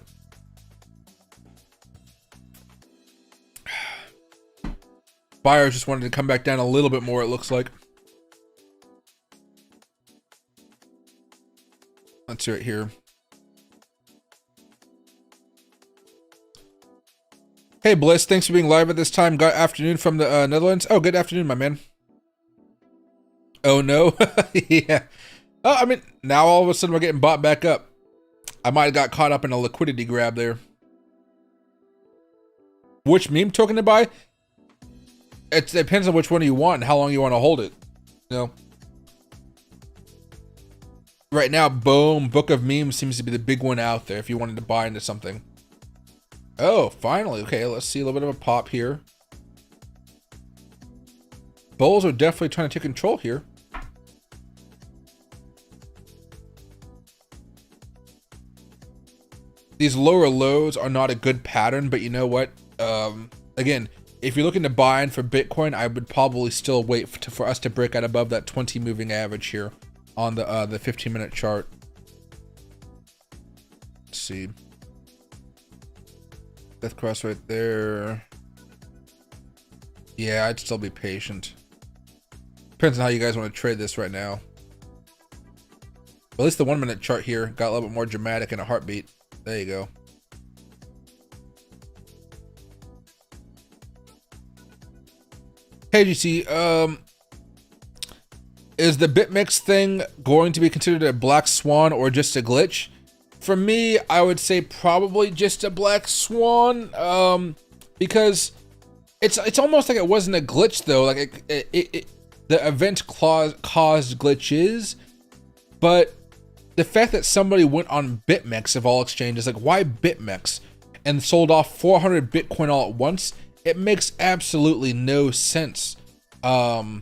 Speaker 1: buyers just wanted to come back down a little bit more, it looks like. Let's see right here. Hey Bliss, thanks for being live at this time. Good afternoon from the Netherlands. Oh, good afternoon, my man. Oh no. Yeah. Oh, I mean, now all of a sudden we're getting bought back up. I might have got caught up in a liquidity grab there. Which meme token to buy? It depends on which one you want and how long you want to hold it. You know? Right now, boom, Book of Memes seems to be the big one out there if you wanted to buy into something. Oh, finally. Okay, let's see a little bit of a pop here. Bulls are definitely trying to take control here. These lower lows are not a good pattern, but you know what? Again, if you're looking to buy in for Bitcoin, I would probably still wait for us to break out above that 20 moving average here on the 15-minute chart. Let's see. Death cross right there. Yeah, I'd still be patient. Depends on how you guys want to trade this right now. But at least the 1 minute chart here got a little bit more dramatic in a heartbeat. There you go. Hey GC, is the Bitmex thing going to be considered a black swan or just a glitch? For me, I would say probably just a black swan, because it's almost like it wasn't a glitch though. Like the event caused glitches, but the fact that somebody went on Bitmex of all exchanges, like why Bitmex, and sold off 400 Bitcoin all at once, it makes absolutely no sense. I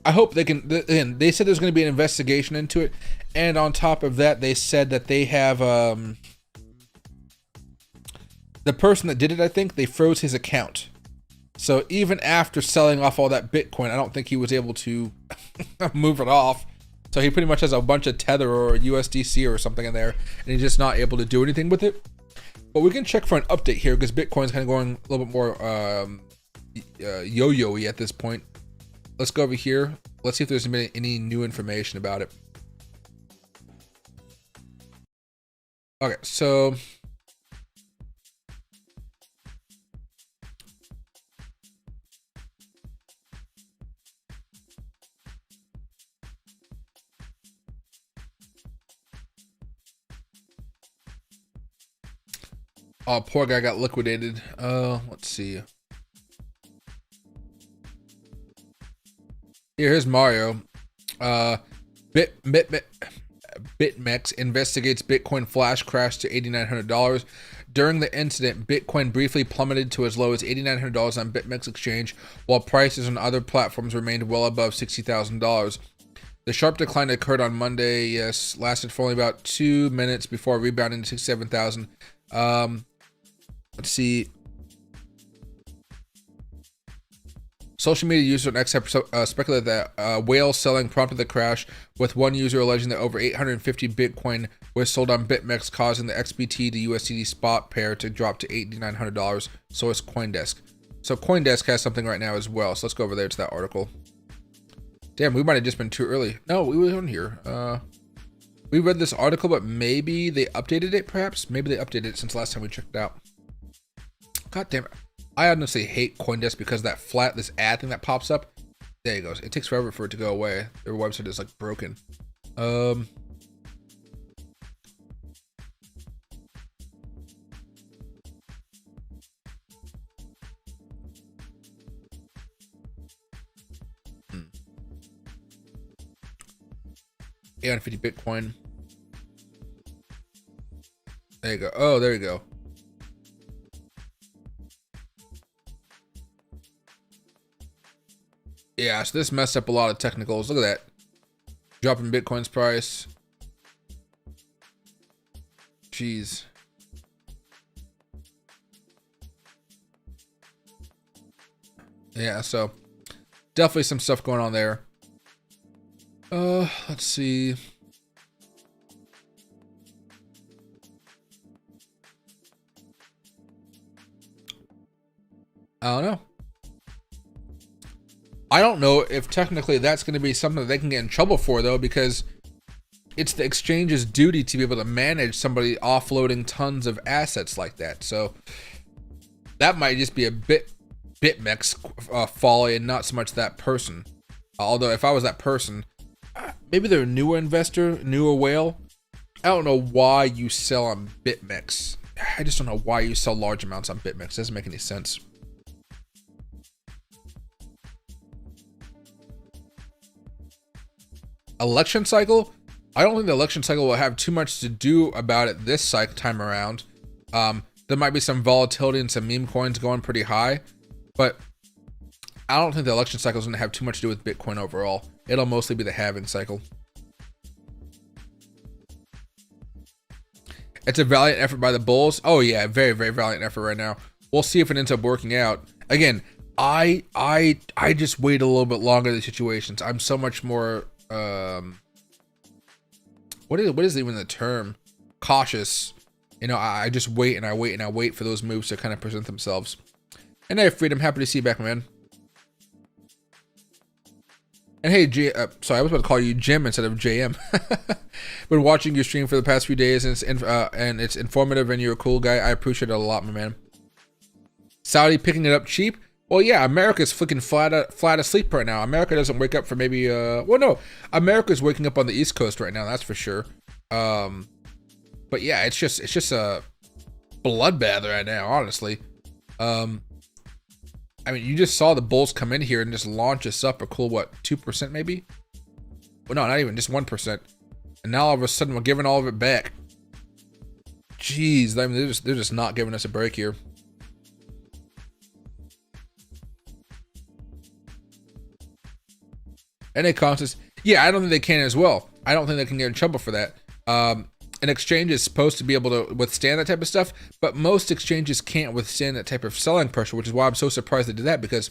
Speaker 1: hope they can. They said there's going to be an investigation into it, and on top of that, they said that they have the person that did it. I think they froze his account. So even after selling off all that Bitcoin, I don't think he was able to move it off. So he pretty much has a bunch of Tether or USDC or something in there, and he's just not able to do anything with it. But we can check for an update here because Bitcoin's kind of going a little bit more yo-yo-y at this point. Let's go over here. Let's see if there's been any new information about it. Okay, so oh, poor guy got liquidated. Let's see. Here's Mario. Bitmex investigates Bitcoin flash crash to $8,900. During the incident, Bitcoin briefly plummeted to as low as $8,900 on Bitmex exchange, while prices on other platforms remained well above $60,000. The sharp decline occurred on Monday, yes, lasted for only about 2 minutes before rebounding to 67,000. Let's see. Social media users on X have speculated that whale selling prompted the crash, with one user alleging that over 850 Bitcoin was sold on Bitmex, causing the XBT to USDT spot pair to drop to $8,900. Source CoinDesk. So CoinDesk has something right now as well. So let's go over there to that article. Damn, we might have just been too early. No, we were on here. We read this article, but maybe they updated it, perhaps? Maybe they updated it since last time we checked it out. God damn it. I honestly hate CoinDesk because this ad thing that pops up. There it goes. It takes forever for it to go away. Their website is like broken. $850 Bitcoin. There you go. Oh, there you go. Yeah, so this messed up a lot of technicals. Look at that. Drop in Bitcoin's price. Jeez. Yeah, so definitely some stuff going on there. Let's see. I don't know. I don't know if technically that's going to be something that they can get in trouble for, though, because it's the exchange's duty to be able to manage somebody offloading tons of assets like that. So that might just be a Bitmex folly and not so much that person. Although if I was that person, maybe they're a newer investor, newer whale. I don't know why you sell on Bitmex. I just don't know why you sell large amounts on Bitmex. It doesn't make any sense. Election cycle? I don't think the election cycle will have too much to do about it this time around. There might be some volatility and some meme coins going pretty high, but I don't think the election cycle is going to have too much to do with Bitcoin overall. It'll mostly be the halving cycle. It's a valiant effort by the bulls. Oh yeah, very, very valiant effort right now. We'll see if it ends up working out. Again, I just wait a little bit longer in these situations. I'm so much more what is even the term? Cautious. You know, I just wait and I wait and I wait for those moves to kind of present themselves. And hey, Freedom, happy to see you back, man. And hey, sorry, I was about to call you Jim instead of JM. Been watching your stream for the past few days, and it's informative, and you're a cool guy. I appreciate it a lot, my man. Saudi picking it up cheap. Well, yeah, America's flicking flat asleep right now. America doesn't wake up for maybe, well, no, America's waking up on the East Coast right now, that's for sure. But yeah, it's just a bloodbath right now, honestly. I mean, you just saw the bulls come in here and just launch us up a cool, what, 2% maybe? Well, no, not even, just 1%. And now all of a sudden we're giving all of it back. Jeez, I mean, they're just not giving us a break here. NA contests, yeah, I don't think they can as well. I don't think they can get in trouble for that. An exchange is supposed to be able to withstand that type of stuff, but most exchanges can't withstand that type of selling pressure, which is why I'm so surprised they did that, because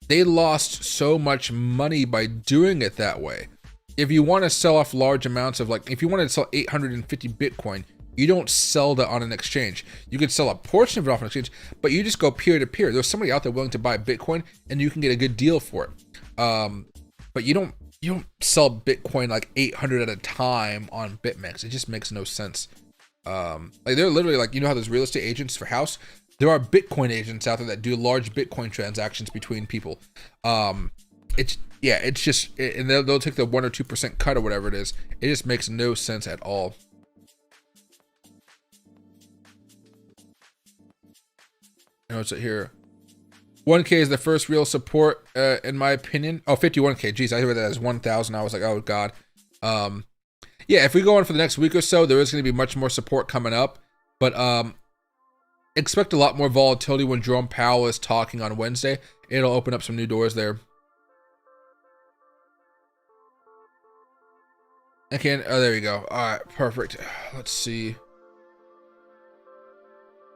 Speaker 1: they lost so much money by doing it that way. If you want to sell off large amounts of, like, if you wanted to sell 850 Bitcoin, you don't sell that on an exchange. You could sell a portion of it off an exchange, but you just go peer to peer. There's somebody out there willing to buy Bitcoin, and you can get a good deal for it. But you don't sell Bitcoin like 800 at a time on Bitmex. It just makes no sense. Like they're literally like, you know how there's real estate agents for house? There are Bitcoin agents out there that do large Bitcoin transactions between people. It's just, and they'll take the 1 or 2% cut or whatever it is. It just makes no sense at all. And what's it here? 1K is the first real support, in my opinion. Oh, 51K. Geez, I heard that as 1,000. I was like, oh god. Yeah, if we go on for the next week or so, there is going to be much more support coming up. But expect a lot more volatility when Jerome Powell is talking on Wednesday. It'll open up some new doors there. Okay, oh, there you go. All right, perfect. Let's see.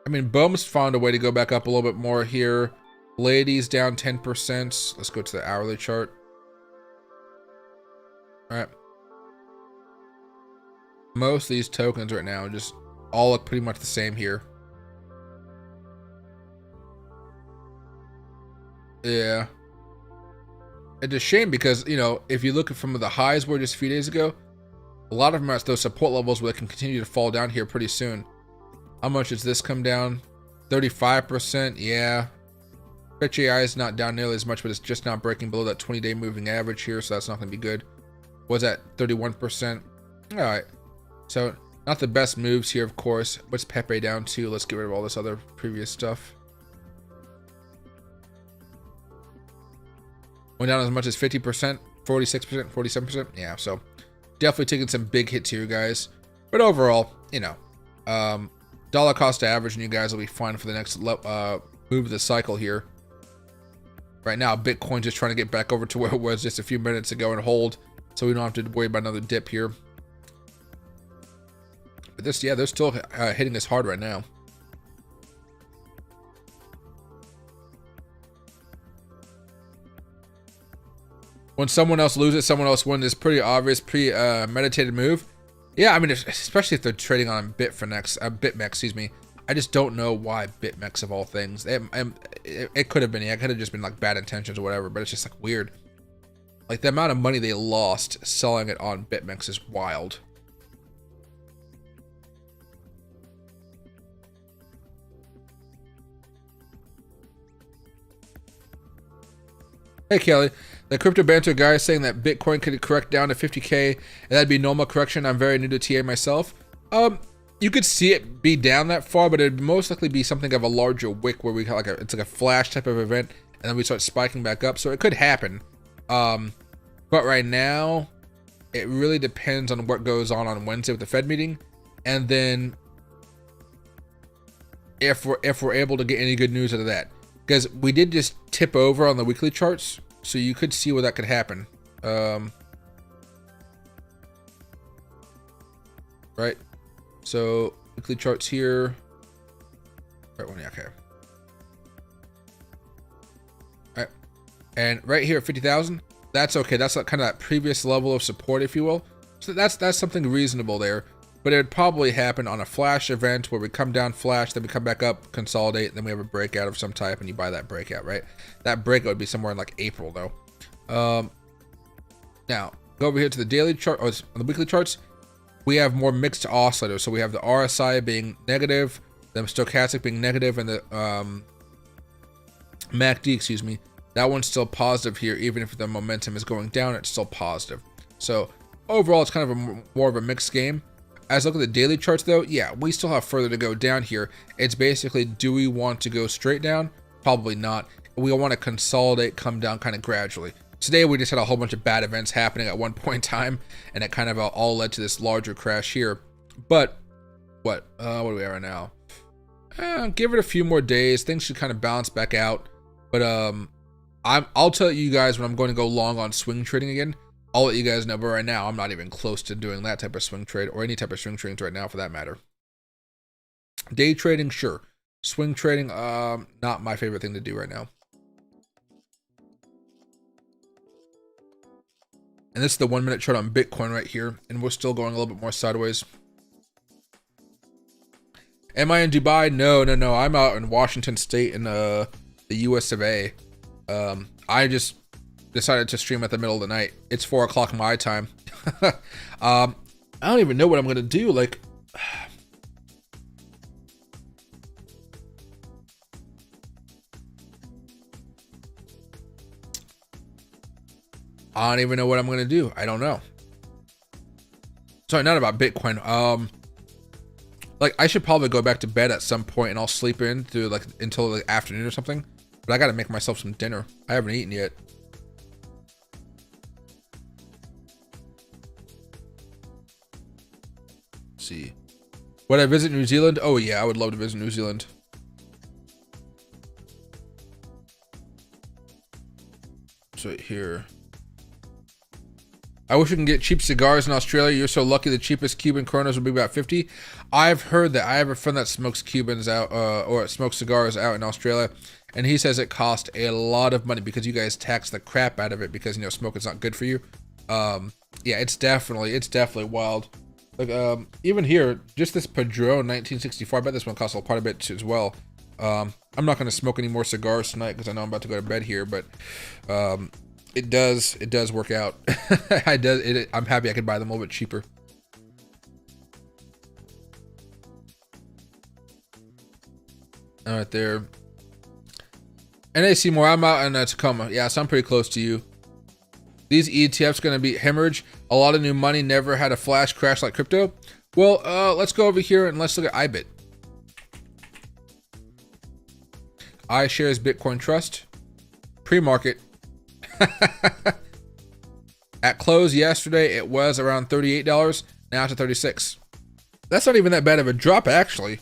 Speaker 1: I mean, Bohm's found a way to go back up a little bit more here. Ladies down 10%. Let's go to the hourly chart. All right. Most of these tokens right now just all look pretty much the same here. Yeah. It's a shame because, you know, if you look at from the highs were just a few days ago, a lot of them are at those support levels where they can continue to fall down here pretty soon. How much does this come down? 35%, yeah. Fetch AI is not down nearly as much, but it's just not breaking below that 20-day moving average here, so that's not going to be good. Was at 31%. All right. So not the best moves here, of course. What's Pepe down to? Let's get rid of all this other previous stuff. Went down as much as 50%, 46%, 47%. Yeah, so definitely taking some big hits here, guys. But overall, you know, dollar cost average, and you guys will be fine for the next move of the cycle here. Right now, Bitcoin's just trying to get back over to where it was just a few minutes ago and hold, so we don't have to worry about another dip here. But this, yeah, they're still hitting us hard right now. When someone else loses, someone else wins is pretty obvious, meditated move. Yeah, I mean, especially if they're trading on Bitmex, excuse me. I just don't know why Bitmex of all things. It could have been, yeah, it could have just been like bad intentions or whatever, but it's just like weird. Like the amount of money they lost selling it on Bitmex is wild. Hey Kelly, the crypto banter guy is saying that Bitcoin could correct down to 50K and that'd be normal correction. I'm very new to TA myself. You could see it be down that far, but it'd most likely be something of a larger wick where we have it's like a flash type of event, and then we start spiking back up. So it could happen. But right now, it really depends on what goes on Wednesday with the Fed meeting, and then if we're able to get any good news out of that, because we did just tip over on the weekly charts, so you could see where that could happen. Right. So weekly charts here. Right one, yeah, okay. All right, and right here at 50,000, that's okay. That's like kind of that previous level of support, if you will. So that's something reasonable there. But it would probably happen on a flash event where we come down flash, then we come back up, consolidate, then we have a breakout of some type, and you buy that breakout, right? That breakout would be somewhere in like April, though. Now go over here to the daily chart, or on the weekly charts. We have more mixed oscillators. So we have the RSI being negative, the stochastic being negative, and the MACD, excuse me, that one's still positive here. Even if the momentum is going down, it's still positive. So overall, it's kind of more of a mixed game. As I look at the daily charts, though, yeah, we still have further to go down here. It's basically, do we want to go straight down? Probably not. We want to consolidate, come down kind of gradually. Today, we just had a whole bunch of bad events happening at one point in time, and it kind of all led to this larger crash here. But what do we have right now? Give it a few more days. Things should kind of balance back out. But I'll tell you guys when I'm going to go long on swing trading again. I'll let you guys know. But right now, I'm not even close to doing that type of swing trade or any type of swing trading right now, for that matter. Day trading, sure. Swing trading, not my favorite thing to do right now. And this is the 1 minute chart on Bitcoin right here. And we're still going a little bit more sideways. Am I in Dubai? No. I'm out in Washington State in the US of A. I just decided to stream at the middle of the night. It's 4 o'clock my time. I don't even know what I'm going to do. Like, I don't even know what I'm gonna do. I don't know. Sorry, not about Bitcoin. Like I should probably go back to bed at some point and I'll sleep in through like until the afternoon or something. But I gotta make myself some dinner. I haven't eaten yet. Let's see. Would I visit New Zealand? Oh yeah, I would love to visit New Zealand. It's right here. I wish we can get cheap cigars in Australia. You're so lucky. The cheapest Cuban Coronas would be about 50. I've heard that. I have a friend that smokes Cubans out, or smokes cigars out in Australia, and he says it costs a lot of money because you guys tax the crap out of it because you know smoking's not good for you. Yeah, it's definitely wild. Like even here, just this Padron 1964. I bet this one costs quite a bit as well. I'm not gonna smoke any more cigars tonight because I know I'm about to go to bed here, but it does work out. I'm happy I could buy them a little bit cheaper. All right there. NAC more. I'm out in Tacoma. Yeah, so I'm pretty close to you. These ETFs gonna be hemorrhage. A lot of new money. Never had a flash crash like crypto. Well, let's go over here and let's look at IBIT. iShares Bitcoin Trust. Pre-market. At close yesterday, it was around $38. Now it's at $36. That's not even that bad of a drop, actually.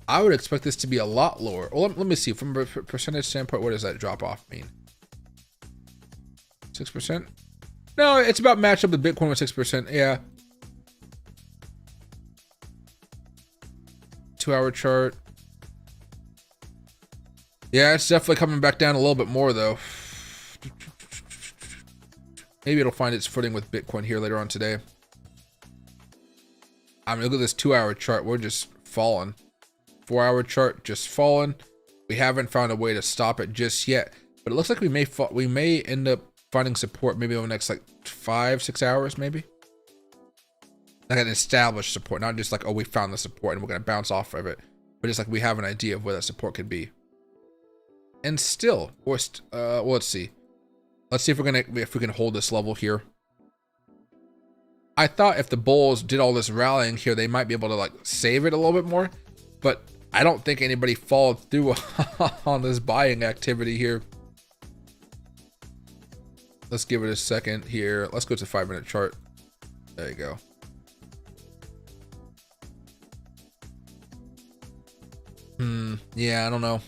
Speaker 1: I would expect this to be a lot lower. Well, let me see. From a percentage standpoint, what does that drop off mean? 6%? No, it's about matched up with Bitcoin with 6%. Yeah. 2-hour chart. Yeah, it's definitely coming back down a little bit more, though. Maybe it'll find its footing with Bitcoin here later on today. I mean, look at this 2-hour chart. We're just falling. 4-hour chart just falling. We haven't found a way to stop it just yet, but it looks like we may end up finding support maybe over the next like 5-6 hours, maybe. Like an established support, not just like, oh, we found the support and we're gonna bounce off of it, but just like we have an idea of where that support could be. And still, well, let's see. Let's see if we can hold this level here. I thought if the bulls did all this rallying here, they might be able to like save it a little bit more, but I don't think anybody followed through on this buying activity here. Let's give it a second here. Let's go to the 5-minute chart. There you go. Yeah, I don't know.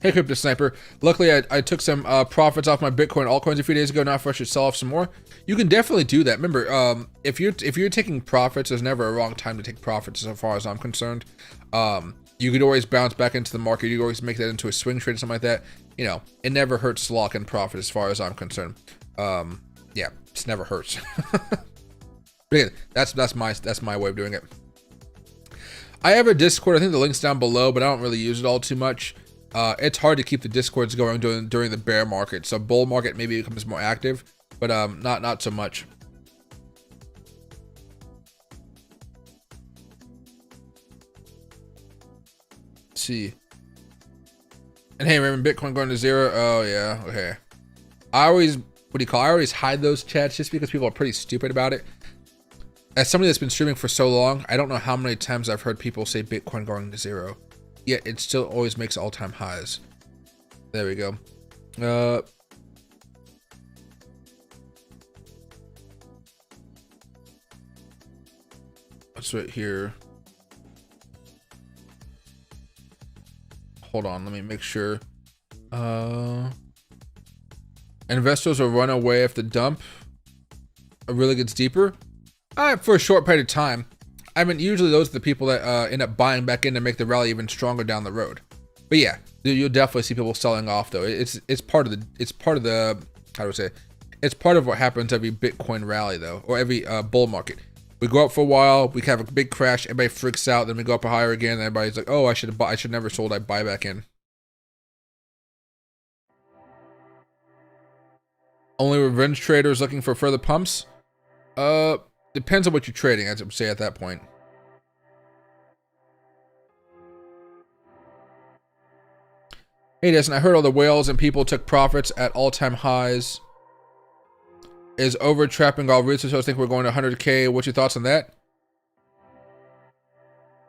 Speaker 1: Hey, Crypto Sniper. Luckily, I took some profits off my Bitcoin altcoins a few days ago. Now if I should sell off some more. You can definitely do that. Remember, if you're taking profits, there's never a wrong time to take profits as far as I'm concerned. You could always bounce back into the market. You could always make that into a swing trade or something like that. You know, it never hurts to lock in profit as far as I'm concerned. Yeah, it never hurts. But yeah, that's my way of doing it. I have a Discord. I think the link's down below, but I don't really use it all too much. It's hard to keep the Discords going during the bear market. So bull market maybe becomes more active, but not so much. Let's see. And hey, remember Bitcoin going to 0? Oh yeah, okay. I always hide those chats just because people are pretty stupid about it. As somebody that's been streaming for so long, I don't know how many times I've heard people say Bitcoin going to 0. Yet it still always makes all-time highs. There we go. What's right here? Hold on, let me make sure. Investors will run away if the dump really gets deeper. For a short period of time. I mean, usually those are the people that end up buying back in to make the rally even stronger down the road. But yeah, you'll definitely see people selling off though. It's part of the how do I say? It's part of what happens every Bitcoin rally though, or every bull market. We go up for a while, we have a big crash, everybody freaks out, then we go up higher again, and everybody's like, oh, I should never sold, I buy back in. Only revenge traders looking for further pumps? Depends on what you're trading, I would say at that point. Hey, listen, I heard all the whales and people took profits at all-time highs. Is over trapping all routes, so I think we're going to 100K. What's your thoughts on that?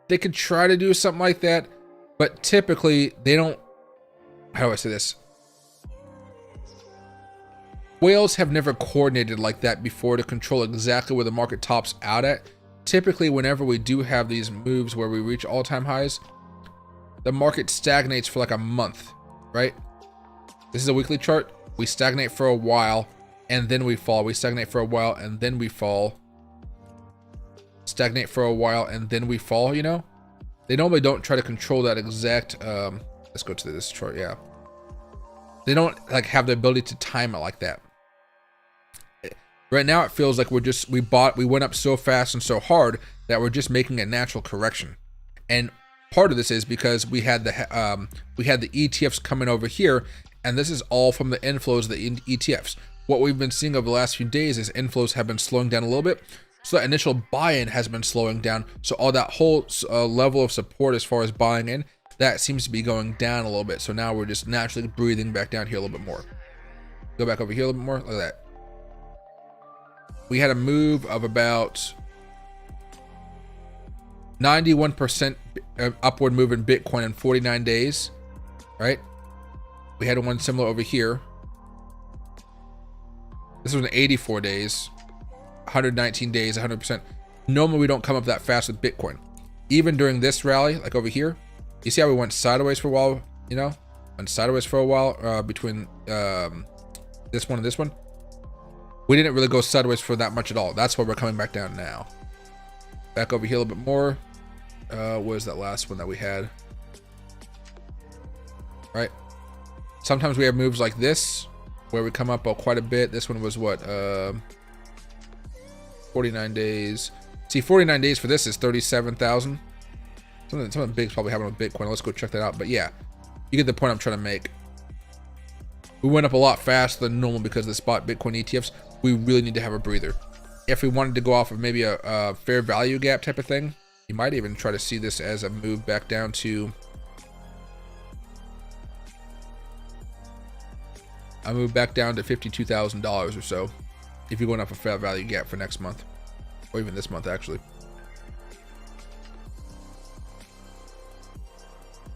Speaker 1: They could try to do something like that, but typically they don't. How do I say this? Whales have never coordinated like that before to control exactly where the market tops out at. Typically, whenever we do have these moves where we reach all-time highs, the market stagnates for like a month, right? This is a weekly chart. We stagnate for a while and then we fall. We stagnate for a while and then we fall. Stagnate for a while and then we fall, you know? They normally don't try to control that exact, let's go to this chart, yeah. They don't like have the ability to time it like that. Right now it feels like we went up so fast and so hard that we're just making a natural correction. And part of this is because we had the ETFs coming over here, and this is all from the inflows of the ETFs. What we've been seeing over the last few days is inflows have been slowing down a little bit. So that initial buy-in has been slowing down. So all that whole level of support as far as buying in, that seems to be going down a little bit. So now we're just naturally breathing back down here a little bit more. Go back over here a little bit more. Look at that. We had a move of about 91% upward move in Bitcoin in 49 days, right? We had one similar over here. This was in 84 days, 119 days, 100%. Normally we don't come up that fast with Bitcoin. Even during this rally, like over here, you see how we went sideways for a while, you know? Went sideways for a while between this one and this one. We didn't really go sideways for that much at all. That's why we're coming back down now. Back over here a little bit more. Where's that last one that we had? Right. Sometimes we have moves like this where we come up quite a bit. This one was what? 49 days. See, 49 days for this is 37,000. Something big's probably happening with Bitcoin. Let's go check that out. But yeah, you get the point I'm trying to make. We went up a lot faster than normal because of the spot Bitcoin ETFs. We really need to have a breather. If we wanted to go off of maybe a fair value gap type of thing, you might even try to see this as a move back down to $52,000 or so if you're going off a fair value gap for next month, or even this month actually.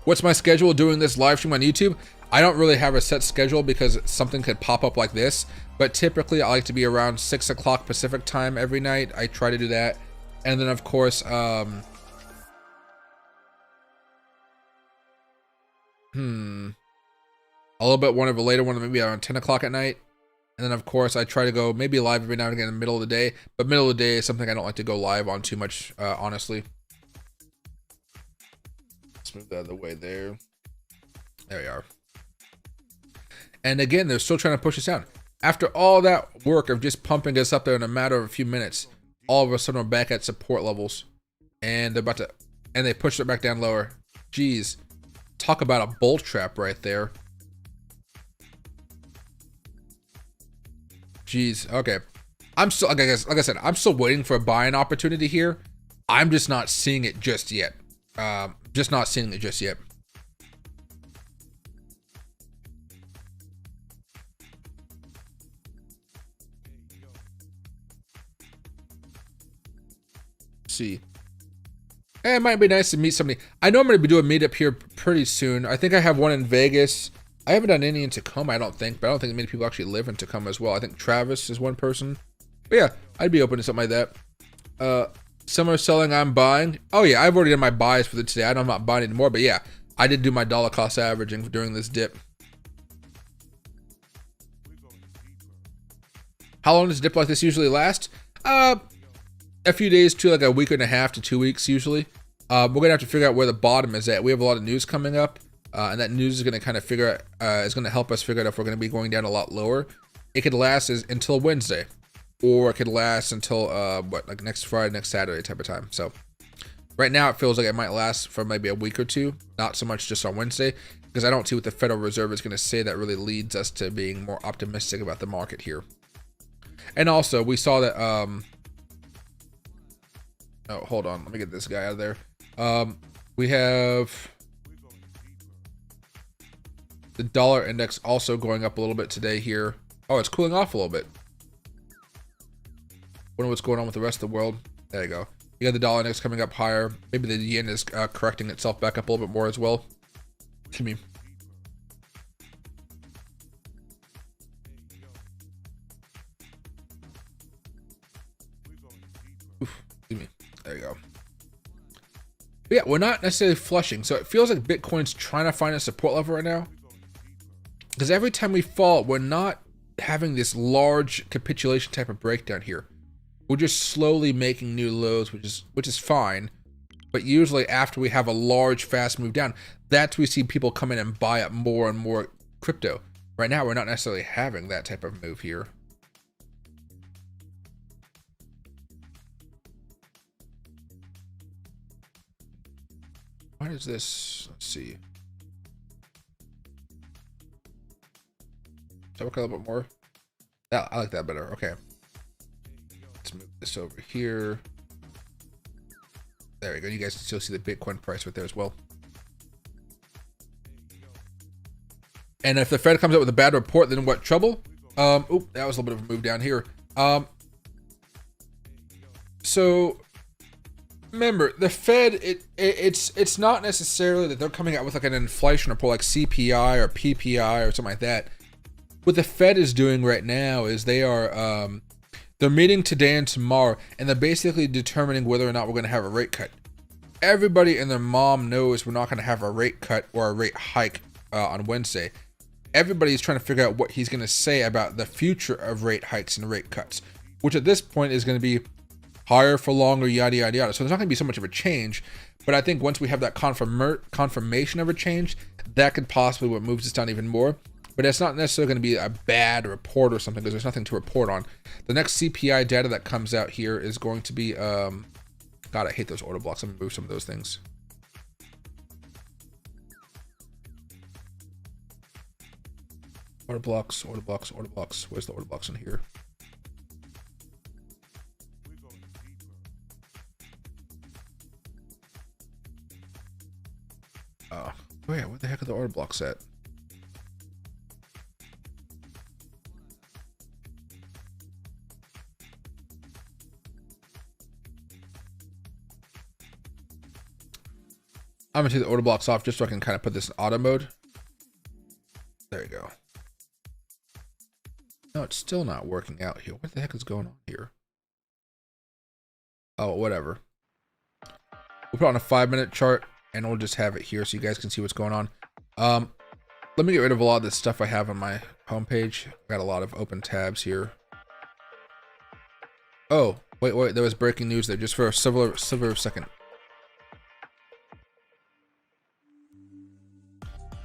Speaker 1: What's my schedule doing this live stream on YouTube? I don't really have a set schedule because something could pop up like this, but typically I like to be around 6 o'clock Pacific time every night. I try to do that. And then of course, a little bit one of a later one, maybe around 10 o'clock at night. And then of course I try to go maybe live every now and again in the middle of the day, but middle of the day is something I don't like to go live on too much, honestly. Let's move that out of the way there. There we are. And again, they're still trying to push us down. After all that work of just pumping us up there in a matter of a few minutes, all of a sudden we're back at support levels. And they're about to, and they pushed it back down lower. Jeez, talk about a bull trap right there. Jeez, okay. I'm still, like I said, I'm still waiting for a buying opportunity here. I'm just not seeing it just yet. Just not seeing it just yet. See, it might be nice to meet somebody. I know I'm going to be doing a meetup here pretty soon. I think I have one in Vegas. I haven't done any in Tacoma, I don't think, but I don't think many people actually live in Tacoma as well. I think Travis is one person. But yeah, I'd be open to something like that. Some are selling, I'm buying. Oh yeah, I've already done my buys for today. I know I'm not buying anymore, but yeah, I did do my dollar cost averaging during this dip. How long does a dip like this usually last? A few days to like a week and a half to 2 weeks usually. We're gonna have to figure out where the bottom is at. We have a lot of news coming up, and that news is gonna kind of figure out, is gonna help us figure out if we're gonna be going down a lot lower. It could last until Wednesday, or it could last until like next Friday, next Saturday type of time. So right now it feels like it might last for maybe a week or two, not so much just on Wednesday, because I don't see what the Federal Reserve is gonna say that really leads us to being more optimistic about the market here. And also we saw that oh, hold on. Let me get this guy out of there. We have The dollar index also going up a little bit today here. Oh, it's cooling off a little bit. Wonder what's going on with the rest of the world. There you go. You got the dollar index coming up higher. Maybe the yen is correcting itself back up a little bit more as well. Excuse me. Oof, excuse me. There you go. But yeah, we're not necessarily flushing, so it feels like Bitcoin's trying to find a support level right now. Because every time we fall, we're not having this large capitulation type of breakdown here. We're just slowly making new lows, which is fine. But usually after we have a large, fast move down, that's when we see people come in and buy up more and more crypto. Right now, we're not necessarily having that type of move here. What is this? Let's see. Should I work a little bit more? Yeah, I like that better. Okay. Let's move this over here. There we go. You guys can still see the Bitcoin price right there as well. And if the Fed comes out with a bad report, then what trouble? Oop, that was a little bit of a move down here. So remember, the Fed, it's not necessarily that they're coming out with like an inflation report like CPI or PPI or something like that. What the Fed is doing right now is they're meeting today and tomorrow, and they're basically determining whether or not we're going to have a rate cut. Everybody and their mom knows we're not going to have a rate cut or a rate hike on Wednesday. Everybody's trying to figure out what he's going to say about the future of rate hikes and rate cuts, which at this point is going to be higher for longer, yada, yada, yada. So there's not going to be so much of a change, but I think once we have that confirmation of a change, that could possibly what moves us down even more. But it's not necessarily going to be a bad report or something because there's nothing to report on. The next CPI data that comes out here is going to be, God, I hate those order blocks. I'm going to move some of those things. Order blocks, order blocks, order blocks. Where's the order blocks in here? Oh yeah, where the heck are the order blocks at? I'm gonna take the order blocks off just so I can kind of put this in auto mode. There you go. No, it's still not working out here. What the heck is going on here? Oh, whatever. We'll put on a 5-minute chart and we'll just have it here so you guys can see what's going on. Let me get rid of a lot of the stuff I have on my homepage. Got a lot of open tabs here. Oh, wait, there was breaking news there just for a sliver of a second.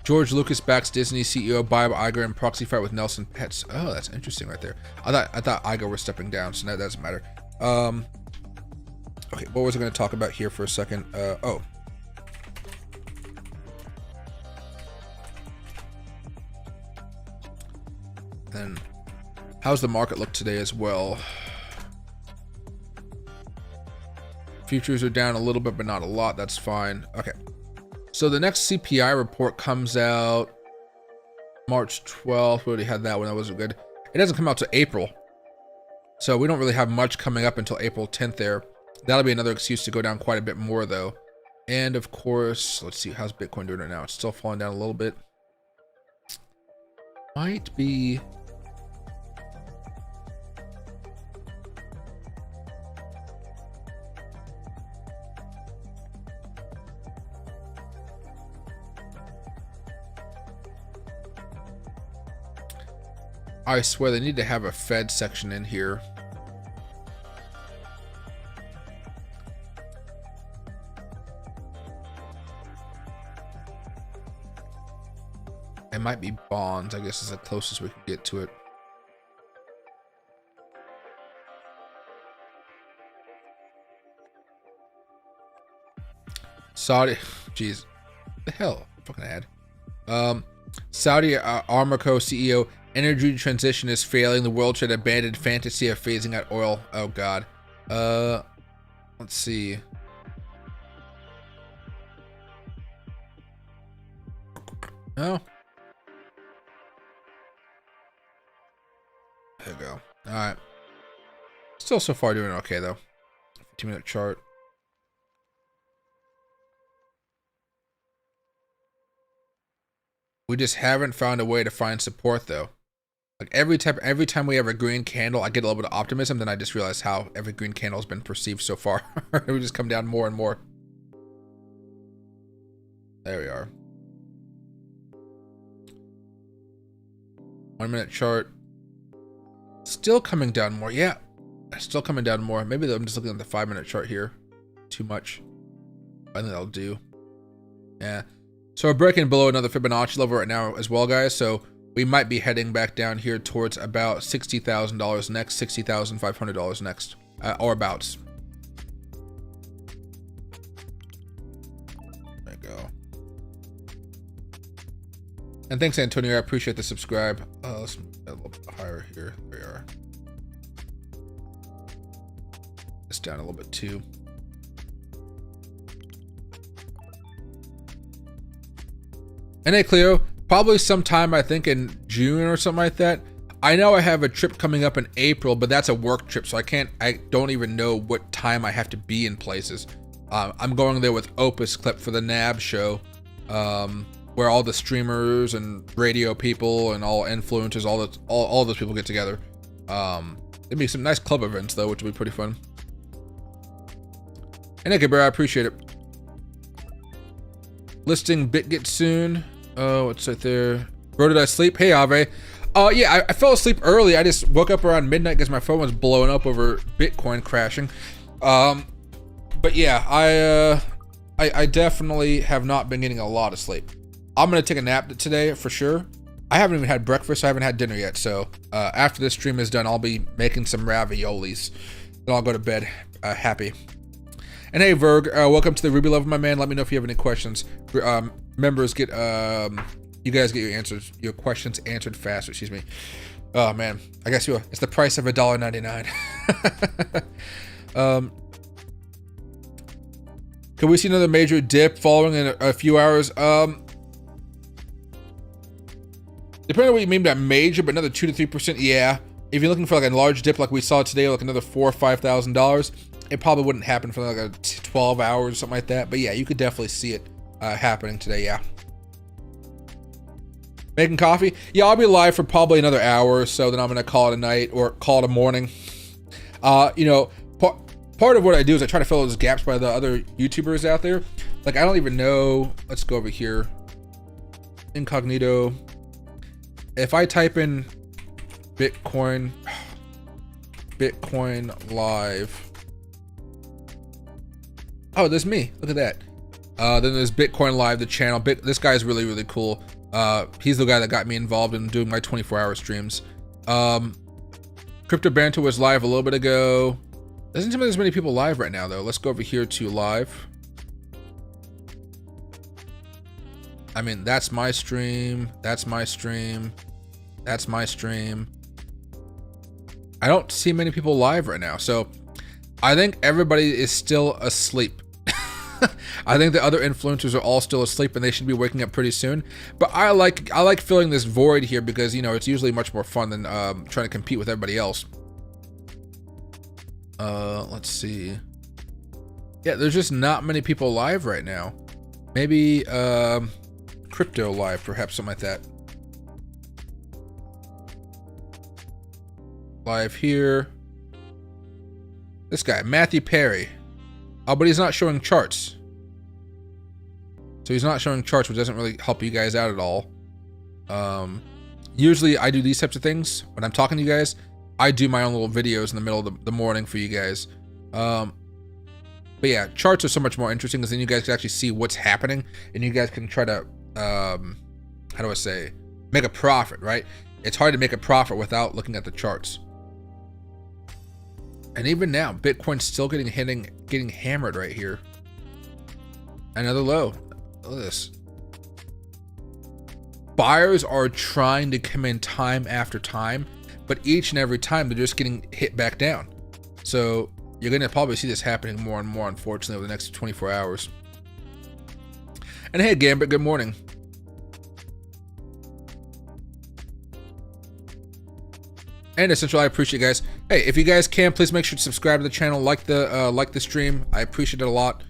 Speaker 1: George Lucas backs Disney CEO Bob Iger in proxy fight with Nelson Petz. Oh, that's interesting right there. I thought Iger was stepping down, so that doesn't matter. Okay, what was I going to talk about here for a second? Oh. And how's the market look today as well? Futures are down a little bit, but not a lot. That's fine. Okay. So the next CPI report comes out March 12th. We already had that one. That wasn't good. It doesn't come out to April. So we don't really have much coming up until April 10th there. That'll be another excuse to go down quite a bit more though. And of course, let's see, how's Bitcoin doing right now? It's still falling down a little bit. Might be... I swear they need to have a Fed section in here. It might be bonds, I guess is the closest we can get to it. Saudi, jeez, the hell, fucking ad. Saudi Aramco CEO, energy transition is failing. The world should abandon fantasy of phasing out oil. Oh God. Let's see. Oh, There we go. All right. Still so far doing okay though. 15-minute chart. We just haven't found a way to find support though. Like every time we have a green candle, I get a little bit of optimism. Then I just realize how every green candle has been perceived so far. We just come down more and more. There we are. 1 minute chart. Still coming down more. Yeah, still coming down more. Maybe I'm just looking at the 5 minute chart here. Too much. I think that'll do. Yeah. So we're breaking below another Fibonacci level right now as well, guys. So we might be heading back down here towards about $60,000 next, $60,500 next, or abouts. There we go. And thanks, Antonio. I appreciate the subscribe. Let's move that a little bit higher here. There we are. This down a little bit too. And hey, Cleo, probably sometime I think in June or something like that. I know I have a trip coming up in April, but that's a work trip, so I don't even know what time I have to be in places. I'm going there with Opus Clip for the NAB show, where all the streamers and radio people and all influencers, all those people get together. It'd be some nice club events though, which would be pretty fun. And hey, bro, I appreciate it. Listing BitGet soon. Oh, it's right there. Bro, did I sleep? Hey, Ave. Yeah, I fell asleep early. I just woke up around midnight because my phone was blowing up over Bitcoin crashing. But yeah, I definitely have not been getting a lot of sleep. I'm gonna take a nap today for sure. I haven't even had breakfast. I haven't had dinner yet. So after this stream is done, I'll be making some raviolis. Then I'll go to bed happy. And hey, Verg, welcome to the Ruby Level, my man. Let me know if you have any questions. Members get, you guys get your questions answered faster, excuse me. Oh man, I guess it's the price of $1.99. Could we see another major dip following in a few hours? Depending on what you mean by major, but another 2 to 3%, yeah. If you're looking for like a large dip like we saw today, like another $4,000 or $5,000, it probably wouldn't happen for like a 12 hours or something like that. But yeah, you could definitely see it happening today, yeah. Making coffee? Yeah, I'll be live for probably another hour or so, then I'm gonna call it a night or call it a morning. You know, part of what I do is I try to fill those gaps by the other YouTubers out there. Like, I don't even know, let's go over here. Incognito. If I type in Bitcoin live. Oh, there's me. Look at that. Then there's Bitcoin Live, the channel. This guy is really, really cool. He's the guy that got me involved in doing my 24-hour streams. Crypto Banter was live a little bit ago. Doesn't seem like there's many people live right now, though. Let's go over here to live. I mean, that's my stream. That's my stream. That's my stream. I don't see many people live right now, so I think everybody is still asleep. I think the other influencers are all still asleep and they should be waking up pretty soon. But I like filling this void here because, you know, it's usually much more fun than trying to compete with everybody else. Let's see. Yeah, there's just not many people live right now. Maybe crypto live, perhaps, something like that. Live here. This guy, Matthew Perry. Oh, but he's not showing charts. So he's not showing charts, which doesn't really help you guys out at all. Usually I do these types of things. When I'm talking to you guys, I do my own little videos in the middle of the morning for you guys. But yeah, charts are so much more interesting because then you guys can actually see what's happening and you guys can try to, how do I say, make a profit, right? It's hard to make a profit without looking at the charts. And even now, Bitcoin's still getting hammered right here. Another low. Look at this. Buyers are trying to come in time after time, but each and every time they're just getting hit back down. So you're going to probably see this happening more and more, unfortunately, over the next 24 hours. And hey, Gambit, good morning. And essentially, I appreciate you guys. Hey, if you guys can, please make sure to subscribe to the channel, like the stream. I appreciate it a lot.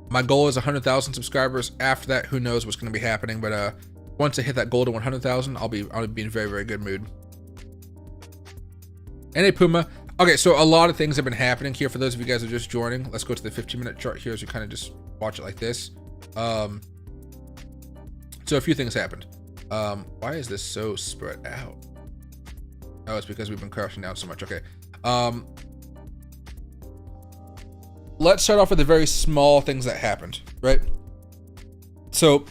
Speaker 1: My goal is 100,000 subscribers. After that, who knows what's going to be happening? But once I hit that goal to 100,000, I'll be in a very, very good mood. And hey, Puma. Okay, so a lot of things have been happening here. For those of you guys who are just joining, let's go to the 15-minute chart here as we kind of just watch it like this. So a few things happened. Why is this so spread out? Oh, it's because we've been crashing down so much. Okay. Let's start off with the very small things that happened, right? So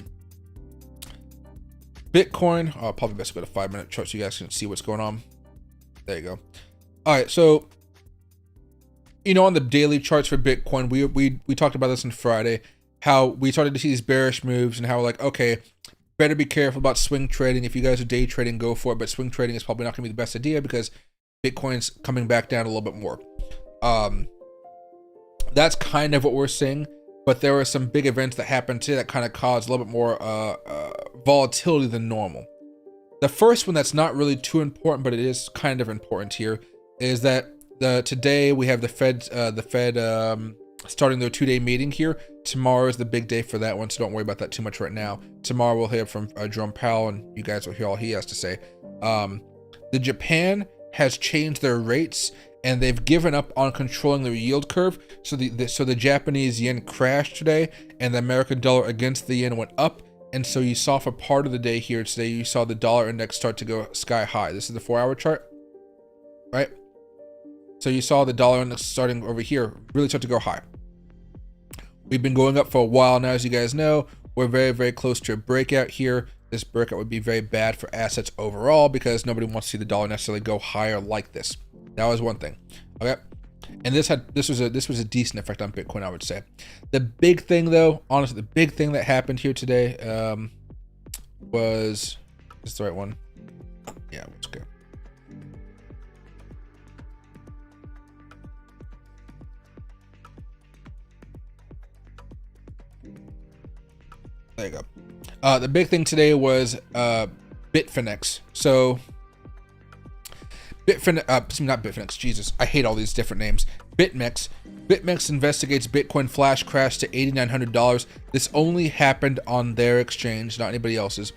Speaker 1: Bitcoin, I'll probably best go to 5-minute chart so you guys can see what's going on. There you go. All right, so on the daily charts for Bitcoin, we talked about this on Friday, how we started to see these bearish moves and how like, okay, better be careful about swing trading. If you guys are day trading, go for it, but swing trading is probably not gonna be the best idea because Bitcoin's coming back down a little bit more. That's kind of what we're seeing, but there were some big events that happened today that kind of caused a little bit more volatility than normal. The first one that's not really too important, but it is kind of important here, is that today we have the Fed starting their 2-day meeting here. Tomorrow is the big day for that one, so don't worry about that too much right now. Tomorrow we'll hear from Jerome Powell, and you guys will hear all he has to say. The Japan has changed their rates, and they've given up on controlling their yield curve. So the Japanese yen crashed today, and the American dollar against the yen went up. And so you saw for part of the day here today, you saw the dollar index start to go sky high. This is the 4-hour chart, right? So you saw the dollar index starting over here really start to go high. We've been going up for a while now, as you guys know. We're very, very close to a breakout here. This breakout would be very bad for assets overall because nobody wants to see the dollar necessarily go higher like this. That was one thing. Okay. And this was a decent effect on Bitcoin, I would say. The big thing though, honestly, the big thing that happened here today was, is this the right one? Yeah, let's go. There you go. The big thing today was Bitfinex. So not Bitfinex, Jesus, I hate all these different names. Bitmex. Bitmex investigates Bitcoin flash crash to $8,900. This only happened on their exchange, not anybody else's.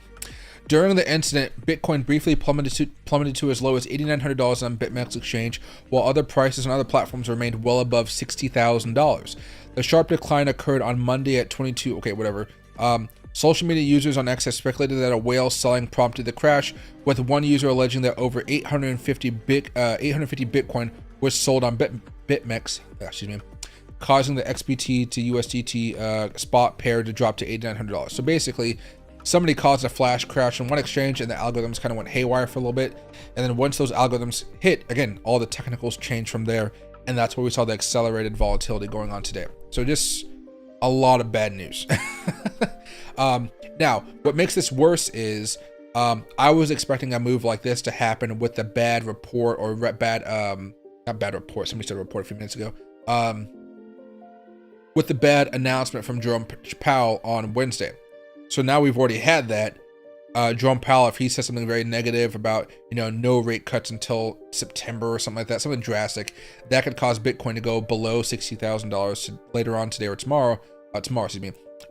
Speaker 1: During the incident, Bitcoin briefly plummeted to as low as $8,900 on Bitmex exchange, while other prices on other platforms remained well above $60,000. The sharp decline occurred on Monday at 22. Okay, whatever. Social media users on X have speculated that a whale selling prompted the crash, with one user alleging that over 850 Bitcoin was sold on Bitmex, causing the XBT to USDT spot pair to drop to $8,900. So basically, somebody caused a flash crash on one exchange, and the algorithms kind of went haywire for a little bit. And then once those algorithms hit, again, all the technicals changed from there, and that's where we saw the accelerated volatility going on today. So just a lot of bad news. Now, what makes this worse is I was expecting a move like this to happen with the bad report or not bad report. Somebody said a report a few minutes ago. With the bad announcement from Jerome Powell on Wednesday. So now we've already had that. Jerome Powell, if he says something very negative about, no rate cuts until September or something like that, something drastic, that could cause Bitcoin to go below $60,000 later on today or tomorrow,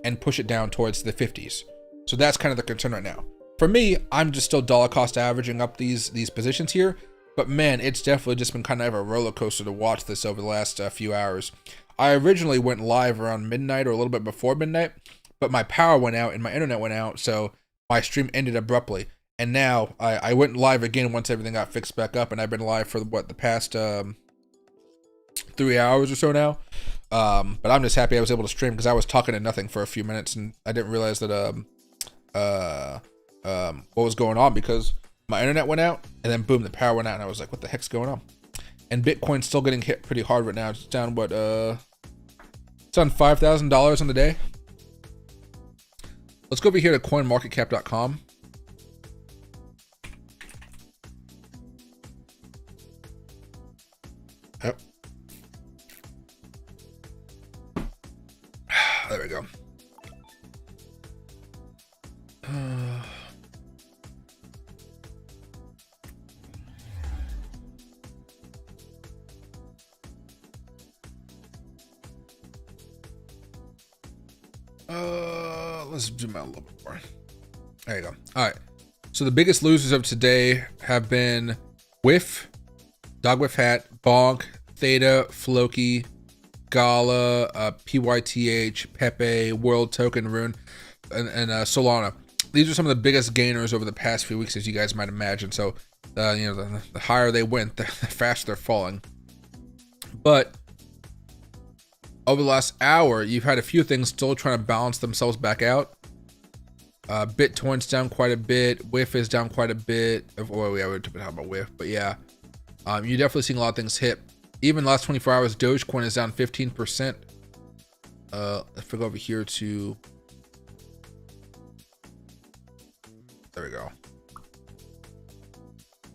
Speaker 1: and push it down towards the 50s. So that's kind of the concern right now. For me, I'm just still dollar cost averaging up these positions here, but man, it's definitely just been kind of a roller coaster to watch this over the last few hours. I originally went live around midnight or a little bit before midnight, but my power went out and my internet went out, so my stream ended abruptly. And now I went live again once everything got fixed back up, and I've been live for the past 3 hours or so now. But I'm just happy I was able to stream because I was talking to nothing for a few minutes, and I didn't realize that what was going on because my internet went out, and then boom, the power went out, and I was like, what the heck's going on? And Bitcoin's still getting hit pretty hard right now. It's down what it's on $5,000 on the day. Let's go over here to coinmarketcap.com. Yep. There we go. Let's zoom out a little bit more. There you go. All right. So the biggest losers of today have been Whiff, Dog Whiff Hat, Bonk, Theta, Floki, Gala, PYTH, Pepe, World Token Rune, and Solana. These are some of the biggest gainers over the past few weeks, as you guys might imagine. So, the higher they went, the faster they're falling. But over the last hour, you've had a few things still trying to balance themselves back out. Bitcoin's down quite a bit. Whiff is down quite a bit. Oh, yeah, we're talking about Whiff, but yeah. You're definitely seeing a lot of things hit. Even the last 24 hours, Dogecoin is down 15%. If we go over here to... There we go.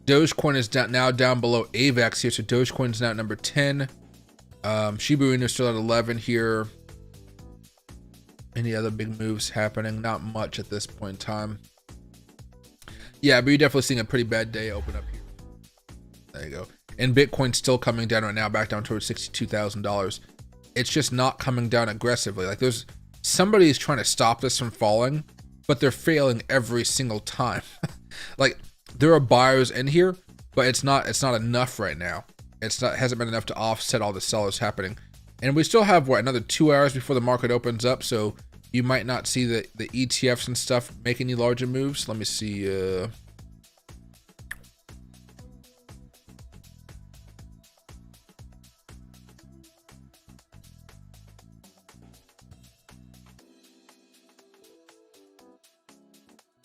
Speaker 1: Dogecoin is now down below AVAX here, so Dogecoin is now at number 10. Shiba Inu is still at 11 here. Any other big moves happening? Not much at this point in time. Yeah, but you're definitely seeing a pretty bad day open up here. There you go. And Bitcoin's still coming down right now, back down towards $62,000. It's just not coming down aggressively. Like somebody is trying to stop this from falling, but they're failing every single time. Like there are buyers in here, but it's not enough right now. Hasn't been enough to offset all the sellers happening. And we still have another 2 hours before the market opens up, so you might not see the ETFs and stuff make any larger moves. Let me see.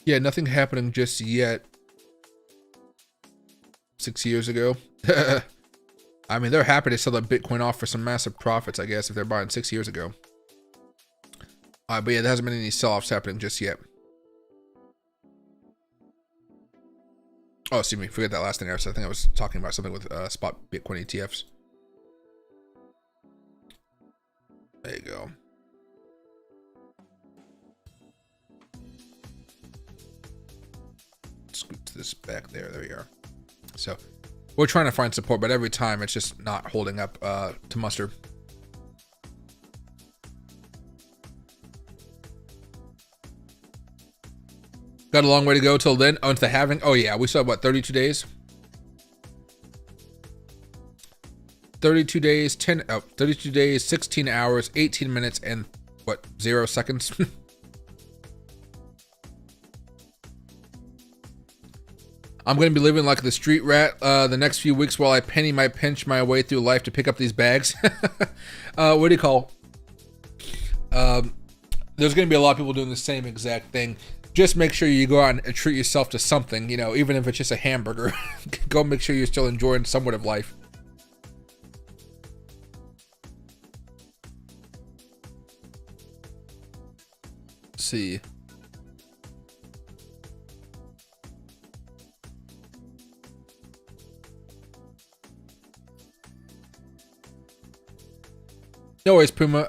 Speaker 1: Yeah, nothing happening just yet. 6 years ago. I mean, they're happy to sell that Bitcoin off for some massive profits, I guess, if they're buying 6 years ago. But yeah, there hasn't been any sell-offs happening just yet. Oh, excuse me, forget that last thing I said. I think I was talking about something with spot Bitcoin ETFs. There you go. Scoot this back there. There we are. So we're trying to find support, but every time it's just not holding up to muster. Got a long way to go till then. Oh, into the halving. Oh yeah, we still have what, 32 days? 32 days, 32 days, 16 hours, 18 minutes, and what, 0 seconds? I'm going to be living like the street rat the next few weeks while I pinch my way through life to pick up these bags. What do you call? There's going to be a lot of people doing the same exact thing. Just make sure you go out and treat yourself to something, even if it's just a hamburger. Go make sure you're still enjoying somewhat of life. Let's see. No worries, Puma.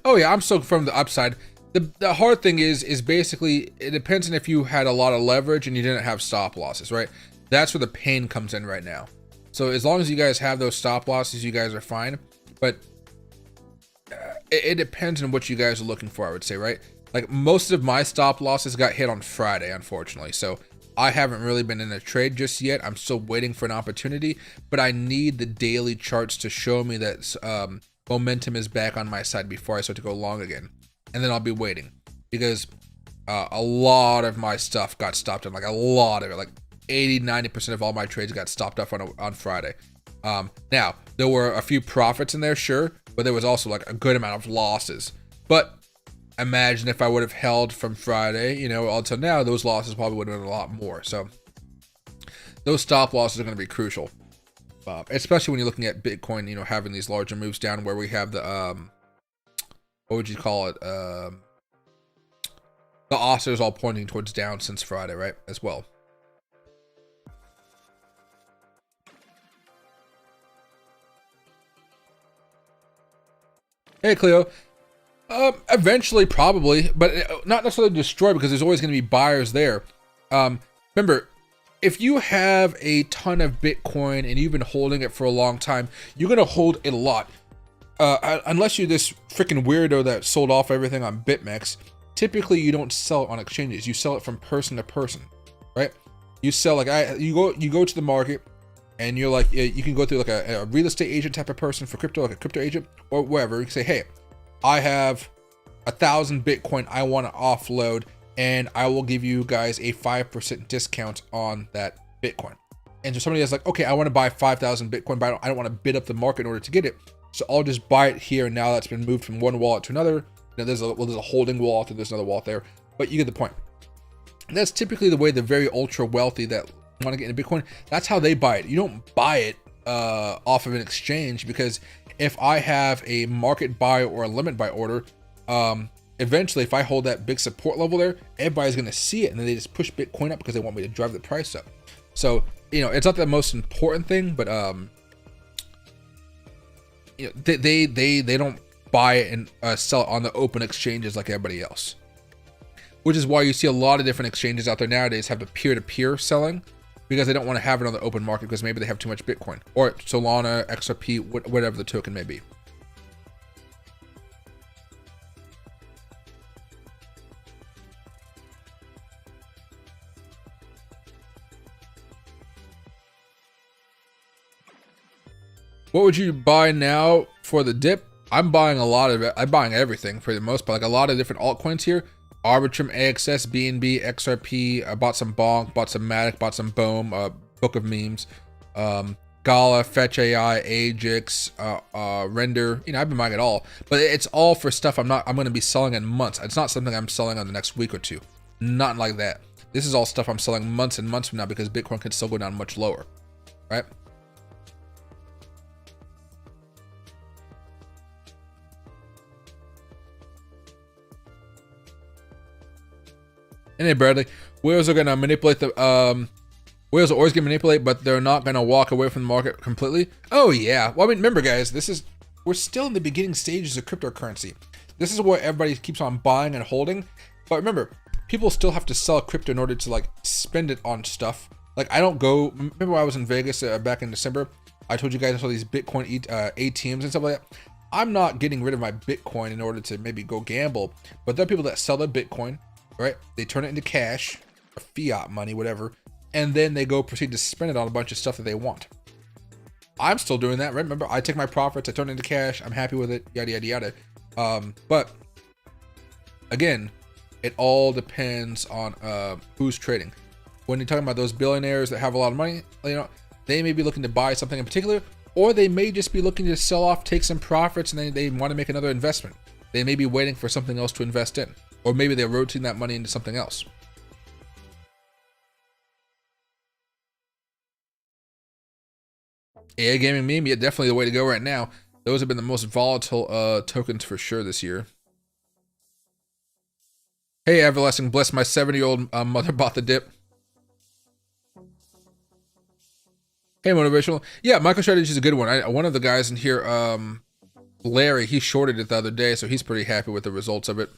Speaker 1: Oh yeah, I'm stoked from the upside. The hard thing is basically it depends on if you had a lot of leverage and you didn't have stop losses, right? That's where the pain comes in right now. So as long as you guys have those stop losses, you guys are fine. But it depends on what you guys are looking for, I would say, right? Like most of my stop losses got hit on Friday, unfortunately. So I haven't really been in a trade just yet. I'm still waiting for an opportunity, but I need the daily charts to show me that momentum is back on my side before I start to go long again. And then I'll be waiting because a lot of my stuff got stopped on, like a lot of it, like 80-90% of all my trades got stopped off on Friday. Now there were a few profits in there, sure, but there was also like a good amount of losses. But imagine if I would have held from Friday, until now, those losses probably would have been a lot more. So those stop losses are going to be crucial, especially when you're looking at Bitcoin, having these larger moves down where we have the what would you call it? The oscillators all pointing towards down since Friday, right? As well. Hey, Cleo. Eventually, probably, but not necessarily destroy because there's always going to be buyers there. Remember, if you have a ton of Bitcoin and you've been holding it for a long time, you're going to hold it a lot. unless you're this freaking weirdo that sold off everything on Bitmex, typically you don't sell it on exchanges. You sell it from person to person, right? You sell like you go to the market, and you're like, you can go through like a real estate agent type of person for crypto, like a crypto agent or whatever. You can say, hey, I have 1,000 Bitcoin I want to offload, and I will give you guys a 5% discount on that Bitcoin. And so somebody is like, okay, I want to buy 5,000 Bitcoin, but I don't want to bid up the market in order to get it. So I'll just buy it here. And now that's been moved from one wallet to another. There's a holding wallet, and there's another wallet there, but you get the point. And that's typically the way the very ultra wealthy that want to get into Bitcoin, that's how they buy it. You don't buy it off of an exchange, because if I have a market buy or a limit buy order, eventually if I hold that big support level there, everybody's going to see it, and then they just push Bitcoin up because they want me to drive the price up. So, it's not the most important thing, but they don't buy it and sell it on the open exchanges like everybody else, which is why you see a lot of different exchanges out there nowadays have the peer-to-peer selling, because they don't want to have it on the open market because maybe they have too much Bitcoin or Solana, XRP, whatever the token may be. What would you buy now for the dip? I'm buying a lot of it. I'm buying everything for the most part. Like a lot of different altcoins here. Arbitrum, AXS, BNB, XRP. I bought some Bonk, bought some Matic, bought some Bohm, Book of Memes, Gala, Fetch AI, Ajax, Render. I've been buying it all, but it's all for stuff I'm going to be selling in months. It's not something I'm selling on the next week or two. Not like that. This is all stuff I'm selling months and months from now, because Bitcoin can still go down much lower, right? And hey, Bradley, whales are gonna manipulate the whales are always gonna manipulate, but they're not gonna walk away from the market completely. Oh yeah. Well, I mean, remember, guys, we're still in the beginning stages of cryptocurrency. This is what everybody keeps on buying and holding. But remember, people still have to sell crypto in order to like spend it on stuff. Like I don't go. Remember when I was in Vegas back in December? I told you guys I saw these Bitcoin ATMs and stuff like that. I'm not getting rid of my Bitcoin in order to maybe go gamble. But there are people that sell their Bitcoin. Right? They turn it into cash or fiat money, whatever, and then they go proceed to spend it on a bunch of stuff that they want. I'm still doing that, right? Remember, I take my profits, I turn it into cash, I'm happy with it, yada, yada, yada. But again, it all depends on who's trading. When you're talking about those billionaires that have a lot of money, they may be looking to buy something in particular, or they may just be looking to sell off, take some profits, and then they want to make another investment. They may be waiting for something else to invest in. Or maybe they're rotating that money into something else. AI gaming meme, yeah, definitely the way to go right now. Those have been the most volatile tokens for sure this year. Hey, Everlasting, bless my 70-year-old mother bought the dip. Hey, Motivational. Yeah, MicroStrategy is a good one. One of the guys in here, Larry, he shorted it the other day, so he's pretty happy with the results of it.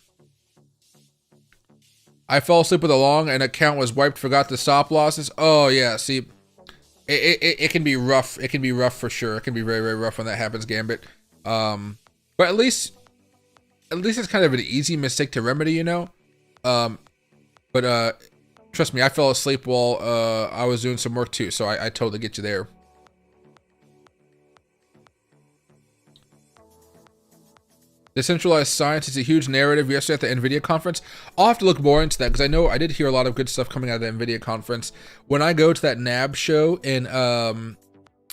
Speaker 1: I fell asleep with a long, and account was wiped, forgot the stop losses. Oh yeah, see, it can be rough. It can be rough for sure. It can be very, very rough when that happens, Gambit. But at least it's kind of an easy mistake to remedy, But trust me, I fell asleep while I was doing some work too, so I totally get you there. Decentralized science is a huge narrative yesterday at the NVIDIA conference. I'll have to look more into that, because I know I did hear a lot of good stuff coming out of the NVIDIA conference. When I go to that NAB show in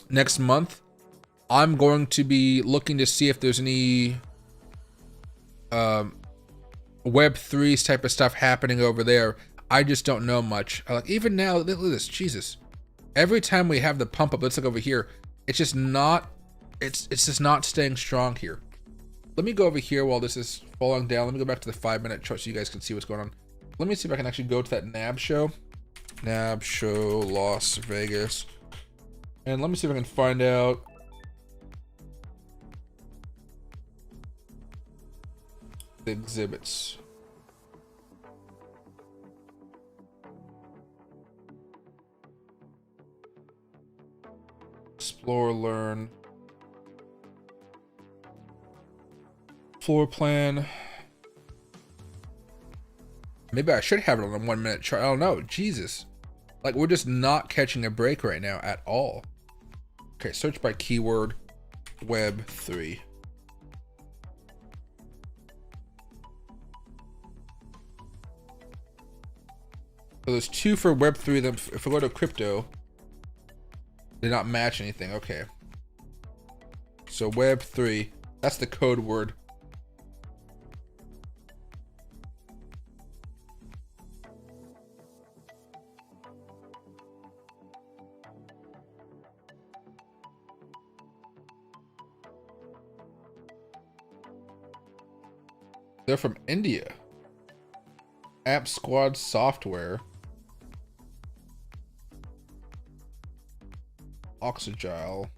Speaker 1: next month, I'm going to be looking to see if there's any Web3s type of stuff happening over there. I just don't know much. Like even now, look at this, Jesus. Every time we have the pump up, let's look over here. It's just not, it's just not staying strong here. Let me go over here while this is falling down. Let me go back to the 5-minute chart so you guys can see what's going on. Let me see if I can actually go to that NAB show. NAB show, Las Vegas. And let me see if I can find out. The exhibits. Explore, learn. Floor plan. Maybe I should have it on a 1 minute chart. I don't know. Jesus. Like, we're just not catching a break right now at all. Okay, search by keyword Web3. So there's 2 for Web3. Then if we go to crypto, they not match anything. Okay. So Web3, that's the code word. They're from India. App Squad Software. Oxygile.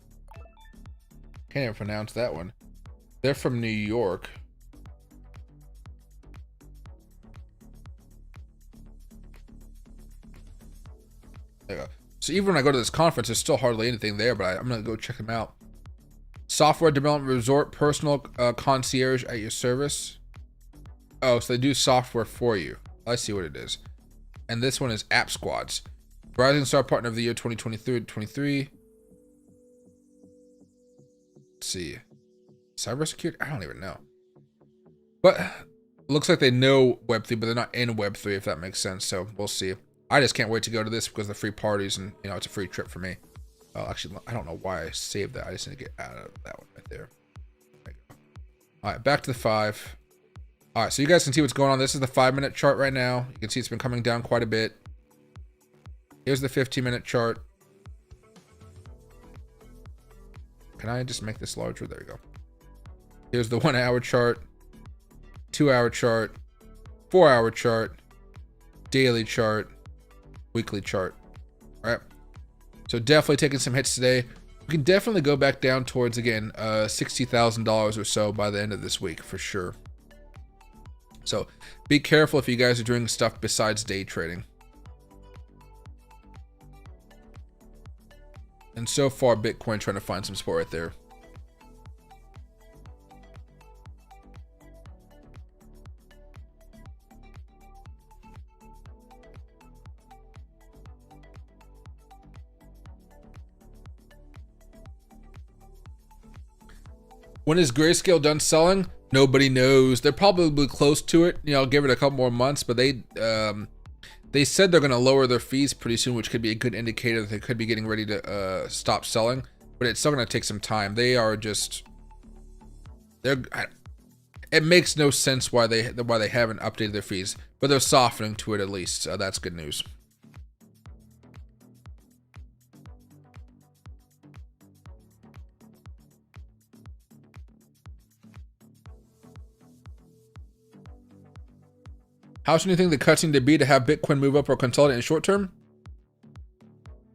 Speaker 1: Can't even pronounce that one. They're from New York. There you go. So even when I go to this conference, there's still hardly anything there, but I'm gonna go check them out. Software development resort, personal concierge at your service. Oh, so they do software for you. I see what it is. And this one is App Squads. Rising Star Partner of the Year 2023. Let's see. Cybersecurity? I don't even know. But it looks like they know Web3, but they're not in Web3, if that makes sense. So we'll see. I just can't wait to go to this because of the free parties and, you know, it's a free trip for me. Actually, I don't know why I saved that. I just need to get out of that one right there. There you go. All right, back to the 5. All right, so you guys can see what's going on. This is the 5-minute chart right now. You can see it's been coming down quite a bit. Here's the 15-minute chart. Can I just make this larger? There we go. Here's the 1-hour chart, 2-hour chart, 4-hour chart, daily chart, weekly chart. All right. So definitely taking some hits today. We can definitely go back down towards, again, $60,000 or so by the end of this week for sure. So be careful if you guys are doing stuff besides day trading. And so far, Bitcoin trying to find some support right there. When is Grayscale done selling? Nobody knows. They're probably close to it. You know, I'll give it a couple more months, but they said they're going to lower their fees pretty soon, which could be a good indicator that they could be getting ready to stop selling. But it's still going to take some time. They are just, it makes no sense why they haven't updated their fees, but they're softening to it at least. That's good news. How soon do you think the cuts need to be to have Bitcoin move up or consolidate in the short term?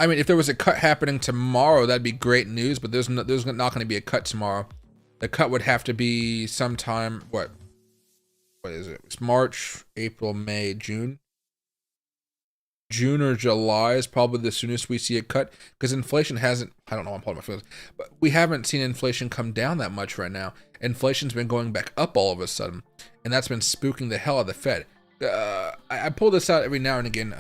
Speaker 1: I mean, if there was a cut happening tomorrow, that'd be great news, but there's not going to be a cut tomorrow. The cut would have to be sometime, what is it? It's March, April, May, June. June or July is probably the soonest we see a cut, because inflation hasn't, I don't know, I'm pulling my feelings, but we haven't seen inflation come down that much right now. Inflation's been going back up all of a sudden, and that's been spooking the hell out of the Fed. I pull this out every now and again.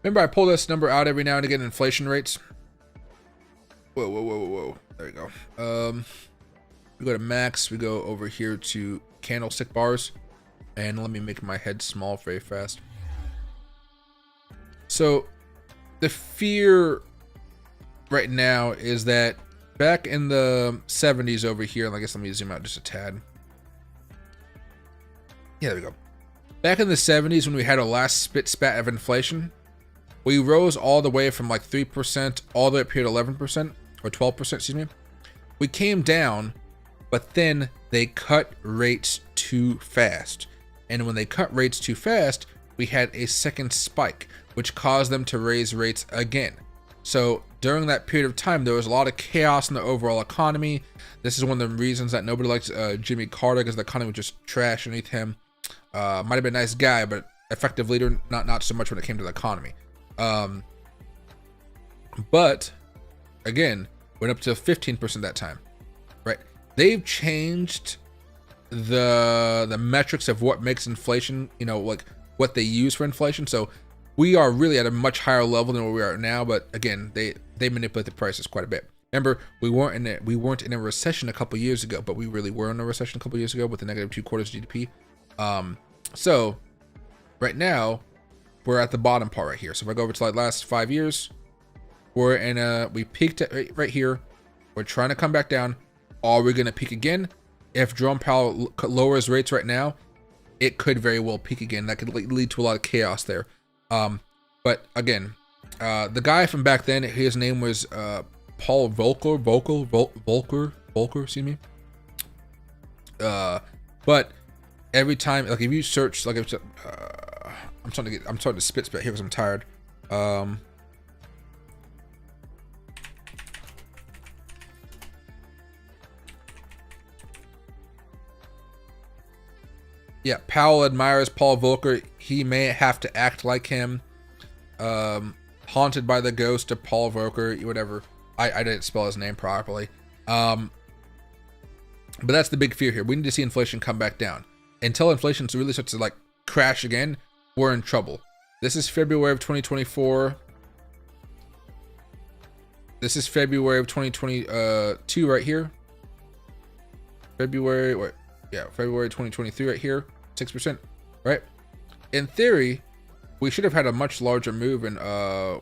Speaker 1: Remember, I pull this number out every now and again, inflation rates. Whoa. There we go. We go to max. We go over here to candlestick bars. And let me make my head small very fast. So the fear right now is that back in the 70s over here, and I guess let me zoom out just a tad. Yeah, there we go. Back in the 70s when we had our last spat of inflation, we rose all the way from like 3% all the way up here to 11% or 12%, excuse me. We came down, but then they cut rates too fast. And when they cut rates too fast, we had a second spike, which caused them to raise rates again. So during that period of time, there was a lot of chaos in the overall economy. This is one of the reasons that nobody likes Jimmy Carter, because the economy was just trash underneath him. Might have been a nice guy, but effective leader, not so much when it came to the economy. But again, went up to 15% that time, right? They've changed the metrics of what makes inflation, you know, like what they use for inflation. So we are really at a much higher level than where we are now. But again, they manipulate the prices quite a bit. Remember, we weren't in a recession a couple years ago, but we really were in a recession a couple years ago with the negative 2/4 GDP. So right now we're at the bottom part right here. So if I go over to like last 5 years, we peaked at right here. We're trying to come back down. Are we going to peak again? If Jerome Powell lowers rates right now, it could very well peak again. That could lead to a lot of chaos there. But again, the guy from back then, his name was Paul Volcker, excuse me. But every time, like if you search, like I'm starting to spit here because I'm tired. Yeah, Powell admires Paul Volcker. He may have to act like him. Haunted by the ghost of Paul Volcker, whatever. I didn't spell his name properly. But that's the big fear here. We need to see inflation come back down. Until inflation really starts to like crash again, we're in trouble. This is February of 2024. This is February of 2022 right here. February 2023 right here, 6%, right? In theory, we should have had a much larger move, and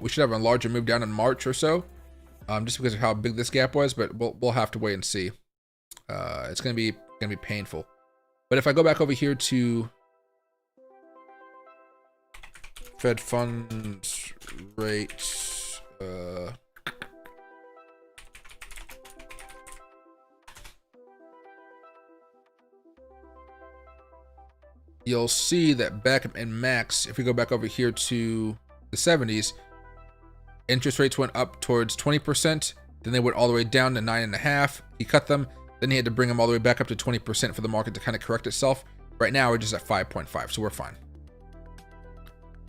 Speaker 1: we should have a larger move down in March or so, just because of how big this gap was. But we'll have to wait and see. It's gonna be painful. But if I go back over here to Fed funds rate, you'll see that back in max, if we go back over here to the 70s, interest rates went up towards 20%. Then they went all the way down to 9.5. He cut them. Then he had to bring them all the way back up to 20% for the market to kind of correct itself. Right now, we're just at 5.5, so we're fine.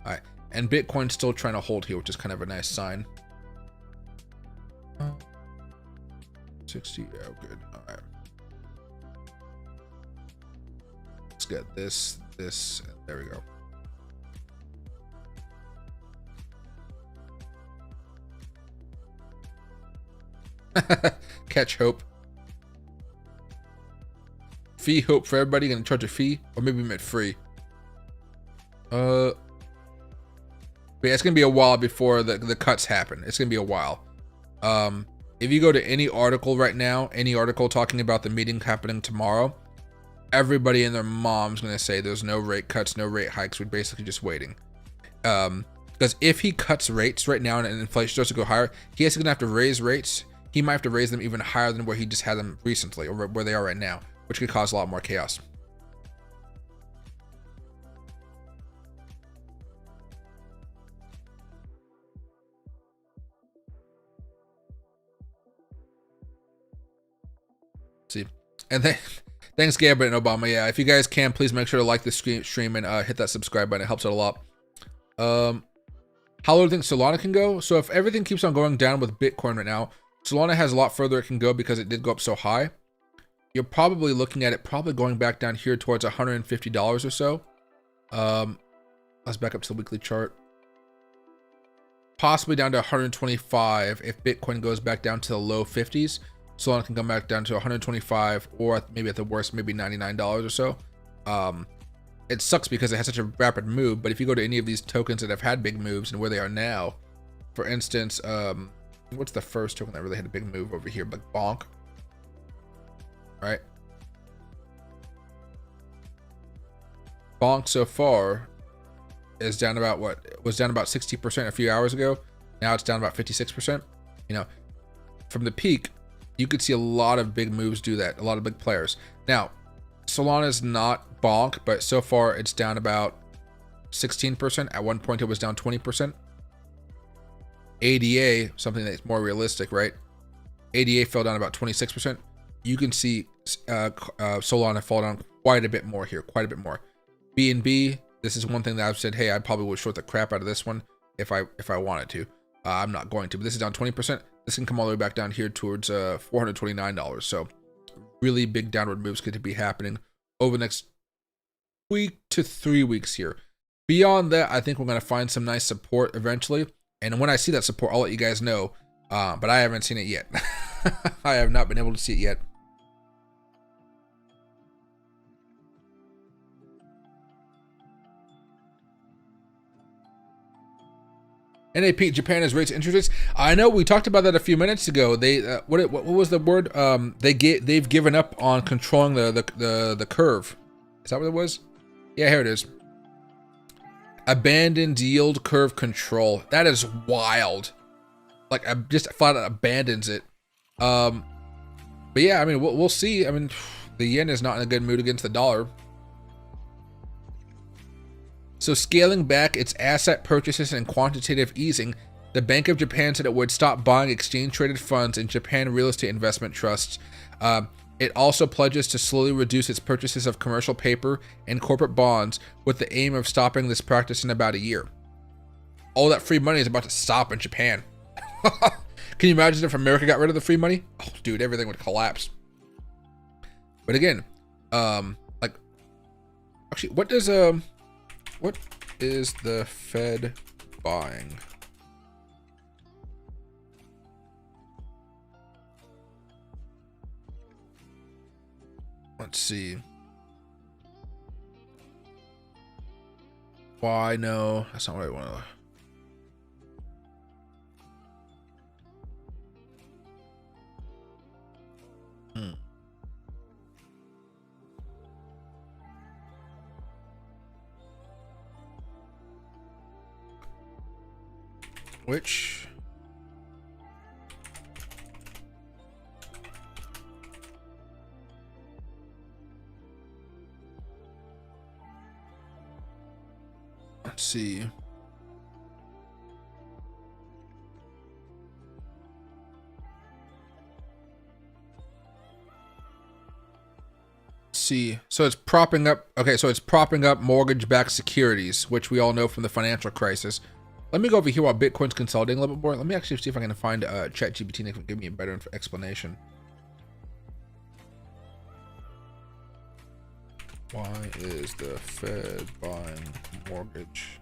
Speaker 1: All right, and Bitcoin's still trying to hold here, which is kind of a nice sign. 60, yeah, good. All right. Let's get this, and there we go. Catch hope. Fee hope for everybody. Gonna charge a fee, or maybe we meant free. But yeah, it's gonna be a while before the cuts happen. It's gonna be a while. If you go to any article right now, any article talking about the meeting happening tomorrow, everybody and their mom's gonna say there's no rate cuts, no rate hikes. We're basically just waiting. Because if he cuts rates right now and inflation starts to go higher, he is gonna have to raise rates. He might have to raise them even higher than where he just had them recently, or where they are right now, which could cause a lot more chaos. See, and then thanks, Gabriel and Obama. Yeah, if you guys can, please make sure to like the stream and hit that subscribe button. It helps out a lot. How low do you think Solana can go? So if everything keeps on going down with Bitcoin right now, Solana has a lot further it can go because it did go up so high. You're probably looking at it going back down here towards $150 or so. Let's back up to the weekly chart. Possibly down to 125 if Bitcoin goes back down to the low 50s. Solana can come back down to 125, or maybe at the worst, maybe $99 or so. It sucks because it has such a rapid move, but if you go to any of these tokens that have had big moves and where they are now, for instance, what's the first token that really had a big move over here? Like Bonk, right? Bonk so far is down about what? It was down about 60% a few hours ago. Now it's down about 56%. You know, from the peak, you could see a lot of big moves do that, a lot of big players. Now, Solana is not Bonk, but so far it's down about 16%. At one point it was down 20%. ADA, something that's more realistic, right? ADA fell down about 26%. You can see Solana fall down quite a bit more here, quite a bit more. BNB this is one thing that I've said, hey, I probably would short the crap out of this one if I wanted to. I'm not going to, but this is down 20%. This can come all the way back down here towards $429. So really big downward moves could be happening over the next week to 3 weeks here. Beyond that, I think we're going to find some nice support eventually. And when I see that support, I'll let you guys know. But I haven't seen it yet. I have not been able to see it yet. NAP, Japan has raised interest rates. I know we talked about that a few minutes ago. They what was the word? They've given up on controlling the curve. Is that what it was? Yeah, here it is. Abandoned yield curve control. That is wild. Like, I just flat out abandons it. But yeah, I mean, we'll see. I mean, the yen is not in a good mood against the dollar. So scaling back its asset purchases and quantitative easing, the Bank of Japan said it would stop buying exchange-traded funds in Japan real estate investment trusts. It also pledges to slowly reduce its purchases of commercial paper and corporate bonds with the aim of stopping this practice in about a year. All that free money is about to stop in Japan. Can you imagine if America got rid of the free money? Oh, dude, everything would collapse. But again, like, actually, what is the Fed buying? Let's see. Why? No, that's not what I want to. Which? Let's see. See, so it's propping up. Okay, so it's propping up mortgage-backed securities, which we all know from the financial crisis. Let me go over here while Bitcoin's consolidating a little bit more. Let me actually see if I can find ChatGPT that can give me a better explanation. Why is the Fed buying mortgage?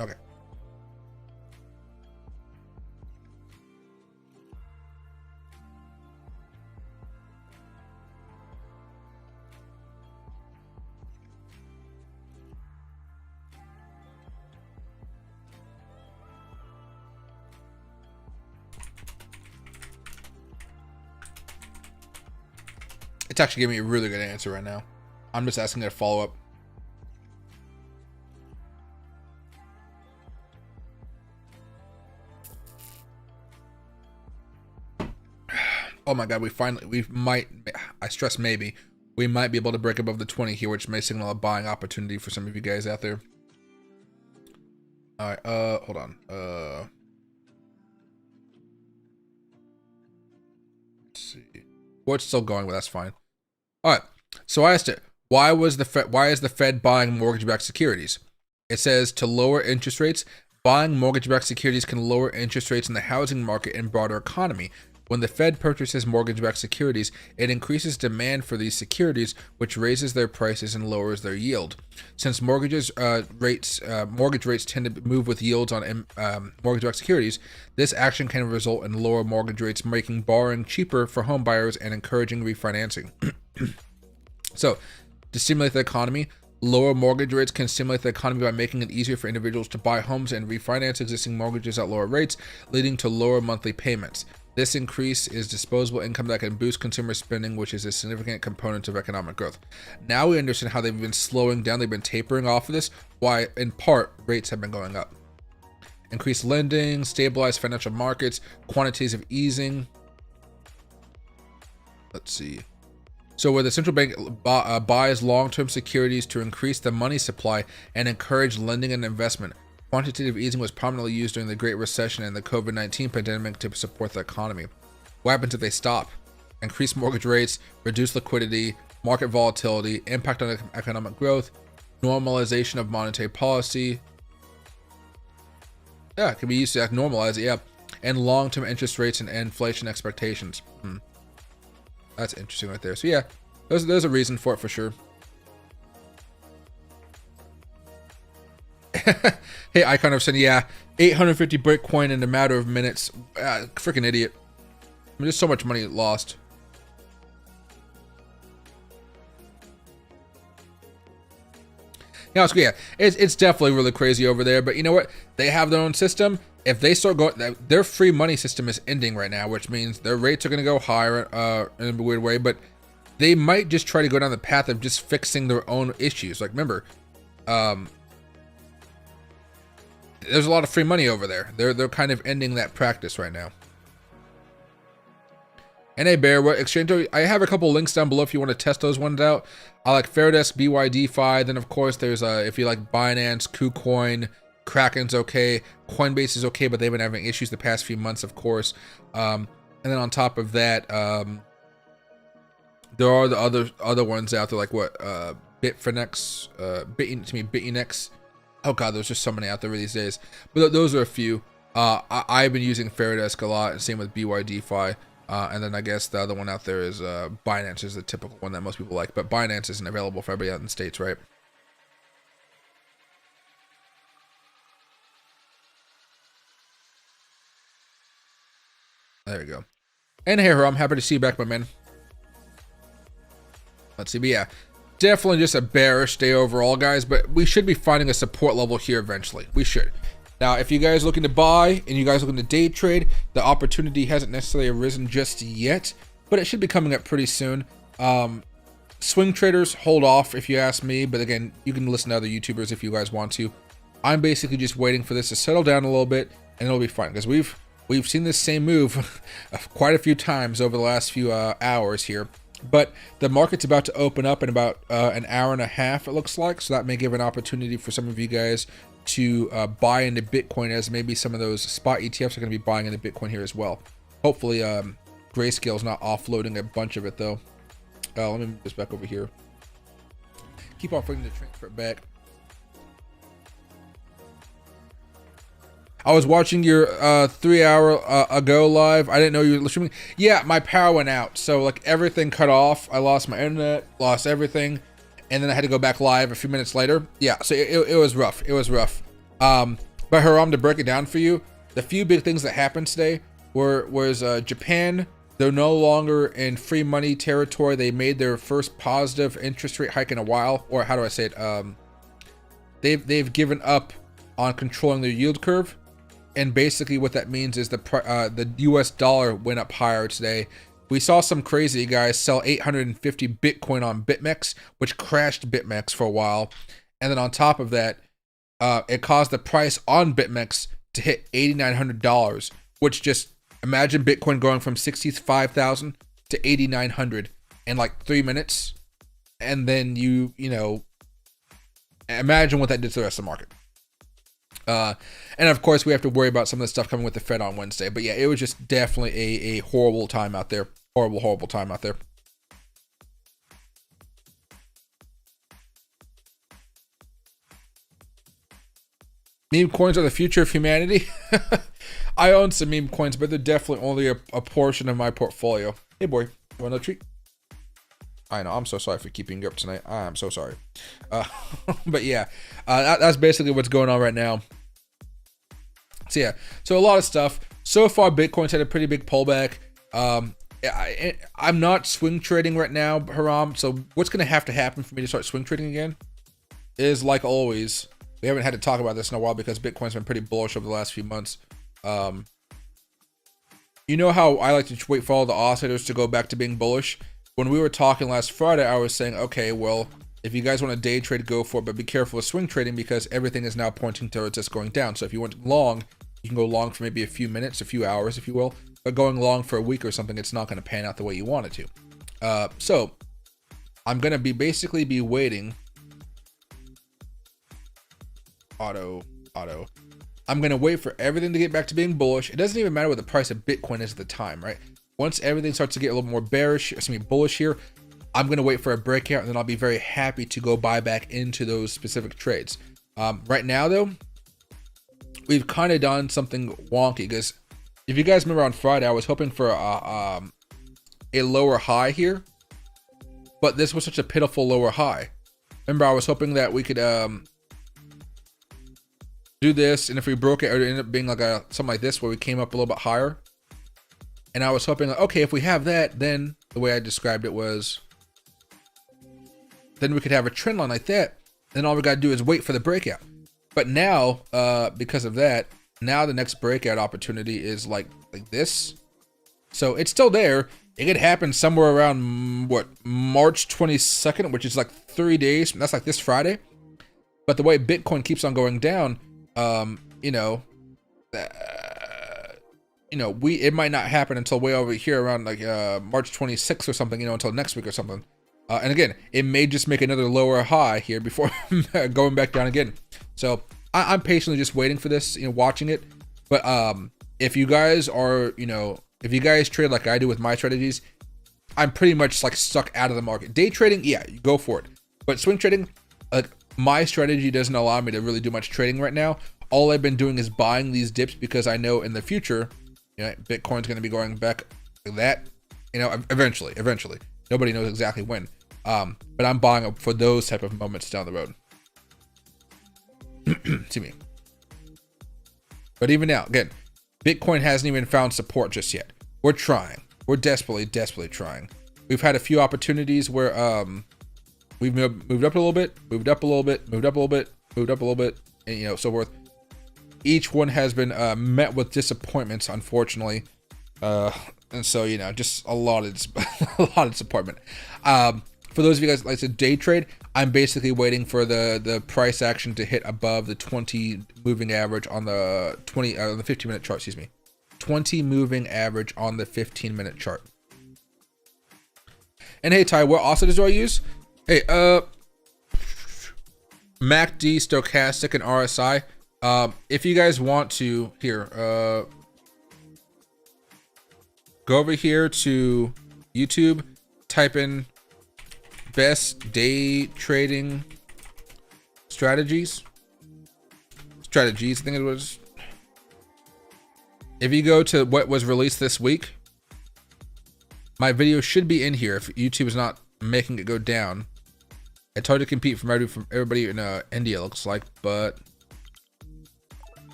Speaker 1: Okay. It's actually giving me a really good answer right now. I'm just asking it a follow-up. Oh my god, we might, I stress maybe, we might be able to break above the 20 here, which may signal a buying opportunity for some of you guys out there. Alright, hold on. Let's see. Well, it's still going, but that's fine. Alright, so I asked it, why is the Fed buying mortgage-backed securities? It says to lower interest rates. Buying mortgage-backed securities can lower interest rates in the housing market and broader economy. When the Fed purchases mortgage-backed securities, it increases demand for these securities, which raises their prices and lowers their yield. Since mortgage rates tend to move with yields on mortgage-backed securities, this action can result in lower mortgage rates, making borrowing cheaper for home buyers and encouraging refinancing. So, to stimulate the economy, lower mortgage rates can stimulate the economy by making it easier for individuals to buy homes and refinance existing mortgages at lower rates, leading to lower monthly payments. This increase is disposable income that can boost consumer spending, which is a significant component of economic growth. Now we understand how they've been slowing down, they've been tapering off of this, why in part rates have been going up. Increased lending, stabilized financial markets, quantities of easing. Let's see. So where the central bank buys long-term securities to increase the money supply and encourage lending and investment, Quantitative easing was prominently used during the Great Recession and the COVID-19 pandemic to support the economy. What happens if they stop? Increase mortgage rates, reduce liquidity, market volatility, impact on economic growth, normalization of monetary policy. Yeah, it can be used to normalize it, yeah. And long-term interest rates and inflation expectations. That's interesting right there. So yeah, there's a reason for it for sure. Hey, Icon of saying, yeah, 850 Bitcoin in a matter of minutes. Freaking idiot. I mean, there's so much money lost. Yeah, it's definitely really crazy over there. But you know what? They have their own system. If they start going, their free money system is ending right now, which means their rates are going to go higher in a weird way. But they might just try to go down the path of just fixing their own issues. Like, remember, there's a lot of free money over there. They're kind of ending that practice right now. NA Bear, what exchange? I have a couple links down below if you want to test those ones out. I like Fairdesk, BYDFi. Then of course there's if you like Binance, KuCoin, Kraken's okay, Coinbase is okay, but they've been having issues the past few months, of course. And then on top of that, there are the other ones out there like what Bitfinex, Bitmex. Oh god, there's just so many out there these days. But those are a few. I've been using Fairdesk a lot, and same with BYDFi. And then I guess the other one out there is Binance is the typical one that most people like. But Binance isn't available for everybody out in the States, right? There we go. And hey, I'm happy to see you back, my man. Let's see, but yeah, definitely just a bearish day overall, guys. But we should be finding a support level here eventually. We should. Now, if you guys are looking to buy and you guys are looking to day trade, the opportunity hasn't necessarily arisen just yet, but it should be coming up pretty soon. Swing traders, hold off if you ask me, but again, you can listen to other YouTubers if you guys want to. I'm basically just waiting for this to settle down a little bit, and it'll be fine, because we've seen this same move quite a few times over the last few hours here. But the market's about to open up in about an hour and a half, it looks like, so that may give an opportunity for some of you guys to buy into Bitcoin, as maybe some of those spot ETFs are going to be buying into Bitcoin here as well. Hopefully, Grayscale is not offloading a bunch of it though. Let me move this back over here. Keep on putting the transfer back. I was watching your 3 hour ago live. I didn't know you were streaming. Yeah, my power went out, so like everything cut off. I lost my internet, lost everything. And then I had to go back live a few minutes later. Yeah, so it was rough. It was rough. But Haram, to break it down for you, the few big things that happened today was Japan. They're no longer in free money territory. They made their first positive interest rate hike in a while. Or how do I say it? They've given up on controlling their yield curve. And basically what that means is the US dollar went up higher today. We saw some crazy guys sell 850 Bitcoin on Bitmex, which crashed Bitmex for a while. And then on top of that, it caused the price on Bitmex to hit $8,900, which just imagine Bitcoin going from 65,000 to 8,900 in like 3 minutes. And then you know, imagine what that did to the rest of the market. And of course, we have to worry about some of the stuff coming with the Fed on Wednesday. But yeah, it was just definitely a horrible time out there. Horrible time out there. Meme coins are the future of humanity. I own some meme coins, but they're definitely only a portion of my portfolio. Hey boy, you want a treat? I know, I'm so sorry for keeping you up tonight. I'm so sorry. But yeah, that's basically what's going on right now. So yeah, so a lot of stuff. So far, Bitcoin's had a pretty big pullback. I'm not swing trading right now, Haram. So what's going to happen for me to start swing trading again is, like always, we haven't had to talk about this in a while because Bitcoin's been pretty bullish over the last few months. You know how I like to wait for all the oscillators to go back to being bullish? When we were talking last Friday, I was saying, okay, well, if you guys want to day trade, go for it, but be careful with swing trading because everything is now pointing towards us going down. So if you want long, you can go long for maybe a few minutes, a few hours, if you will. But going long for a week or something, it's not going to pan out the way you want it to. So I'm going to basically be waiting. Auto. I'm going to wait for everything to get back to being bullish. It doesn't even matter what the price of Bitcoin is at the time, right? Once everything starts to get a little more bullish here, I'm going to wait for a breakout, and then I'll be very happy to go buy back into those specific trades. Right now, though, we've kind of done something wonky, because if you guys remember on Friday, I was hoping for a lower high here, but this was such a pitiful lower high. Remember, I was hoping that we could do this, and if we broke it, it would end up being like something like this, where we came up a little bit higher. And I was hoping, like, okay, if we have that, then the way I described it was, then we could have a trend line like that. Then all we got to do is wait for the breakout. But now, because of that, now the next breakout opportunity is like this. So it's still there. It could happen somewhere around what, March 22nd, which is like 3 days. That's like this Friday. But the way Bitcoin keeps on going down, it might not happen until way over here around like March 26th or something, until next week or something. And again, it may just make another lower high here before going back down again. So I'm patiently just waiting for this, watching it. But if you guys are, if you guys trade like I do with my strategies, I'm pretty much like stuck out of the market. Day trading, yeah, you go for it. But swing trading, like my strategy doesn't allow me to really do much trading right now. All I've been doing is buying these dips because I know in the future, Bitcoin's going to be going back like that, eventually. Nobody knows exactly when. But I'm buying up for those type of moments down the road. To me. But even now, again, Bitcoin hasn't even found support just yet. We're trying. We're desperately trying. We've had a few opportunities where we've moved up a little bit, moved up a little bit, moved up a little bit, moved up a little bit, and so forth. Each one has been met with disappointments, unfortunately. And so, just a lot of disappointment. For those of you guys like to day trade, I'm basically waiting for the price action to hit above the 20 moving average on the 15-minute chart, 20 moving average on the 15-minute chart. And hey, Ty, what oscillators do I use? Hey, MACD, stochastic, and RSI. If you guys want to, here, go over here to YouTube, type in best day trading strategies, I think it was. If you go to what was released this week, my video should be in here if YouTube is not making it go down. It's hard to compete from everybody in India, it looks like, but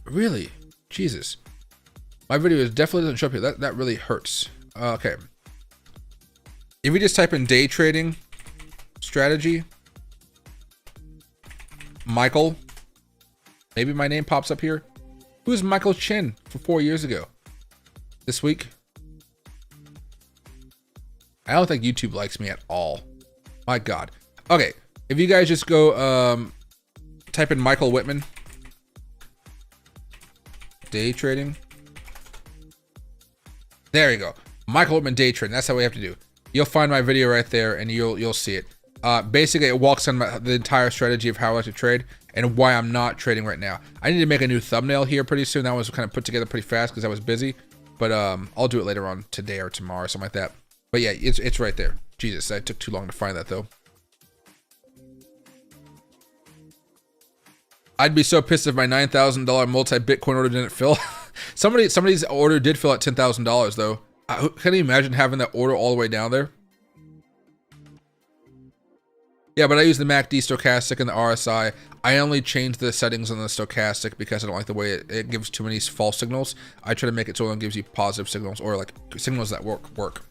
Speaker 1: really, Jesus, my video definitely doesn't show up here. That really hurts. Okay, if we just type in day trading strategy, Michael, maybe my name pops up here. Who's Michael Chin from 4 years ago? This week, I don't think YouTube likes me at all. My God. Okay, if you guys just go type in Michael Whitman day trading. There you go. Michael Whitman day trading. That's how we have to do. You'll find my video right there, and you'll see it. Basically, it walks on the entire strategy of how I like to trade and why I'm not trading right now. I need to make a new thumbnail here pretty soon. That was kind of put together pretty fast because I was busy, but I'll do it later on today or tomorrow or something like that. But yeah, it's right there. Jesus, that took too long to find that though. I'd be so pissed if my $9,000 multi-Bitcoin order didn't fill. Somebody's order did fill at $10,000 though. Can you imagine having that order all the way down there? Yeah, but I use the MACD, stochastic, and the RSI. I only change the settings on the stochastic because I don't like the way it gives too many false signals. I try to make it so it only gives you positive signals, or like signals that work.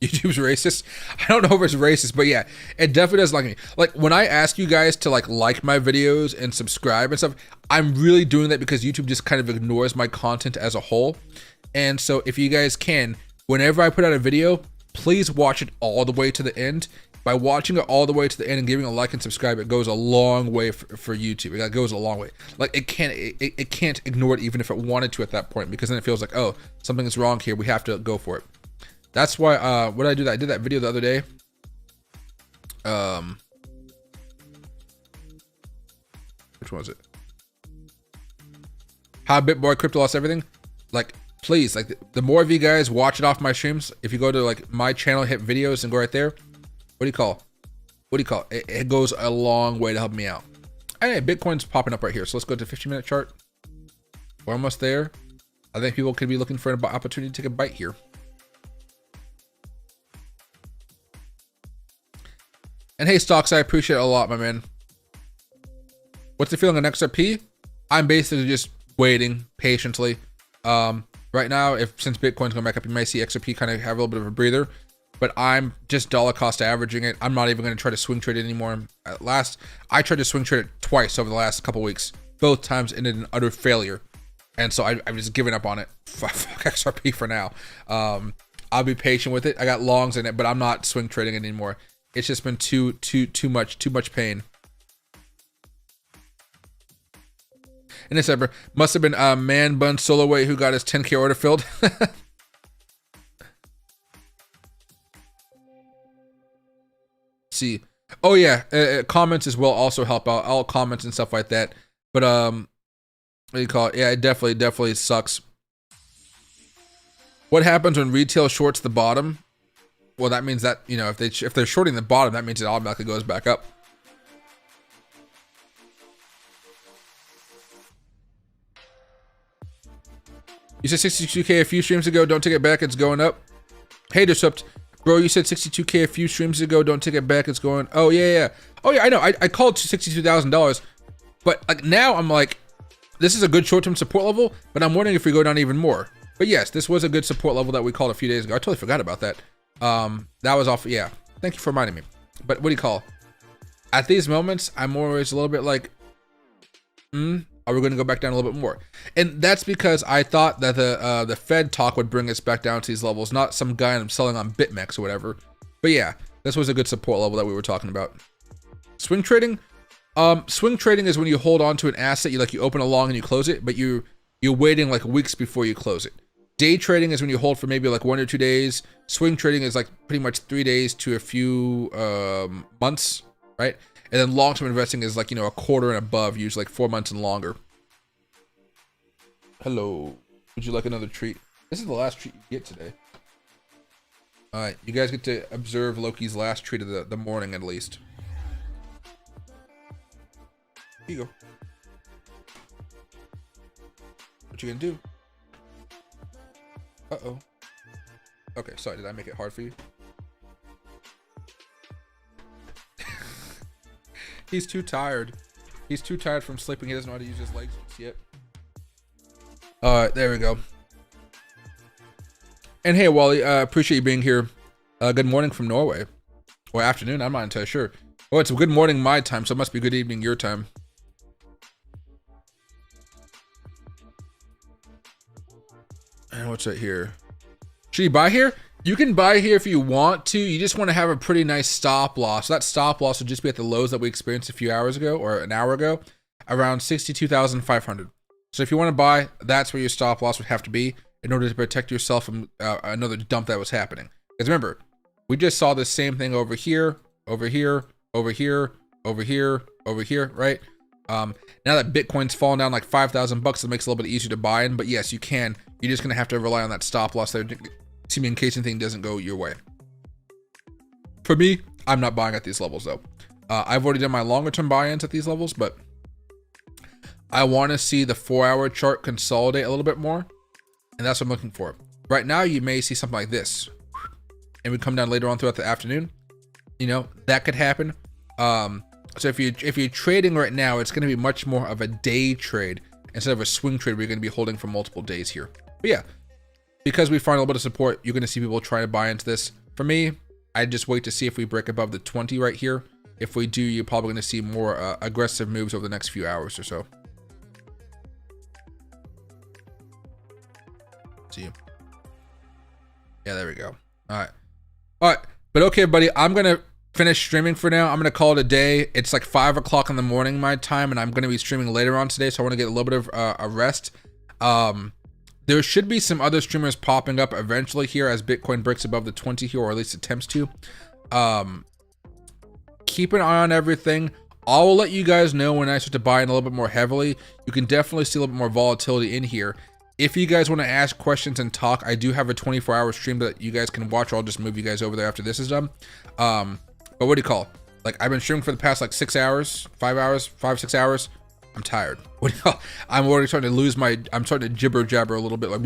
Speaker 1: YouTube's racist. I don't know if it's racist, but yeah, it definitely doesn't like me. Like when I ask you guys to like my videos and subscribe and stuff, I'm really doing that because YouTube just kind of ignores my content as a whole. And so if you guys can, whenever I put out a video, please watch it all the way to the end. By watching it all the way to the end and giving a like and subscribe, it goes a long way for YouTube. It goes a long way. Like it can't ignore it even if it wanted to at that point, because then it feels like, oh, something is wrong here. We have to go for it. That's why, what did I do? I did that video the other day. Which one was it? How BitBoy Crypto lost everything. Like, please, like the more of you guys watch it off my streams, if you go to like my channel, hit videos and go right there. What do you call? It goes a long way to help me out. And hey, Bitcoin's popping up right here. So let's go to 15-minute chart. We're almost there. I think people could be looking for an opportunity to take a bite here. And hey, Stocks, I appreciate it a lot, my man. What's the feeling on XRP? I'm basically just waiting patiently. Right now, since Bitcoin's going back up, you might see XRP kind of have a little bit of a breather. But I'm just dollar cost averaging it. I'm not even going to try to swing trade it anymore. I tried to swing trade it twice over the last couple weeks. Both times ended in utter failure. And so I'm just giving up on it. Fuck XRP for now. I'll be patient with it. I got longs in it, but I'm not swing trading it anymore. It's just been too much pain. And this ever must have been a Man Bun Solo Way who got his 10K order filled. See, oh yeah, comments as well also help out. All comments and stuff like that. But what do you call it? Yeah, it definitely sucks. What happens when retail shorts the bottom? Well, that means that, you know, if they're shorting the bottom, that means it automatically goes back up. You said 62K a few streams ago. Don't take it back. It's going up. Hey, Disrupt. Bro, you said 62K a few streams ago. Don't take it back. It's going. Oh, yeah. Oh, yeah, I know. I called $62,000. But like now I'm like, this is a good short-term support level, but I'm wondering if we go down even more. But yes, this was a good support level that we called a few days ago. I totally forgot about that. That was off. Yeah. Thank you for reminding me. But what do you call? At these moments, I'm always a little bit like, are we going to go back down a little bit more? And that's because I thought that the Fed talk would bring us back down to these levels, not some guy I'm selling on Bitmex or whatever. But yeah, this was a good support level that we were talking about. Swing trading. Swing trading is when you hold on to an asset, you open a long and you close it, but you're waiting like weeks before you close it. Day trading is when you hold for maybe like 1 or 2 days. Swing trading is like pretty much 3 days to a few months, right? And then long-term investing is like, a quarter and above, usually like 4 months and longer. Hello. Would you like another treat? This is the last treat you get today. All right, you guys get to observe Loki's last treat of the morning at least. Here you go. What you gonna do? Uh-oh. Okay, sorry, did I make it hard for you? He's too tired. He's too tired from sleeping. He doesn't know how to use his legs yet. All right, there we go. And hey, Wally, appreciate you being here. Good morning from Norway. Or afternoon, I'm not entirely sure. Oh, it's good morning my time, so it must be good evening your time. And what's right here? Should you buy here? You can buy here if you want to. You just want to have a pretty nice stop loss. So that stop loss would just be at the lows that we experienced a few hours ago or an hour ago, around 62,500. So if you want to buy, that's where your stop loss would have to be in order to protect yourself from another dump that was happening. Because remember, we just saw the same thing over here, over here, over here, over here, over here, right? Now that Bitcoin's fallen down like 5,000 bucks, it makes it a little bit easier to buy in. But yes, you can. You're just gonna have to rely on that stop loss there, in case anything doesn't go your way. For me, I'm not buying at these levels though. I've already done my longer term buy-ins at these levels, but I want to see the 4-hour chart consolidate a little bit more, and that's what I'm looking for. Right now, you may see something like this, and we come down later on throughout the afternoon. That could happen. So if you're trading right now, it's going to be much more of a day trade instead of a swing trade where you're going to be holding for multiple days here. But yeah, because we find a little bit of support, you're going to see people trying to buy into this. For me, I just wait to see if we break above the 20 right here. If we do, you're probably going to see more aggressive moves over the next few hours or so. See you. Yeah, there we go. All right. But okay, everybody, I'm going to finish streaming for now. I'm going to call it a day. It's like 5 o'clock in the morning my time, and I'm going to be streaming later on today, so I want to get a little bit of a rest. There should be some other streamers popping up eventually here as Bitcoin breaks above the 20 here, or at least attempts to. Keep an eye on everything. I will let you guys know when I start to buy in a little bit more heavily. You can definitely see a little bit more volatility in here. If you guys want to ask questions and talk, I do have a 24-hour stream that you guys can watch, or I'll just move you guys over there after this is done. But what do you call it? Like, I've been streaming for the past like 6 hours, 6 hours. I'm tired. What do you call? I'm already starting to lose my, I'm starting to jibber jabber a little bit, like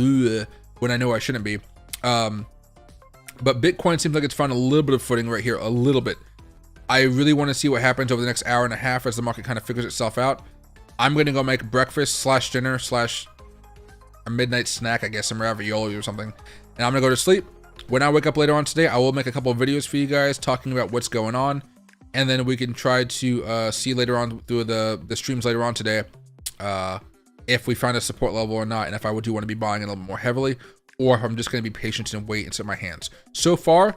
Speaker 1: when I know I shouldn't be. But Bitcoin seems like it's found a little bit of footing right here, a little bit. I really want to see what happens over the next hour and a half as the market kind of figures itself out. I'm going to go make breakfast / dinner / a midnight snack, I guess, some ravioli or something. And I'm going to go to sleep. When I wake up later on today, I will make a couple of videos for you guys talking about what's going on. And then we can try to see later on through the streams later on today if we find a support level or not, and if I do want to be buying it a little more heavily, or if I'm just going to be patient and wait and sit my hands. So far,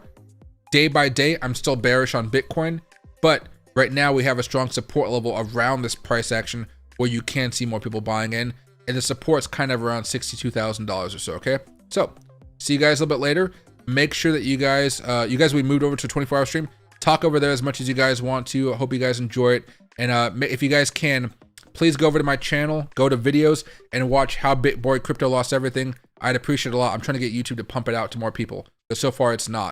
Speaker 1: day by day, I'm still bearish on Bitcoin, but right now we have a strong support level around this price action where you can see more people buying in, and the support's kind of around $62,000 or so, okay? So, see you guys a little bit later. Make sure that you guys we moved over to a 24-hour stream. Talk over there as much as you guys want to. I hope you guys enjoy it. And if you guys can, please go over to my channel, go to videos, and watch how BitBoy Crypto lost everything. I'd appreciate it a lot. I'm trying to get YouTube to pump it out to more people, but so far it's not.